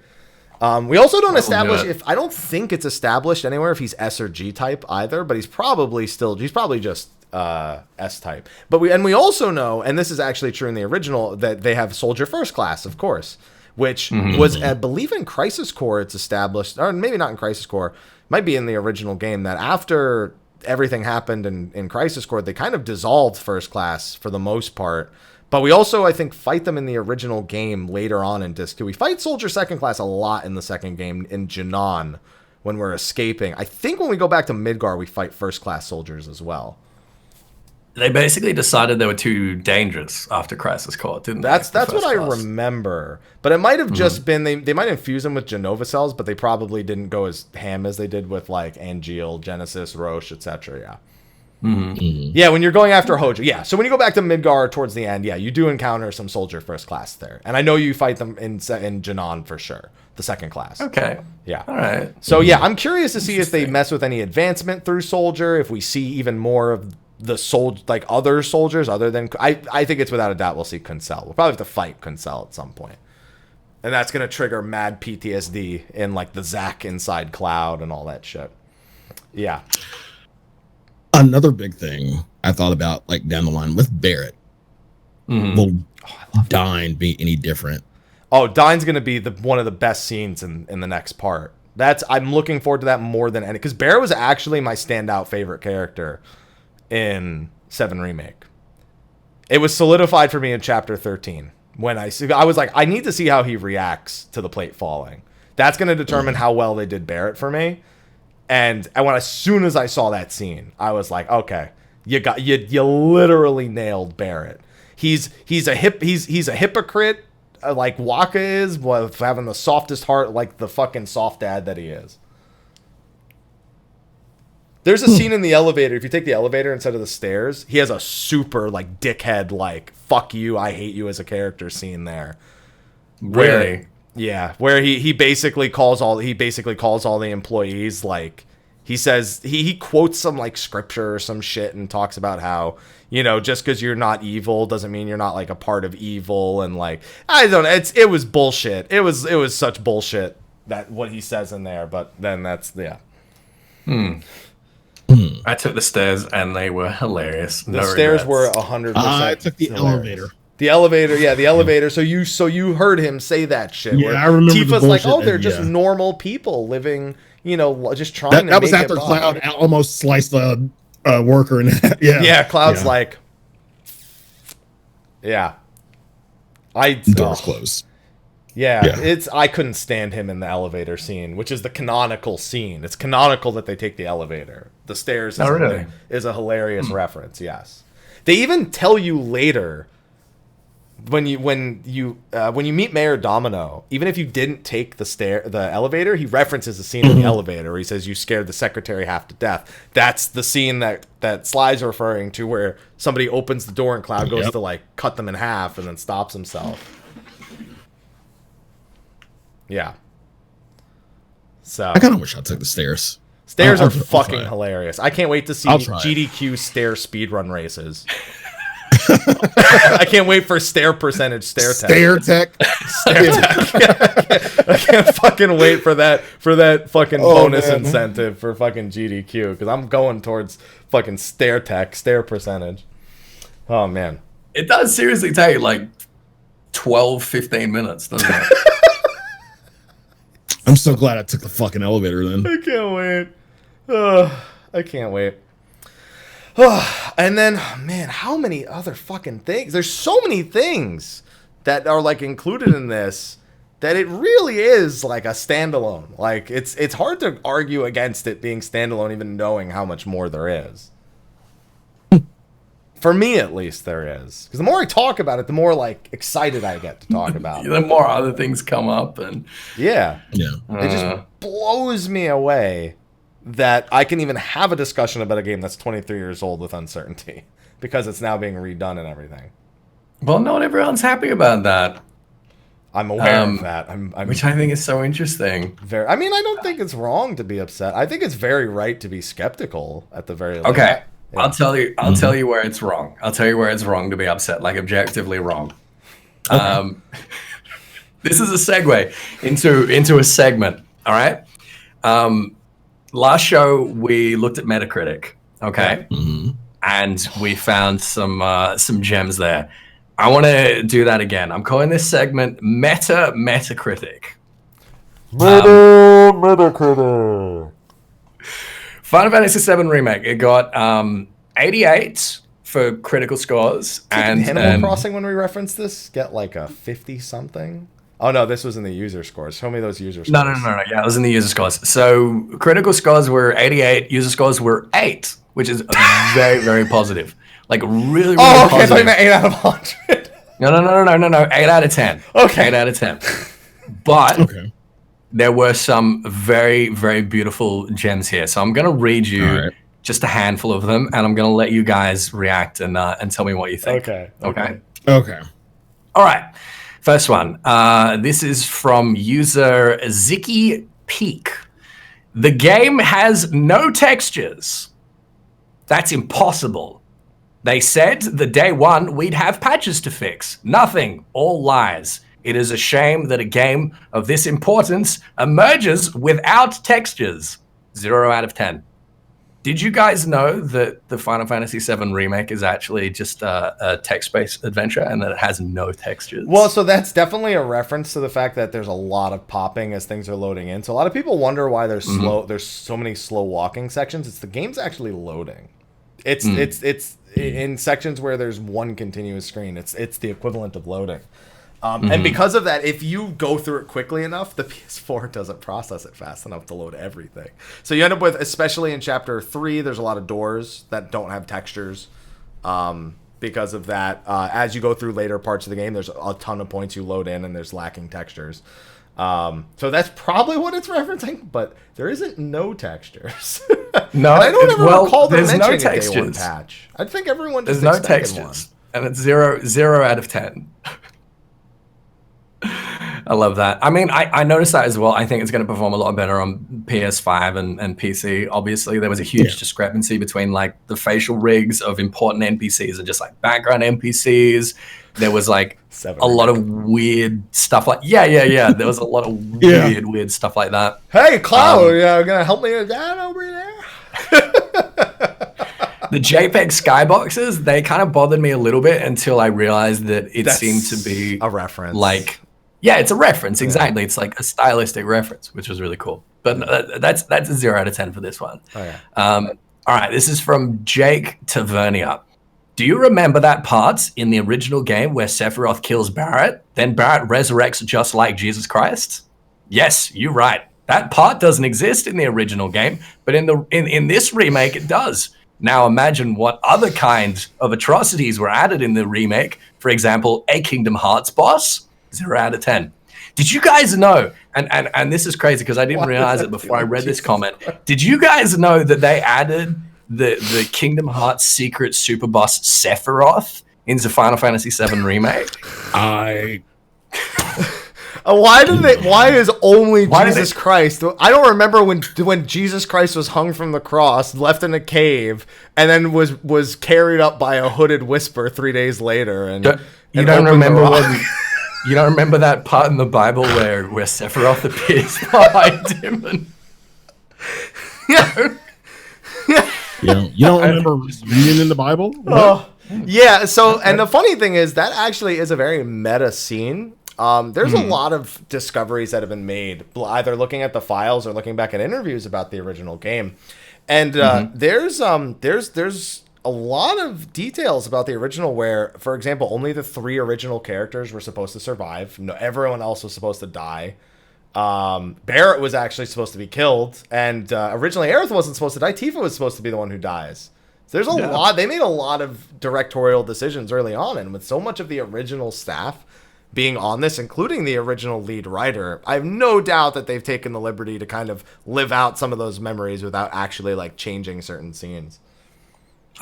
We also don't establish I don't think it's established anywhere if he's S or G type either, but he's probably just S type. But we also know, and this is actually true in the original, that they have soldier 1st class, of course, which was, I believe in Crisis Core it's established, or maybe not in Crisis Core, might be in the original game, that after everything happened in Crisis Core, they kind of dissolved 1st class for the most part. But we also, I think, fight them in the original game later on in Disc 2. We fight Soldier 2nd class a lot in the second game in Janan when we're escaping. I think when we go back to Midgar, we fight 1st class soldiers as well.
They basically decided they were too dangerous after Crisis Core, didn't they?
That's what I remember. But it might have just been, they might infuse them with Jenova cells, but they probably didn't go as ham as they did with Angeal, Genesis, Roche, etc. Yeah. Yeah, when you're going after Hojo. Yeah, so when you go back to Midgar towards the end, you do encounter some soldier 1st class there. And I know you fight them in Janan for sure, the 2nd class.
Okay.
Yeah.
All right.
So I'm curious to see if they mess with any advancement through soldier, if we see even more of the other soldiers other than... I think it's without a doubt we'll see Kunsel. We'll probably have to fight Kunsel at some point. And that's going to trigger mad PTSD in the Zack inside Cloud and all that shit. Yeah.
Another big thing I thought about down the line with Barret. Will Dine be any different?
Oh, Dine's going to be one of the best scenes in the next part. I'm looking forward to that more than any, because Barret was actually my standout favorite character in 7 Remake. It was solidified for me in Chapter 13 when I was like, I need to see how he reacts to the plate falling. That's going to determine how well they did Barret for me. And as soon as I saw that scene, I was like, okay, you literally nailed Barret. He's a hypocrite, like Waka is, with having the softest heart, like the fucking soft dad that he is. There's a scene in the elevator. If you take the elevator instead of the stairs, he has a super like dickhead, like fuck you, I hate you as a character scene there.
Really?
Where he basically calls all the employees, like he says he quotes some like scripture or some shit and talks about how, you know, just because you're not evil doesn't mean you're not like a part of evil, and like I don't know, it was bullshit. It was such bullshit that what he says in there, but then that's
I took the stairs and they were hilarious.
The stairs were 100%.
I took the
hilarious.
elevator.
The elevator. So you heard him say that shit.
Yeah, I remember.
Tifa's like, oh, they're just normal people living, you know, just trying to.
That was
make
after
it
Cloud almost sliced the worker in half.
Yeah, Cloud's like, yeah.
Doors closed.
Yeah, I couldn't stand him in the elevator scene, which is the canonical scene. It's canonical that they take the elevator. The stairs is a hilarious reference. Yes, they even tell you later when you meet Mayor Domino, even if you didn't take the elevator, he references the scene in the elevator where he says you scared the secretary half to death. That's the scene that Sly's referring to, where somebody opens the door and Cloud goes to like cut them in half and then stops himself. Yeah. So
I kind of wish I took the stairs.
Stairs are fucking hilarious. I can't wait to see GDQ stair speedrun races. I can't wait for stair percentage, stair tech. I can't fucking wait for that fucking bonus incentive for fucking GDQ, because I'm going towards fucking stair percentage. Oh man.
It does seriously take like 12-15 minutes, doesn't it?
I'm so glad I took the fucking elevator then.
I can't wait. I can't wait. And then, man, how many other fucking things? There's so many things that are like included in this that it really is like a standalone. Like it's hard to argue against it being standalone, even knowing how much more there is. For me, at least, there is. Because the more I talk about it, the more like excited I get to talk about it.
The more other things come up, and
it just blows me away that I can even have a discussion about a game that's 23 years old with uncertainty, because it's now being redone and everything.
Well, not everyone's happy about that.
I'm aware of that.
Which I think is so interesting.
I mean, I don't think it's wrong to be upset. I think it's very right to be skeptical at the very least.
Okay. Yeah. I'll tell you where it's wrong. I'll tell you where it's wrong to be upset, like objectively wrong. Okay. This is a segue into a segment. All right. Last show we looked at Metacritic. Okay. And we found some gems there. I want to do that again. I'm calling this segment Metacritic.
Metacritic.
Final Fantasy VII Remake. It got 88 for critical scores. And
Animal Crossing, when we referenced this, get like a 50-something? Oh, no, this was in the user scores. Show me those user scores.
No. Yeah, it was in the user scores. So critical scores were 88. User scores were 8, which is very, very positive. Like really, really positive.
I thought you meant 8 out of 100.
No. 8 out of 10. Okay. 8 out of 10. But there were some very, very beautiful gems here. So I'm going to read you just a handful of them, and I'm going to let you guys react and tell me what you think. Okay. All right. First one. This is from user Ziki Peak. The game has no textures. That's impossible. They said the day one we'd have patches to fix. Nothing. All lies. It is a shame that a game of this importance emerges without textures. 0 out of 10. Did you guys know that the Final Fantasy VII Remake is actually just a text-based adventure and that it has no textures?
Well, so that's definitely a reference to the fact that there's a lot of popping as things are loading in. So a lot of people wonder why there's there's so many slow walking sections. It's the game's actually loading. It's in sections where there's one continuous screen. It's the equivalent of loading. And because of that, if you go through it quickly enough, the PS4 doesn't process it fast enough to load everything. So you end up with, especially in Chapter 3, there's a lot of doors that don't have textures. Because of that, as you go through later parts of the game, there's a ton of points you load in and there's lacking textures. So that's probably what it's referencing, but there isn't no textures.
No,
and I don't ever recall them mentioning
no
a day
textures.
one patch. I think everyone just
there's no
expected
textures,
one.
and it's 0 out of 10. I love that. I mean, I noticed that as well. I think it's going to perform a lot better on PS5 and PC. Obviously, there was a huge discrepancy between like the facial rigs of important NPCs and just like background NPCs. There was like a lot of weird stuff like There was a lot of weird stuff like that.
Hey, Cloud, you're gonna help me with that over there?
The JPEG skyboxes, they kind of bothered me a little bit until I realized that it seemed to be
a reference.
Like, yeah, it's a reference, exactly. It's like a stylistic reference, which was really cool. But that's a 0 out of 10 for this one.
Oh, yeah.
All right, this is from Jake Tavernia. Do you remember that part in the original game where Sephiroth kills Barrett, then Barrett resurrects just like Jesus Christ? Yes, you're right. That part doesn't exist in the original game, but in this remake, it does. Now imagine what other kinds of atrocities were added in the remake. For example, a Kingdom Hearts boss, 0 out of 10. Did you guys know, and this is crazy because I didn't realize it before I read this comment. Did you guys know that they added the Kingdom Hearts secret super boss Sephiroth into Final Fantasy VII Remake?
Why is only Jesus Christ? I don't remember when Jesus Christ was hung from the cross, left in a cave, and then was carried up by a hooded whisper 3 days later. And
you don't remember that part in the Bible where Sephiroth appears behind him? And...
You don't remember reading in the Bible?
Yeah. So, and the funny thing is that actually is a very meta scene. There's a lot of discoveries that have been made, either looking at the files or looking back at interviews about the original game. And there's a lot of details about the original where, for example, only the 3 original characters were supposed to survive. No, everyone else was supposed to die. Barrett was actually supposed to be killed, and originally Aerith wasn't supposed to die. Tifa was supposed to be the one who dies. So there's a lot. They made a lot of directorial decisions early on, and with so much of the original staff being on this, including the original lead writer, I have no doubt that they've taken the liberty to kind of live out some of those memories without actually like changing certain scenes.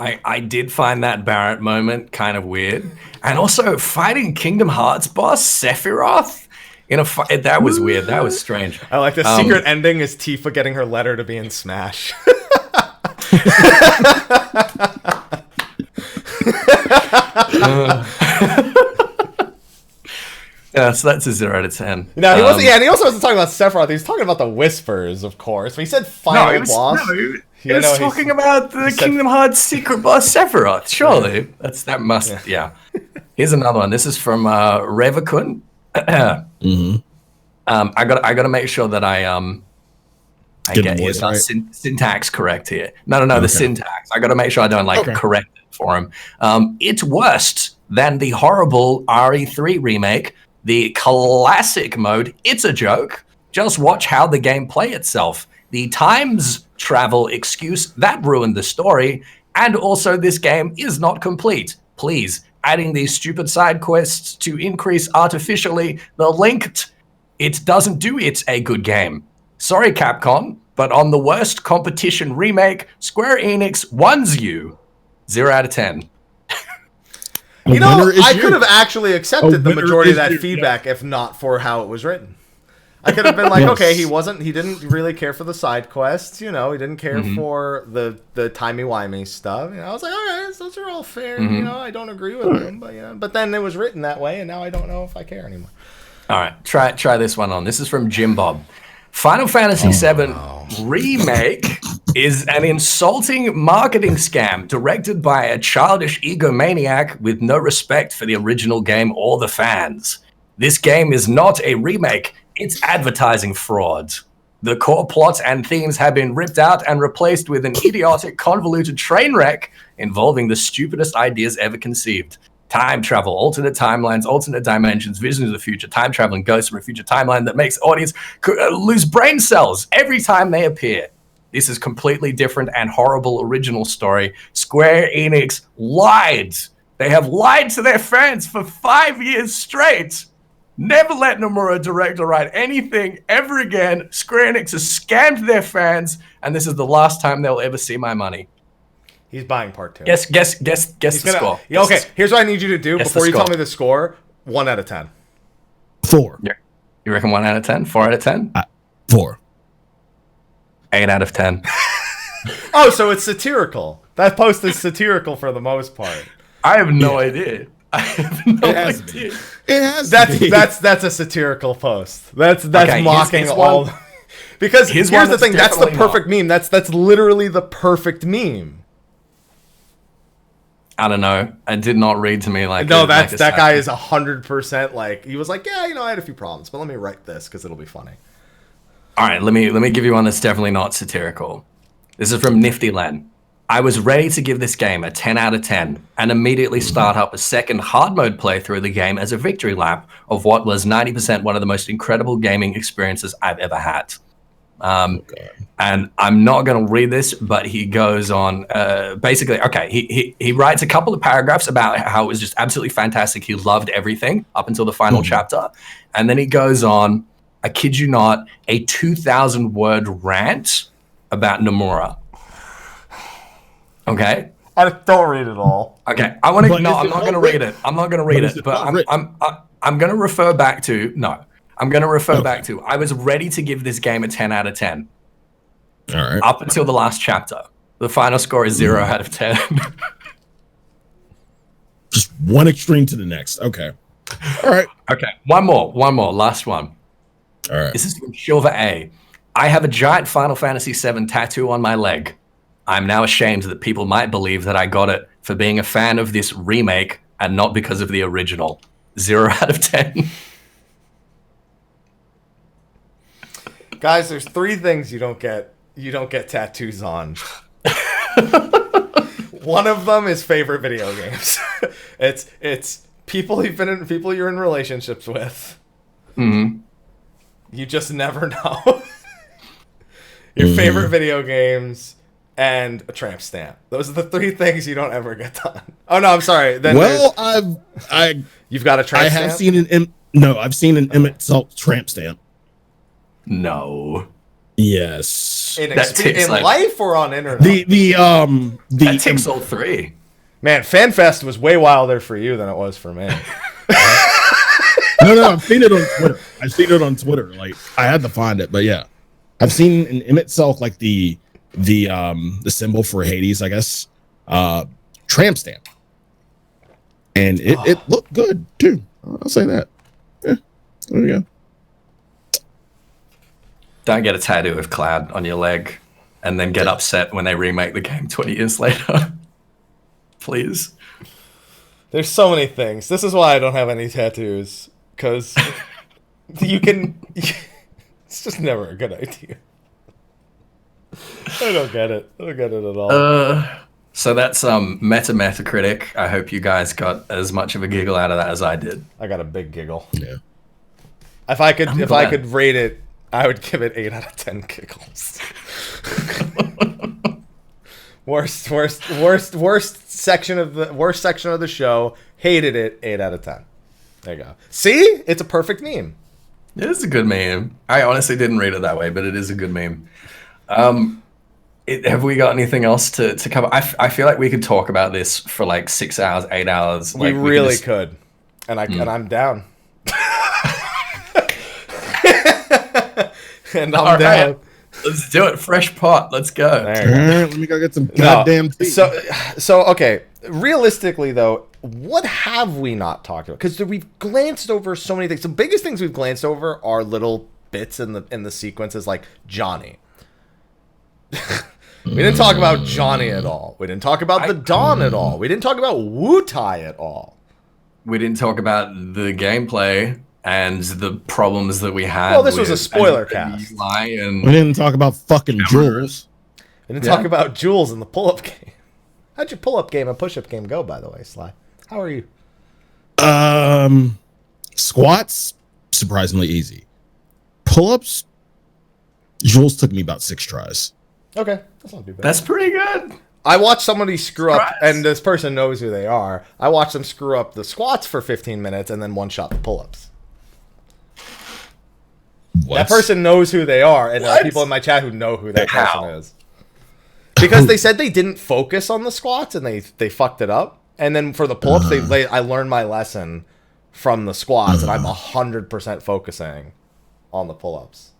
I did find that Barrett moment kind of weird, and also fighting Kingdom Hearts boss Sephiroth in a fight, that was weird. That was strange.
I like the secret ending is Tifa getting her letter to be in Smash.
Yeah, so that's a 0 out of 10.
No, he wasn't. Yeah, and he also wasn't talking about Sephiroth. He was talking about the whispers, of course. But he said final boss.
He was talking about the Kingdom Hearts secret boss Sephiroth. Surely that must. Yeah. Here's another one. This is from Revakun. I got to make sure that I get his syntax correct here. No, the syntax. I got to make sure I don't correct it for him. It's worse than the horrible RE3 remake. The classic mode, it's a joke. Just watch how the game play itself. The times travel excuse, that ruined the story. And also this game is not complete. Please, adding these stupid side quests to increase artificially the linked, it doesn't do it's a good game. Sorry, Capcom, but on the worst competition remake, Square Enix wins you. 0 out of 10.
You know, I could have actually accepted the majority of that feedback if not for how it was written. I could have been like, okay, he didn't really care for the side quests, he didn't care for the timey-wimey stuff. I was like, all right, those are all fair, I don't agree with them, but then it was written that way, and now I don't know if I care anymore.
All right, try this one on. This is from Jim Bob. Final Fantasy VII Remake is an insulting marketing scam directed by a childish egomaniac with no respect for the original game or the fans. This game is not a remake, it's advertising fraud. The core plot and themes have been ripped out and replaced with an idiotic, convoluted train wreck involving the stupidest ideas ever conceived. Time travel, alternate timelines, alternate dimensions, visions of the future, time traveling ghosts from a future timeline that makes audience lose brain cells every time they appear. This is completely different and horrible original story. Square Enix lied. They have lied to their fans for 5 years straight. Never let Nomura direct or write anything ever again. Square Enix has scammed their fans, and this is the last time they'll ever see my money.
He's buying part 2.
Guess the score.
Okay, here's what I need you to do before you tell me the score. 1 out of 10.
4.
Yeah. You reckon 1 out of 10? 4 out of 10?
4.
8 out of 10.
Oh, so it's satirical. That post is satirical for the most part.
I have no idea. I have no idea.
It has.
That's a satirical post. That's okay, mocking all. Because here's the thing. That's the perfect meme. That's literally the perfect meme.
I don't know. It did not read to me like.
No, that guy is 100% like. He was like, yeah, I had a few problems, but let me write this because it'll be funny.
All right, let me give you one that's definitely not satirical. This is from Nifty Len. I was ready to give this game a 10 out of 10 and immediately start up a second hard mode playthrough of the game as a victory lap of what was 90% one of the most incredible gaming experiences I've ever had. And I'm not going to read this, but he goes on, basically, okay, he writes a couple of paragraphs about how it was just absolutely fantastic. He loved everything up until the final chapter. And then he goes on, I kid you not, a 2,000-word rant about Nomura. Okay?
I don't read it all.
Okay, I want to. No, I'm not going to read it. I'm not going to read it, but I'm going to refer back to. No, I'm going to refer back to. I was ready to give this game a 10 out of 10.
All right.
Up until the last chapter, the final score is 0 out of 10.
Just one extreme to the next. Okay. All right.
Okay. One more. Last one.
All right.
This is from Shiva A. I have a giant Final Fantasy VII tattoo on my leg. I'm now ashamed that people might believe that I got it for being a fan of this remake and not because of the original. 0 out of 10.
Guys, there's 3 things you don't get tattoos on. One of them is favorite video games. It's people you're in relationships with.
Mm-hmm.
You just never know. Your favorite video games and a tramp stamp. Those are the 3 things you don't ever get done. Oh no, I'm sorry. Then you've got a tramp stamp?
I've seen an Emmett Salt tramp stamp.
No.
Yes.
In life or on internet?
That takes all 3.
Man, FanFest was way wilder for you than it was for me.
No, I've seen it on Twitter. Like, I had to find it, but yeah. I've seen an Emmett Selk, like the symbol for Hades, I guess, tramp stamp. And it looked good too. I'll say that. Yeah. There we go.
Don't get a tattoo of Cloud on your leg and then get upset when they remake the game 20 years later. Please.
There's so many things. This is why I don't have any tattoos. Because you can... It's just never a good idea. I don't get it. I don't get it at all.
So that's Metacritic. I hope you guys got as much of a giggle out of that as I did.
I got a big giggle.
Yeah.
If I could rate it, I would give it 8 out of 10 giggles. worst section of the show. Hated it. 8 out of 10. There you go. See, it's a perfect meme.
It is a good meme. I honestly didn't read it that way, but it is a good meme. Have we got anything else to cover? I feel like we could talk about this for like 6 hours, 8 hours.
We really could, and I'm down. And I'm down.
Right. Let's do it. Fresh pot. Let's go.
Let me go get some goddamn tea.
So okay. Realistically, though, what have we not talked about? Because we've glanced over so many things. The biggest things we've glanced over are little bits in the sequences, like Johnny. We didn't talk about Johnny at all. We didn't talk about the Dawn at all. We didn't talk about Wutai at all.
We didn't talk about the gameplay and the problems that we had.
Well, this was a spoiler cast.
We didn't talk about fucking Jules.
We didn't talk about Jules in the pull-up game. How'd your pull-up game and push-up game go, by the way, Sly? How are you?
Squats, surprisingly easy. Pull-ups, Jules took me about 6 tries.
Okay, that's not too bad.
That's pretty good.
I watched somebody screw up, and this person knows who they are. I watched them screw up the squats for 15 minutes and then one-shot the pull-ups. What? That person knows who they are, and there are people in my chat who know who that person is. Because they said they didn't focus on the squats, and they fucked it up. And then for the pull-ups, I learned my lesson from the squats, and I'm 100% focusing on the pull-ups.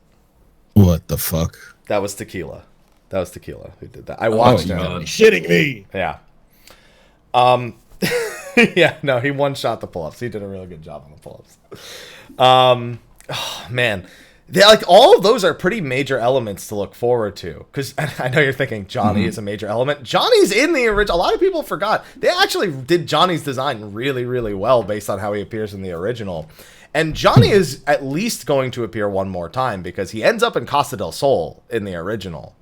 What the fuck?
That was Tequila. That was Tequila who did that. I watched him.
Shitting me.
Yeah. Yeah, no, he one-shot the pull-ups. He did a really good job on the pull-ups. Oh, man. All of those are pretty major elements to look forward to. Because I know you're thinking Johnny is a major element. Johnny's in the original. A lot of people forgot. They actually did Johnny's design really, really well based on how he appears in the original. And Johnny is at least going to appear one more time because he ends up in Costa del Sol in the original.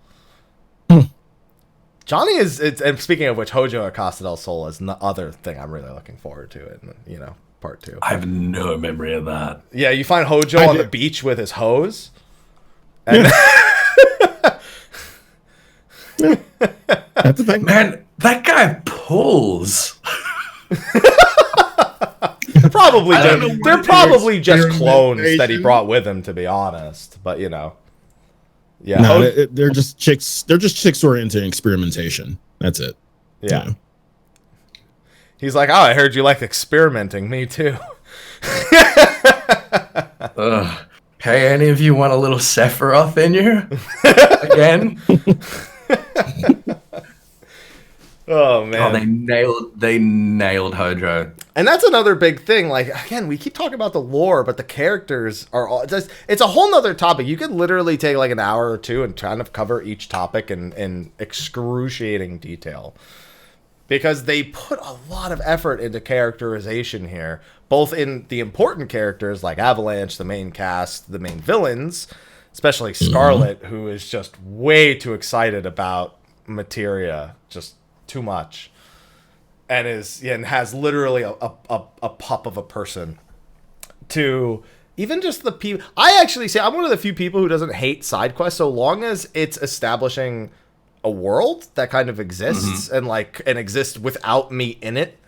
Johnny is, and speaking of which, Hojo at Costa del Sol is the other thing I'm really looking forward to in, part 2.
I have no memory of that.
Yeah, you find Hojo on the beach with his hose. And
That's the thing.
Man, that guy pulls.
They're probably just clones that he brought with him, to be honest. But yeah,
no, they're just chicks. They're just chicks who are into experimentation. That's it.
Yeah. He's like, I heard you like experimenting. Me too.
Hey, any of you want a little Sephiroth in you? Again?
Oh man!
They nailed Hojo.
And that's another big thing. Like, again, we keep talking about the lore, but the characters are all... It's a whole nother topic. You could literally take like an hour or two and kind of cover each topic in excruciating detail. Because they put a lot of effort into characterization here, both in the important characters like Avalanche, the main cast, the main villains, especially Scarlet, who is just way too excited about materia, just too much. And has literally a pup of a person, to even just the people. I actually say I'm one of the few people who doesn't hate side quests so long as it's establishing a world that kind of exists and exists without me in it.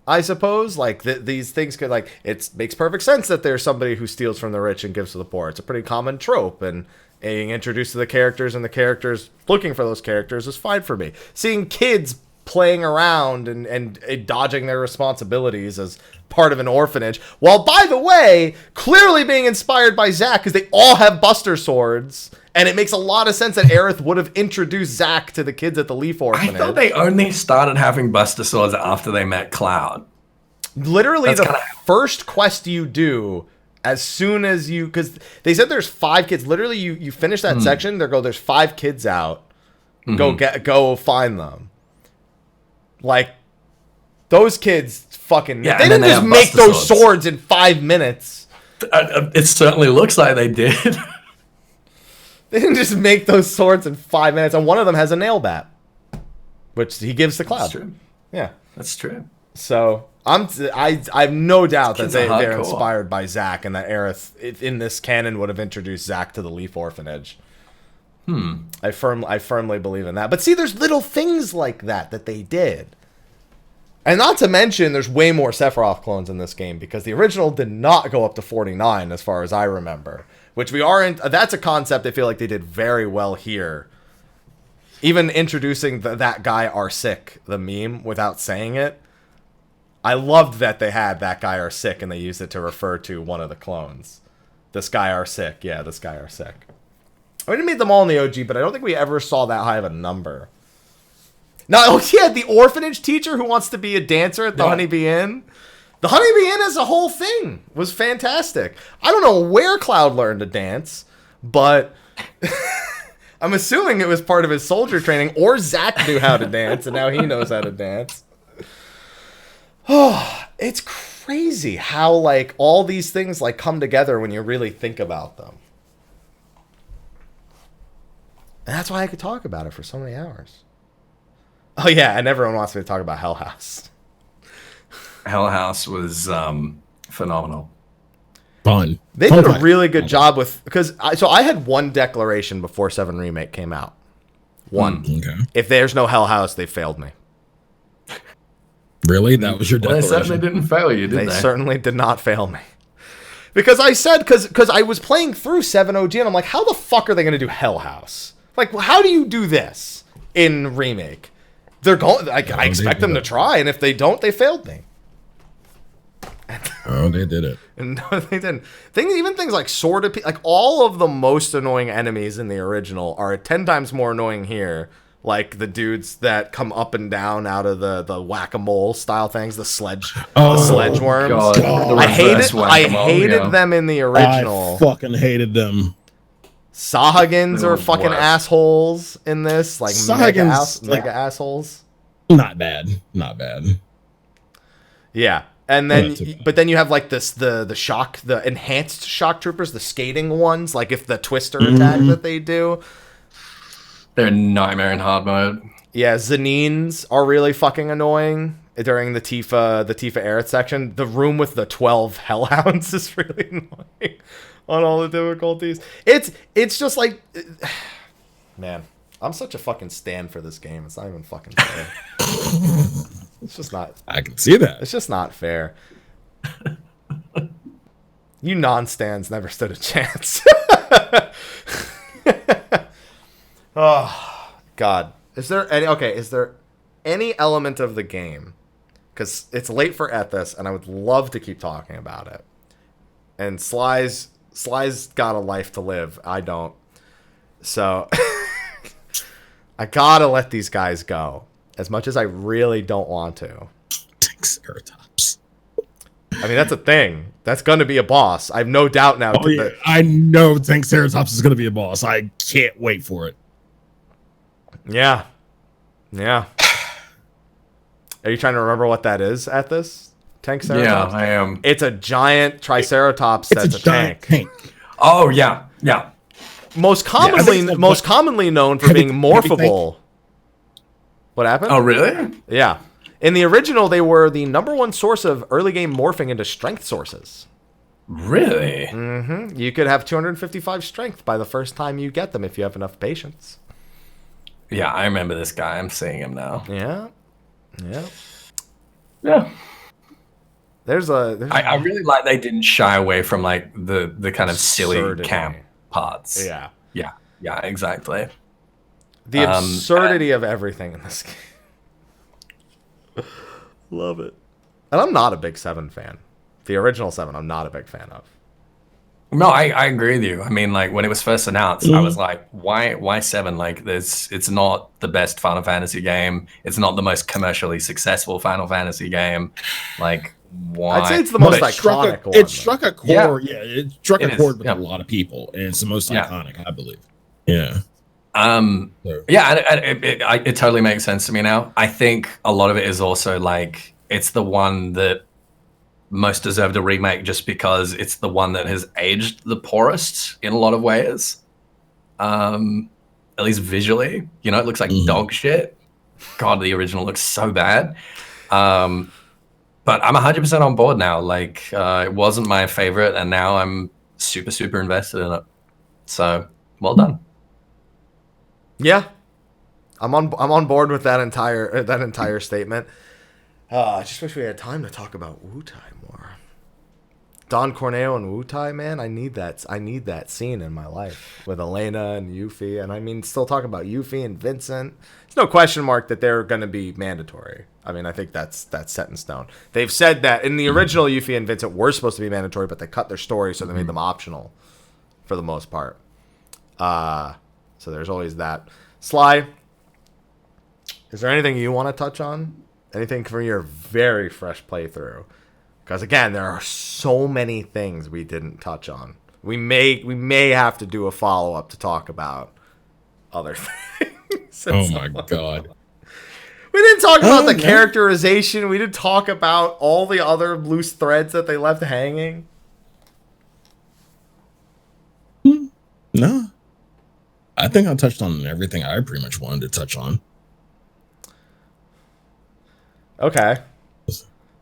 I suppose these things could it makes perfect sense that there's somebody who steals from the rich and gives to the poor. It's a pretty common trope, and being introduced to the characters and the characters looking for those characters is fine for me. Seeing kids playing around and dodging their responsibilities as part of an orphanage, while, by the way, clearly being inspired by Zack, because they all have Buster Swords, and it makes a lot of sense that Aerith would have introduced Zack to the kids at the Leaf Orphanage.
I thought they only started having Buster Swords after they met Cloud.
Literally, the first quest you do, as soon as you... Because they said there's 5 kids. Literally, you finish that section, there's 5 kids out. Go find them. Those kids fucking...
Yeah,
they didn't just make those swords in 5 minutes.
It certainly looks like they did.
They didn't just make those swords in 5 minutes, and one of them has a nail bat, which he gives to Cloud.
That's true.
Yeah,
that's true.
So I have no doubt that they're inspired by Zack, and that Aerith in this canon would have introduced Zack to the Leaf Orphanage. I firmly believe in that. But see, there's little things like that they did. And not to mention, there's way more Sephiroth clones in this game, because the original did not go up to 49, as far as I remember. Which that's a concept I feel like they did very well here. Even introducing that guy are sick, the meme, without saying it. I loved that they had that guy are sick, and they used it to refer to one of the clones. This guy are sick. Yeah, this guy are sick. We didn't meet them all in the OG, but I don't think we ever saw that high of a number. Now, the orphanage teacher who wants to be a dancer at the Honeybee Inn. The Honeybee Inn as a whole thing was fantastic. I don't know where Cloud learned to dance, but I'm assuming it was part of his soldier training, or Zach knew how to dance, and now he knows how to dance. Oh, it's crazy how, like, all these things, like, come together when you really think about them. And that's why I could talk about it for so many hours. Oh, yeah, and everyone wants me to talk about Hell House.
Hell House was phenomenal.
Fun.
They did a really good job with... Because I had one declaration before 7 Remake came out. One.
Okay.
If there's no Hell House, they failed me.
Really? That was your declaration?
They certainly didn't fail you, did they?
They certainly did not fail me. Because I said... Because I was playing through 7 OG, and I'm like, how the fuck are they going to do Hell House? Like, how do you do this in Remake? They're going... I expect them to try, and if they don't, they failed me.
Oh, they did it.
No, they didn't. Even things like Sword of like all of the most annoying enemies in the original are 10 times more annoying here. Like the dudes that come up and down out of the whack-a-mole style things, the sledge worms.
God.
I hated them in the original.
I fucking hated them.
Sahagins are fucking assholes in this, like mega assholes.
Not bad.
Yeah. And then, but then you have like the enhanced shock troopers, the skating ones. Like if the twister attack that they do,
they're a nightmare in hard mode.
Yeah, Zanines are really fucking annoying during the Tifa Aerith section. The room with the 12 Hellhounds is really annoying on all the difficulties. It's just like, man, I'm such a fucking stan for this game. It's not even fucking fair. It's just not.
I can see that.
It's just not fair. You non-stans never stood a chance. Oh, God. Is there any element of the game? Because it's late for Ethys, and I would love to keep talking about it. And Sly's got a life to live. I don't. So I gotta let these guys go. As much as I really don't want to.
Triceratops.
I mean, that's a thing. That's going to be a boss. I have no doubt now.
I know Triceratops is going to be a boss. I can't wait for it.
Yeah. Yeah. Are you trying to remember what that is at this? Triceratops?
Yeah, I am.
It's a giant Triceratops that's a tank.
Oh, yeah. Yeah.
Most commonly known for being morphable. What happened?
Oh, really?
Yeah. In the original, they were the #1 source of early game morphing into strength sources.
Really?
Mm-hmm. You could have 255 strength by the first time you get them if you have enough patience.
Yeah, I remember this guy. I'm seeing him now.
Yeah. Yeah.
Yeah.
I
really like they didn't shy away from like the kind of silly camp parts.
Yeah.
Yeah. Yeah, exactly.
The absurdity of everything in this game. Love it. And I'm not a big 7 fan. The original 7, I'm not a big fan of.
No, I agree with you. I mean, like, when it was first announced, I was like, why 7? Like, it's not the best Final Fantasy game. It's not the most commercially successful Final Fantasy game. Like, why?
I'd say it's the most iconic one.
It struck a chord. Yeah, it struck a chord with
a
lot of people. And it's the most iconic, I believe. Yeah.
It totally makes sense to me now. I think a lot of it is also like it's the one that most deserved a remake just because it's the one that has aged the poorest in a lot of ways. At least visually, it looks like dog shit. God, the original looks so bad. But I'm 100% on board now. Like it wasn't my favorite, and now I'm super, super invested in it. So well done.
Yeah, I'm on board with that entire statement. I just wish we had time to talk about Wutai more. Don Corneo and Wutai, man, I need that scene in my life with Elena and Yuffie, and I mean, still talking about Yuffie and Vincent. There's no question mark that they're going to be mandatory. I mean, I think that's set in stone. They've said that in the original Yuffie and Vincent were supposed to be mandatory, but they cut their story, so they made them optional for the most part. So there's always that. Sly, is there anything you want to touch on? Anything from your very fresh playthrough? Because again, there are so many things we didn't touch on. We may have to do a follow-up to talk about other things.
Oh my god.
We didn't talk about the characterization. We didn't talk about all the other loose threads that they left hanging.
No. I think I touched on everything I pretty much wanted to touch on.
Okay.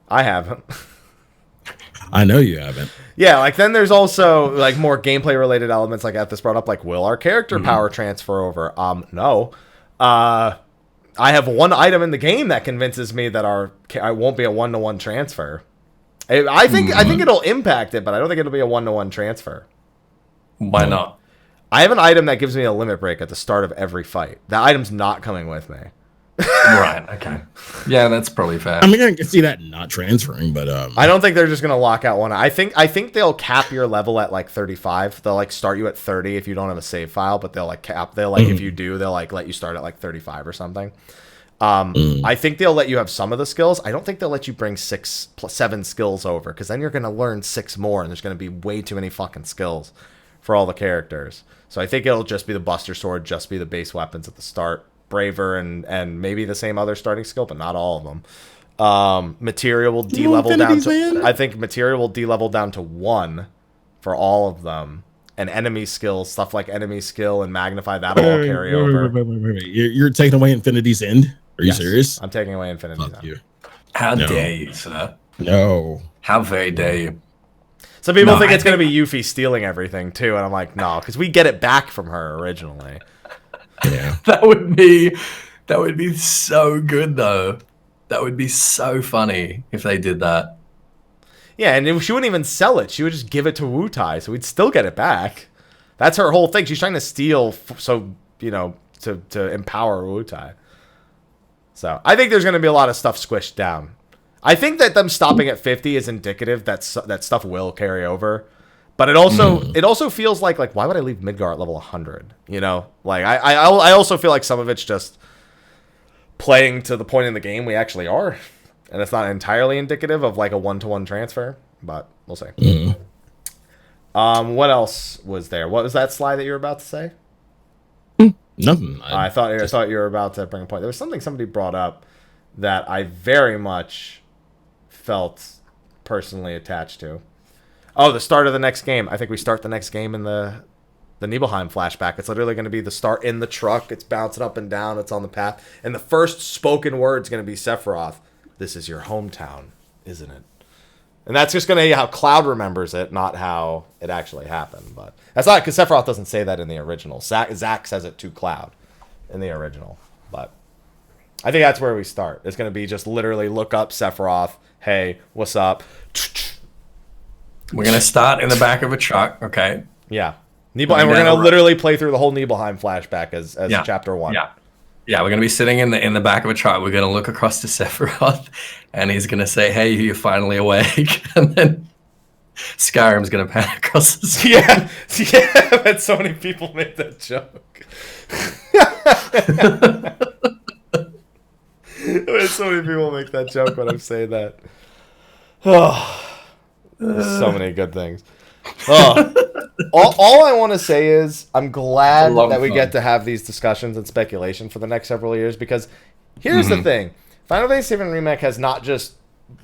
I haven't.
I know you haven't.
Yeah, like then there's also like more gameplay related elements like Ethys brought up, like will our character power transfer over? No. I have one item in the game that convinces me that I won't be a 1-to-1 transfer. I think it'll impact it, but I don't think it'll be a 1-to-1 transfer.
Why not?
I have an item that gives me a limit break at the start of every fight. That item's not coming with me.
Right. Okay. Yeah, that's probably fair.
I mean, I can see that not transferring, but
I don't think they're just gonna lock out one. I think they'll cap your level at like 35. They'll like start you at 30 if you don't have a save file, but they'll like cap. They'll like if you do, they'll like let you start at like 35 or something. I think they'll let you have some of the skills. I don't think they'll let you bring 7 skills over, because then you're gonna learn 6 more, and there's gonna be way too many fucking skills for all the characters. So I think it'll just be the Buster Sword, just be the base weapons at the start. Braver and maybe the same other starting skill, but not all of them. Material will de-level down to... I think material will de-level down to 1 for all of them. And enemy skills, stuff like enemy skill and magnify, that'll all carry over.
Wait. You're taking away Infinity's End? Are you serious?
I'm taking away Infinity's End.
You.
How dare you, sir?
No.
How very dare you?
Some people think it's going to be Yuffie stealing everything, too. And I'm like, no, because we get it back from her originally.
Yeah.
That would be so good, though. That would be so funny if they did that.
Yeah, and she wouldn't even sell it. She would just give it to Wutai, so we'd still get it back. That's her whole thing. She's trying to steal, so, you know, to empower Wutai. So I think there's going to be a lot of stuff squished down. I think that them stopping at 50 is indicative that stuff will carry over. But it also feels like why would I leave Midgar at level 100? You know, like I also feel like some of it's just playing to the point in the game we actually are, and it's not entirely indicative of like a 1-to-1 transfer. But we'll see. What else was there? What was that slide that you were about to say?
Nothing.
I thought you were about to bring a point. There was something somebody brought up that I very much felt personally attached to. Oh, the start of the next game. I think we start the next game in the Nibelheim flashback. It's literally going to be the start in the truck. It's bouncing up and down. It's on the path. And the first spoken word is going to be Sephiroth. This is your hometown, isn't it? And that's just going to be how Cloud remembers it, not how it actually happened. But that's not because Sephiroth doesn't say that in the original. Zack says it to Cloud in the original. But I think that's where we start. It's going to be just literally look up Sephiroth. Hey, what's up?
We're going to start in the back of a truck, okay?
Yeah. And we're going to literally play through the whole Nibelheim flashback as chapter 1.
Yeah, we're going to be sitting in the back of a truck. We're going to look across to Sephiroth, and he's going to say, hey, you're finally awake. And then Skyrim's going to pan across the screen.
Yeah, but so many people made that joke. So many people make that joke when I say that. Oh. So many good things. All I want to say is I'm glad that we get to have these discussions and speculation for the next several years, because here's the thing. Final Fantasy VII Remake has not just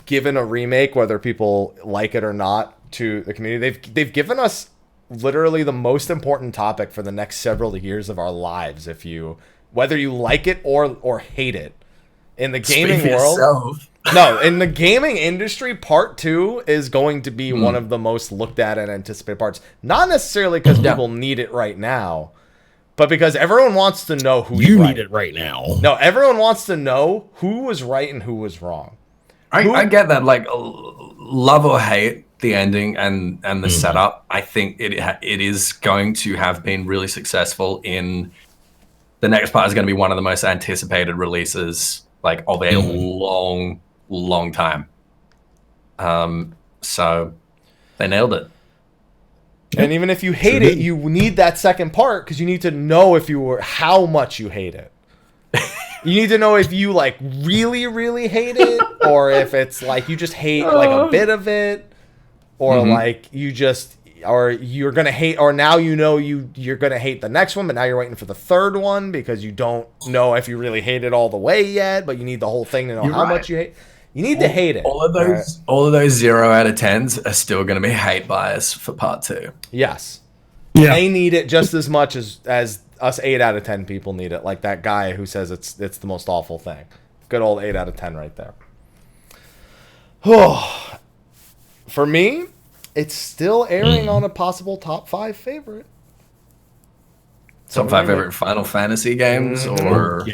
given a remake, whether people like it or not, to the community. They've given us literally the most important topic for the next several years of our lives, whether you like it or hate it. In the gaming world. No, in the gaming industry, part 2 is going to be one of the most looked at and anticipated parts. Not necessarily because people need it right now, but because everyone wants to know who's right.
You need it right now.
No, everyone wants to know who was right and who was wrong.
I get that, like, love or hate the ending and the setup. I think it is going to have been really successful in... The next part is going to be one of the most anticipated releases, like, of a long time. So they nailed it.
And even if you hate it, you need that second part, because you need to know how much you hate it. You need to know if you like really hate it, or if it's like you just hate like a bit of it, or like you just or you're gonna hate, or now you're gonna hate the next one, but now you're waiting for the third one because you don't know if you really hate it all the way yet, but you need the whole thing to know how much you hate. You need to hate it.
All of those 0 out of 10s are still going to be hate bias for part 2.
Yes.
Yeah.
They need it just as much as us 8 out of 10 people need it. Like that guy who says it's the most awful thing. Good old 8 out of 10 right there. For me, it's still airing on a possible top 5 favorite.
Top 5 favorite Final Fantasy games, or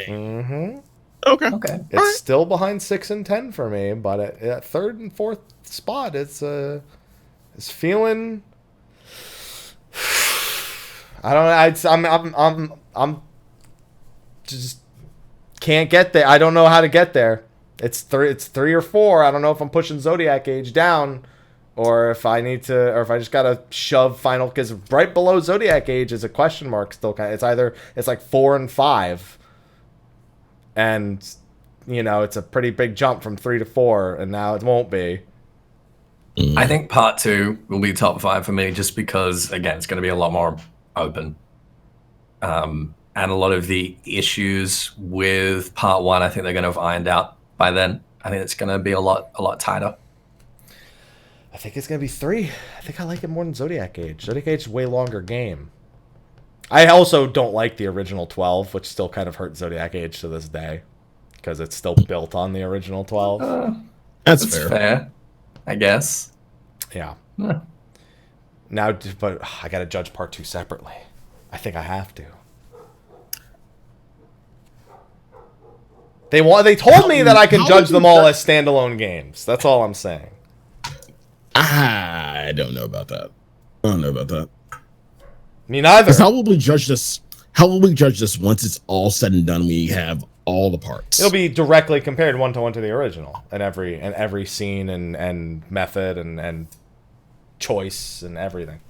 Okay.
It's still behind 6 and 10 for me, but at third and fourth spot, it's feeling. I don't know. I'm just can't get there. I don't know how to get there. It's 3 or 4. I don't know if I'm pushing Zodiac Age down, or if I need to, or if I just gotta shove Final, because right below Zodiac Age is a question mark still. It's like 4 and 5. And, it's a pretty big jump from 3 to 4, and now it won't be.
I think part 2 will be top 5 for me, just because, again, it's going to be a lot more open. And a lot of the issues with part 1, I think they're going to have ironed out by then. I think it's going to be a lot tighter.
I think it's going to be 3. I think I like it more than Zodiac Age. Zodiac Age is a way longer game. I also don't like the original 12, which still kind of hurts Zodiac Age to this day, because it's still built on the original 12.
That's fair,
I guess.
Yeah. Now, but I got to judge part 2 separately. I think I have to. They told me that I can judge them all as standalone games. That's all I'm saying.
I don't know about that.
Me neither.
How will we judge this? How will we judge this once it's all said and done? We have all the parts.
It'll be directly compared 1-to-1 to the original, and every scene and method and choice and everything.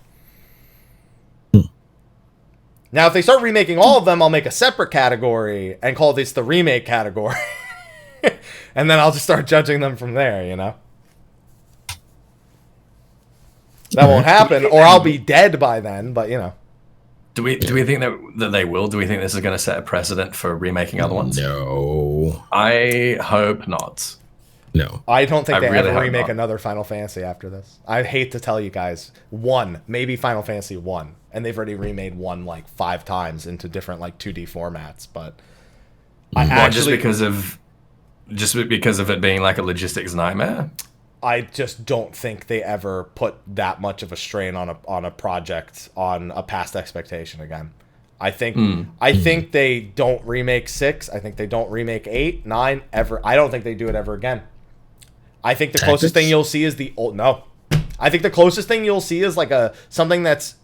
Now, if they start remaking all of them, I'll make a separate category and call this the remake category, and then I'll just start judging them from there. That won't happen, or I'll be dead by then. But
Do we think that they will? Do we think this is going to set a precedent for remaking other ones?
No.
I hope not.
No.
I don't think they
really
ever
hope
remake
not.
another Final Fantasy after this. I hate to tell you guys. 1, maybe Final Fantasy 1. And they've already remade 1 like 5 times into different like 2D formats. But
just because of it being like a logistics nightmare.
I just don't think they ever put that much of a strain on a project on a past expectation again. I think they don't remake 6. I think they don't remake 8, 9 ever. I don't think they do it ever again. I think the closest thing you'll see is I think the closest thing you'll see is like something that's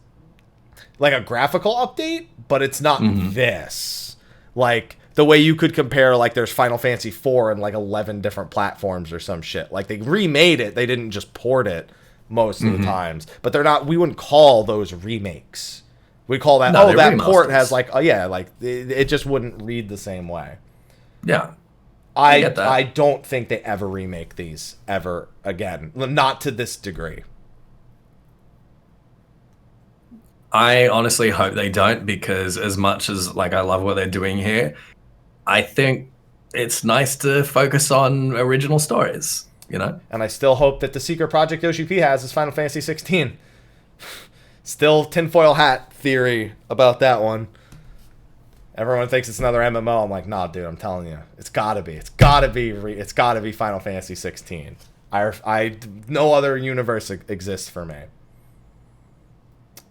like a graphical update, but it's not this. Like the way you could compare, like there's Final Fantasy 4 and like 11 different platforms or some shit. Like they remade it. They didn't just port it most of the times, but we wouldn't call those remakes. We call that, that port has like, it just wouldn't read the same way.
Yeah.
I don't think they ever remake these ever again. Not to this degree.
I honestly hope they don't, because as much as like I love what they're doing here, I think it's nice to focus on original stories, And
I still hope that the secret project Yoshi P has is Final Fantasy 16. Still tinfoil hat theory about that one. Everyone thinks it's another MMO. I'm like, nah, dude, I'm telling you. It's gotta be. It's gotta be Final Fantasy 16. No other universe exists for me.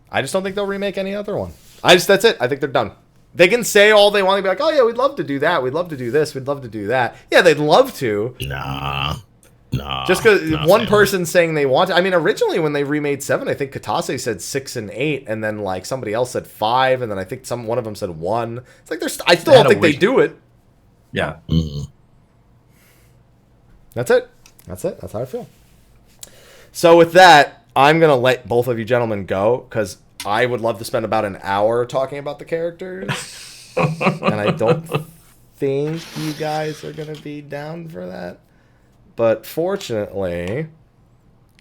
I just don't think they'll remake any other one. That's it. I think they're done. They can say all they want to be like, oh yeah, we'd love to do that. We'd love to do this. We'd love to do that. Yeah, they'd love to.
Nah.
Just because one person's saying they want to. I mean, originally when they remade 7, I think Katase said 6 and 8, and then like somebody else said 5, and then I think one of them said 1. It's like I still don't think they do it.
Yeah.
That's it. That's how I feel. So with that, I'm gonna let both of you gentlemen go, because I would love to spend about an hour talking about the characters, and I don't think you guys are gonna be down for that. But fortunately,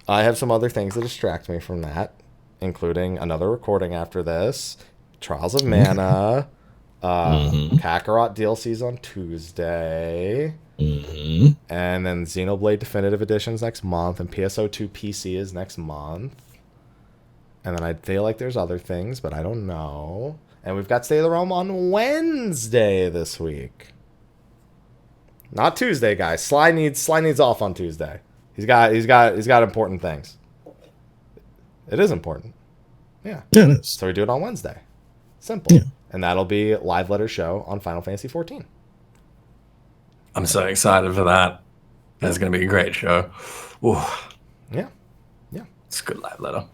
I have some other things that distract me from that. including another recording after this, Trials of Mana, Kakarot DLCs on Tuesday, and then Xenoblade Definitive Editions next month, and PSO2 PC is next month. And then I feel like there's other things, but I don't know. And we've got State of the Realm on Wednesday this week. Not Tuesday, guys. Sly needs off on Tuesday. He's got important things. It is important. Yeah.
Yeah, it is.
So we do it on Wednesday. Simple.
Yeah.
And that'll be live letter show on Final Fantasy 14.
I'm so excited for that. That's going to be a great show. Ooh.
Yeah.
It's a good live letter.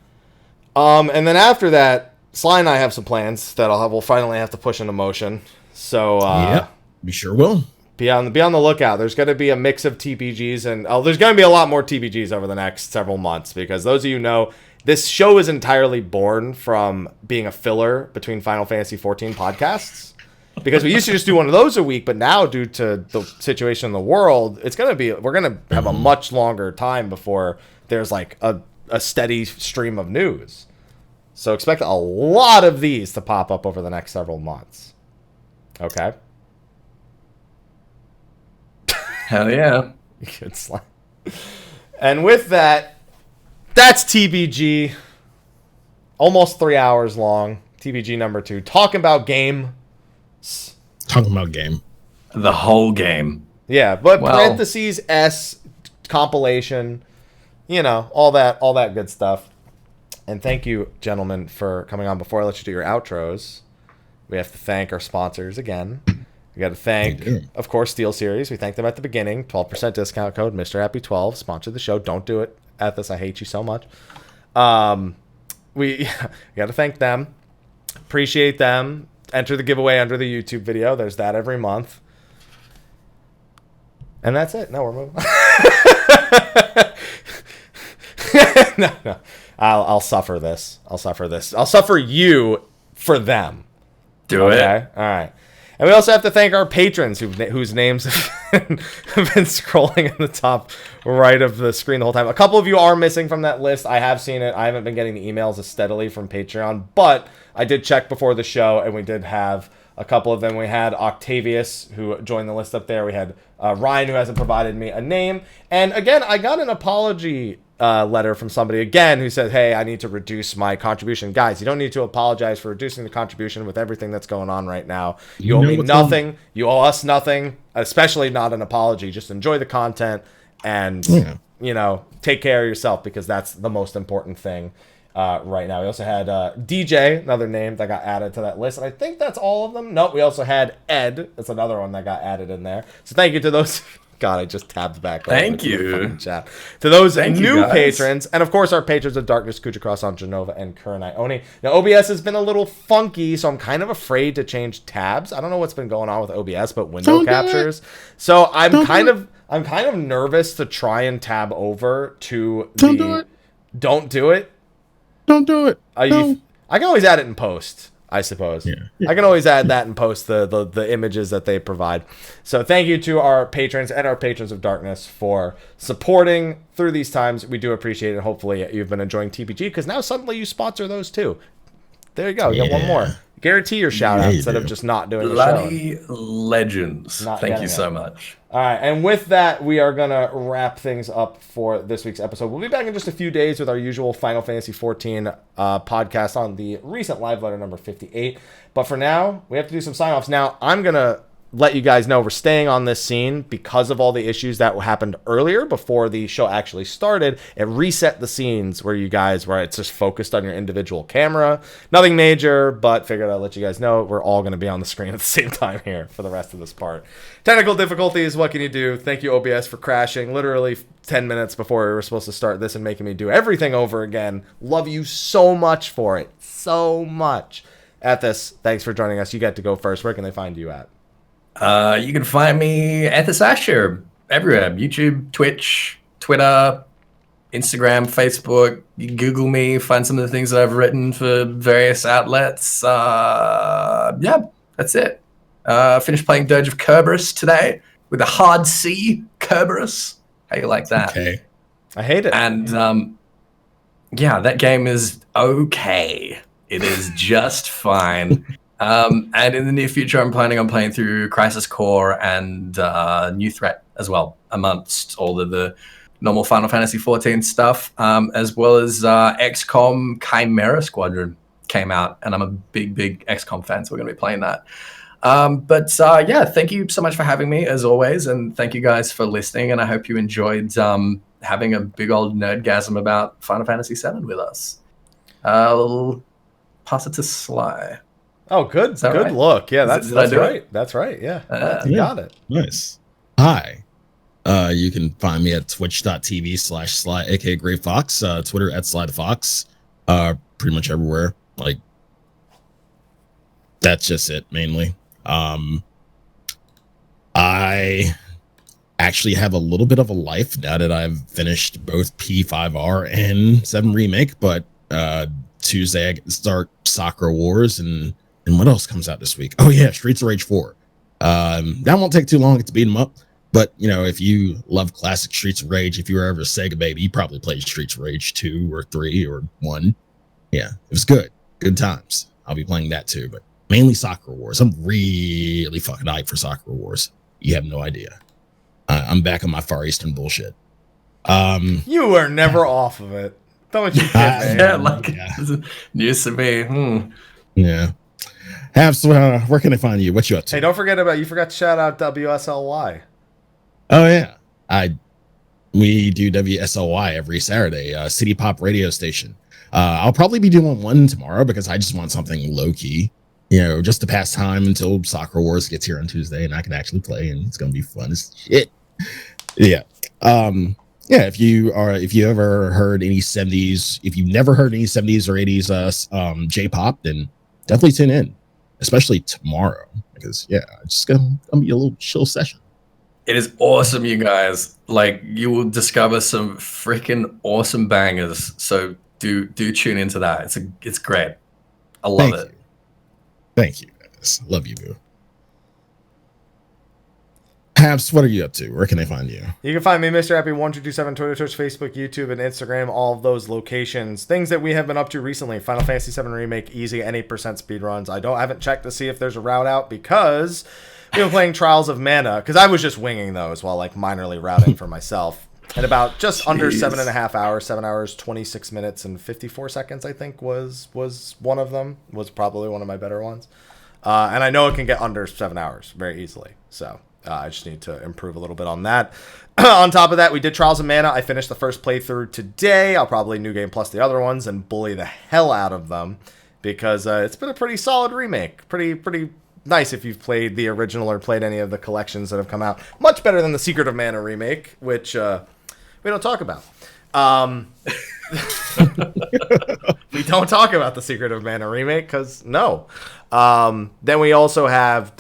And then after that, Sly and I have some plans that we'll finally have to push into motion. So
we sure will.
Be on the lookout. There's going to be a mix of TBGs, and there's going to be a lot more TBGs over the next several months, because those of you know, this show is entirely born from being a filler between Final Fantasy 14 podcasts. Because we used to just do one of those a week, but now due to the situation in the world, we're going to have a much longer time before there's like a steady stream of news. So expect a lot of these to pop up over the next several months. Okay?
Hell yeah.
Good slime. And with that, that's TBG. Almost 3 hours long. TBG number 2. Talking about game.
Talking about game.
The whole game.
Yeah, but parentheses S compilation. You know, all that good stuff. And thank you, gentlemen, for coming on. Before I let you do your outros, we have to thank our sponsors again. We got to thank, of course, SteelSeries. We thanked them at the beginning. 12% discount code, Mr. Happy 12. Sponsored the show. Don't do it, Ethys. I hate you so much. We got to thank them. Appreciate them. Enter the giveaway under the YouTube video. There's that every month. And that's it. No, we're moving on. No. I'll suffer this. I'll suffer you for them.
Do it.
All right. And we also have to thank our patrons whose names have been scrolling in the top right of the screen the whole time. A couple of you are missing from that list. I have seen it. I haven't been getting the emails as steadily from Patreon, but I did check before the show, and we did have a couple of them. We had Octavius, who joined the list up there. We had Ryan, who hasn't provided me a name. And again, I got an apology letter from somebody again who said, hey, I need to reduce my contribution. Guys, you don't need to apologize for reducing the contribution with everything that's going on right now. You owe me nothing. You owe us nothing, especially not an apology. Just enjoy the content and, take care of yourself, because that's the most important thing right now. We also had DJ, another name that got added to that list. And I think that's all of them. Nope, we also had Ed. That's another one that got added in there. So thank you to those. God, I just tabbed back.
Thank you.
Chat. To those new patrons, and of course our patrons of Darkness, Khuja, Cross-on, Jenova, and Kurenai Oni. Now, OBS has been a little funky, so I'm kind of afraid to change tabs. I don't know what's been going on with OBS, but window captures. So I'm kind of nervous to try and tab over to
Don't do it.
Don't do it.
Don't do it.
I can always add it in post, I suppose.
Yeah.
I can always add that and post the images that they provide. So thank you to our patrons and our patrons of Darkness for supporting through these times. We do appreciate it. Hopefully you've been enjoying TBG, because now suddenly you sponsor those too. There you go. You got one more. Guarantee your shout out instead of just not doing the show.
Bloody legends. Thank you so much.
All right, and with that, we are going to wrap things up for this week's episode. We'll be back in just a few days with our usual Final Fantasy 14 podcast on the recent live letter number 58. But for now, we have to do some sign-offs. Now, I'm going to let you guys know we're staying on this scene because of all the issues that happened earlier before the show actually started. It reset the scenes where it's just focused on your individual camera. Nothing major, but figured I'd let you guys know we're all going to be on the screen at the same time here for the rest of this part. Technical difficulties, what can you do? Thank you, OBS, for crashing literally 10 minutes before we were supposed to start this and making me do everything over again. Love you so much for it. So much. Ethys, thanks for joining us. You get to go first. Where can they find you at?
You can find me at Ethys Asher everywhere. YouTube, Twitch, Twitter, Instagram, Facebook. You can Google me, find some of the things that I've written for various outlets. Yeah, that's it. Finished playing Dirge of Kerberos today with a hard C, Kerberos. How you like that?
Okay.
I hate it.
And Yeah, that game is okay. It is just fine. And in the near future, I'm planning on playing through Crisis Core and New Threat as well, amongst all of the normal Final Fantasy XIV stuff, as well as XCOM Chimera Squadron came out, and I'm a big XCOM fan, so we're going to be playing that. But yeah, thank you so much for having me, as always, and thank you guys for listening, and I hope you enjoyed having a big old nerdgasm about Final Fantasy VII with us. I'll pass it to Sly.
Oh, good. Good
right?
look. Yeah, that's right.
It?
That's right. Yeah.
You
got it.
Nice. Hi. You can find me at twitch.tv/Sly, aka Gray Fox, Twitter at SlyTheFox, pretty much everywhere. Like, that's just it, mainly. I actually have a little bit of a life now that I've finished both P5R and 7 Remake, but Tuesday I get to start Sakura Wars, and what else comes out this week? Oh yeah, Streets of Rage 4. That won't take too long to beat them up, but you know, if you love classic Streets of Rage, if you were ever a Sega baby, you probably played Streets of Rage 2 or 3 or 1. Yeah, it was good times. I'll be playing that too, but mainly Sakura Wars. I'm really fucking hyped for Sakura Wars. You have no idea. I'm back on my Far Eastern bullshit.
You were never off of it. Don't you kid me?
News to me.
Yeah. Where can I find you? What you up to?
Hey, don't forget you forgot to shout out WSLY.
Oh yeah. We do WSLY every Saturday, City Pop radio station. I'll probably be doing one tomorrow because I just want something low key, you know, just to pass time until Sakura Wars gets here on Tuesday and I can actually play, and it's gonna be fun as shit. Yeah. Yeah, if you ever heard any 70s, if you've never heard any 70s or 80s J-pop, then definitely tune in, especially tomorrow, because yeah, it's just gonna be a little chill session.
It is awesome, you guys. Like, you will discover some freaking awesome bangers. So do tune into that. It's great. I love it.
Thank you, guys. Love you, boo. Habs, what are you up to? Where can I find you?
You can find me, Mr. Happy1227, Twitter, Twitch, Facebook, YouTube, and Instagram. All of those locations. Things that we have been up to recently: Final Fantasy VII Remake, easy, any percent speedruns. I haven't checked to see if there's a route out because we've been playing Trials of Mana. Because I was just winging those while like minorly routing for myself. And about just under 7.5 hours, 7 hours, 26 minutes, and 54 seconds, I think was one of them. Was probably one of my better ones. And I know it can get under 7 hours very easily. So I just need to improve a little bit on that. On top of that, we did Trials of Mana. I finished the first playthrough today. I'll probably New Game Plus the other ones and bully the hell out of them because it's been a pretty solid remake. Pretty nice if you've played the original or played any of the collections that have come out. Much better than the Secret of Mana remake, which we don't talk about. We don't talk about the Secret of Mana remake because no. Then we also have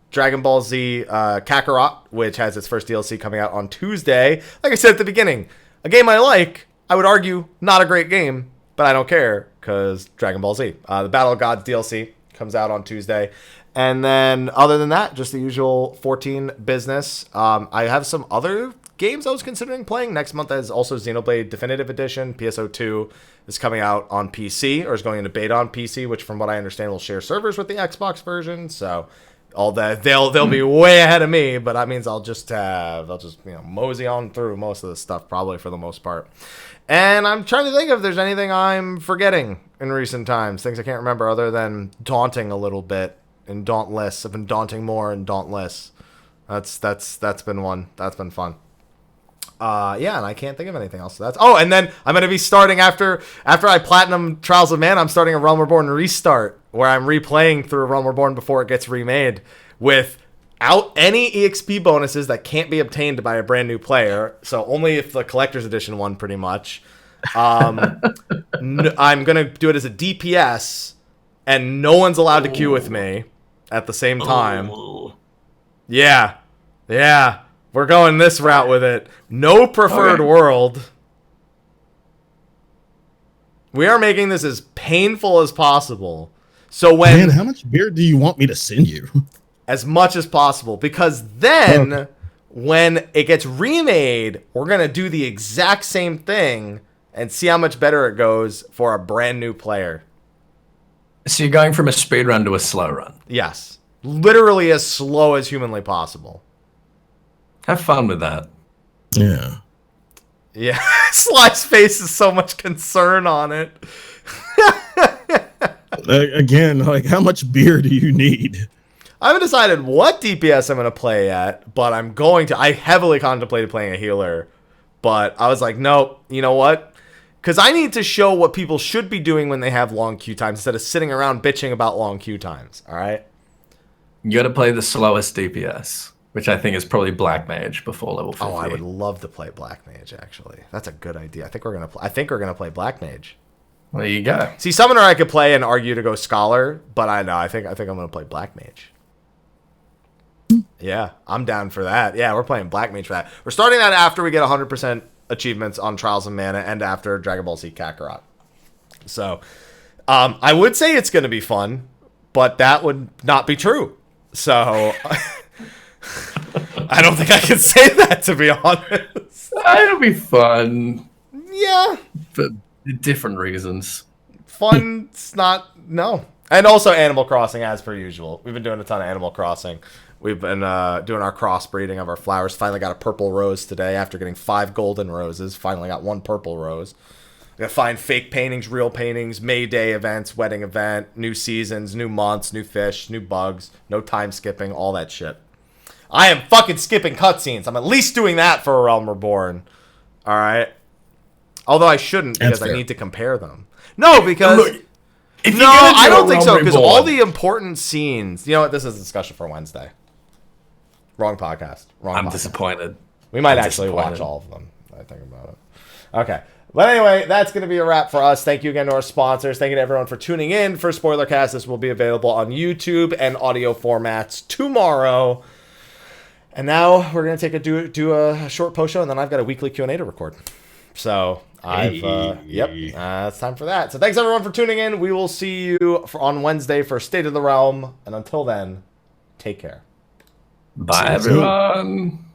Dragon Ball Z Kakarot, which has its first DLC coming out on Tuesday. Like I said at the beginning, a game I like. I would argue not a great game, but I don't care because Dragon Ball Z. The Battle of Gods DLC comes out on Tuesday. And then other than that, just the usual 14 business. I have some other games I was considering playing. Next month is also Xenoblade Definitive Edition. PSO2 is coming out on PC, or is going into beta on PC, which from what I understand will share servers with the Xbox version. So all that they'll be way ahead of me, but that means I'll just mosey on through most of the stuff probably for the most part. And I'm trying to think if there's anything I'm forgetting in recent times, things I can't remember other than daunting a little bit and Dauntless. I've been daunting more and Dauntless. That's been one. That's been fun. Yeah, and I can't think of anything else. And then I'm going to be starting after I platinum Trials of Mana, I'm starting a Realm Reborn restart where I'm replaying through Realm Reborn before it gets remade without any EXP bonuses that can't be obtained by a brand new player. So only if the collector's edition one, pretty much. I'm going to do it as a DPS and no one's allowed to queue with me at the same time. Yeah. We're going this route with it. No preferred world. We are making this as painful as possible. So
Man, how much beer do you want me to send you?
As much as possible. Because then, when it gets remade, we're going to do the exact same thing and see how much better it goes for a brand new player.
So you're going from a speed run to a slow run?
Yes. Literally as slow as humanly possible.
Have fun with that.
Yeah.
Yeah. Sly's face is so much concern on it.
Again, like, how much beer do you need?
I haven't decided what DPS I'm going to play at, but I'm going to. I heavily contemplated playing a healer, but I was like, nope, you know what? Because I need to show what people should be doing when they have long queue times instead of sitting around bitching about long queue times, all right?
You got to play the slowest DPS, which I think is probably Black Mage before level 50.
Oh, I would love to play Black Mage, actually. That's a good idea. I think we're gonna play Black Mage.
There you go.
See, Summoner I could play and argue to go Scholar, but I think I'm gonna play Black Mage. Yeah, I'm down for that. Yeah, we're playing Black Mage for that. We're starting that after we get 100% achievements on Trials of Mana and after Dragon Ball Z Kakarot. So, I would say it's gonna be fun, but that would not be true. So, I don't think I can say that, to be honest.
It'll be fun.
Yeah.
For different reasons.
Fun's not, no. And also Animal Crossing, as per usual. We've been doing a ton of Animal Crossing. We've been doing our crossbreeding of our flowers. Finally got a purple rose today after getting 5 golden roses. Finally got 1 purple rose. We gotta find fake paintings, real paintings, May Day events, wedding event, new seasons, new months, new fish, new bugs, no time skipping, all that shit. I am fucking skipping cutscenes. I'm at least doing that for A Realm Reborn. Alright? Although I shouldn't, because I need to compare them. No, because...
Look,
no, I don't think so, because all the important scenes... You know what? This is a discussion for Wednesday. Wrong podcast.
I'm disappointed.
We might actually watch all of them. I think about it. Okay. But anyway, that's going to be a wrap for us. Thank you again to our sponsors. Thank you to everyone for tuning in for Spoilercast. This will be available on YouTube and audio formats tomorrow. And now we're going to do a short post show, and then I've got a weekly Q&A to record. So it's time for that. So thanks everyone for tuning in. We will see you on Wednesday for State of the Realm. And until then, take care.
Bye, everyone.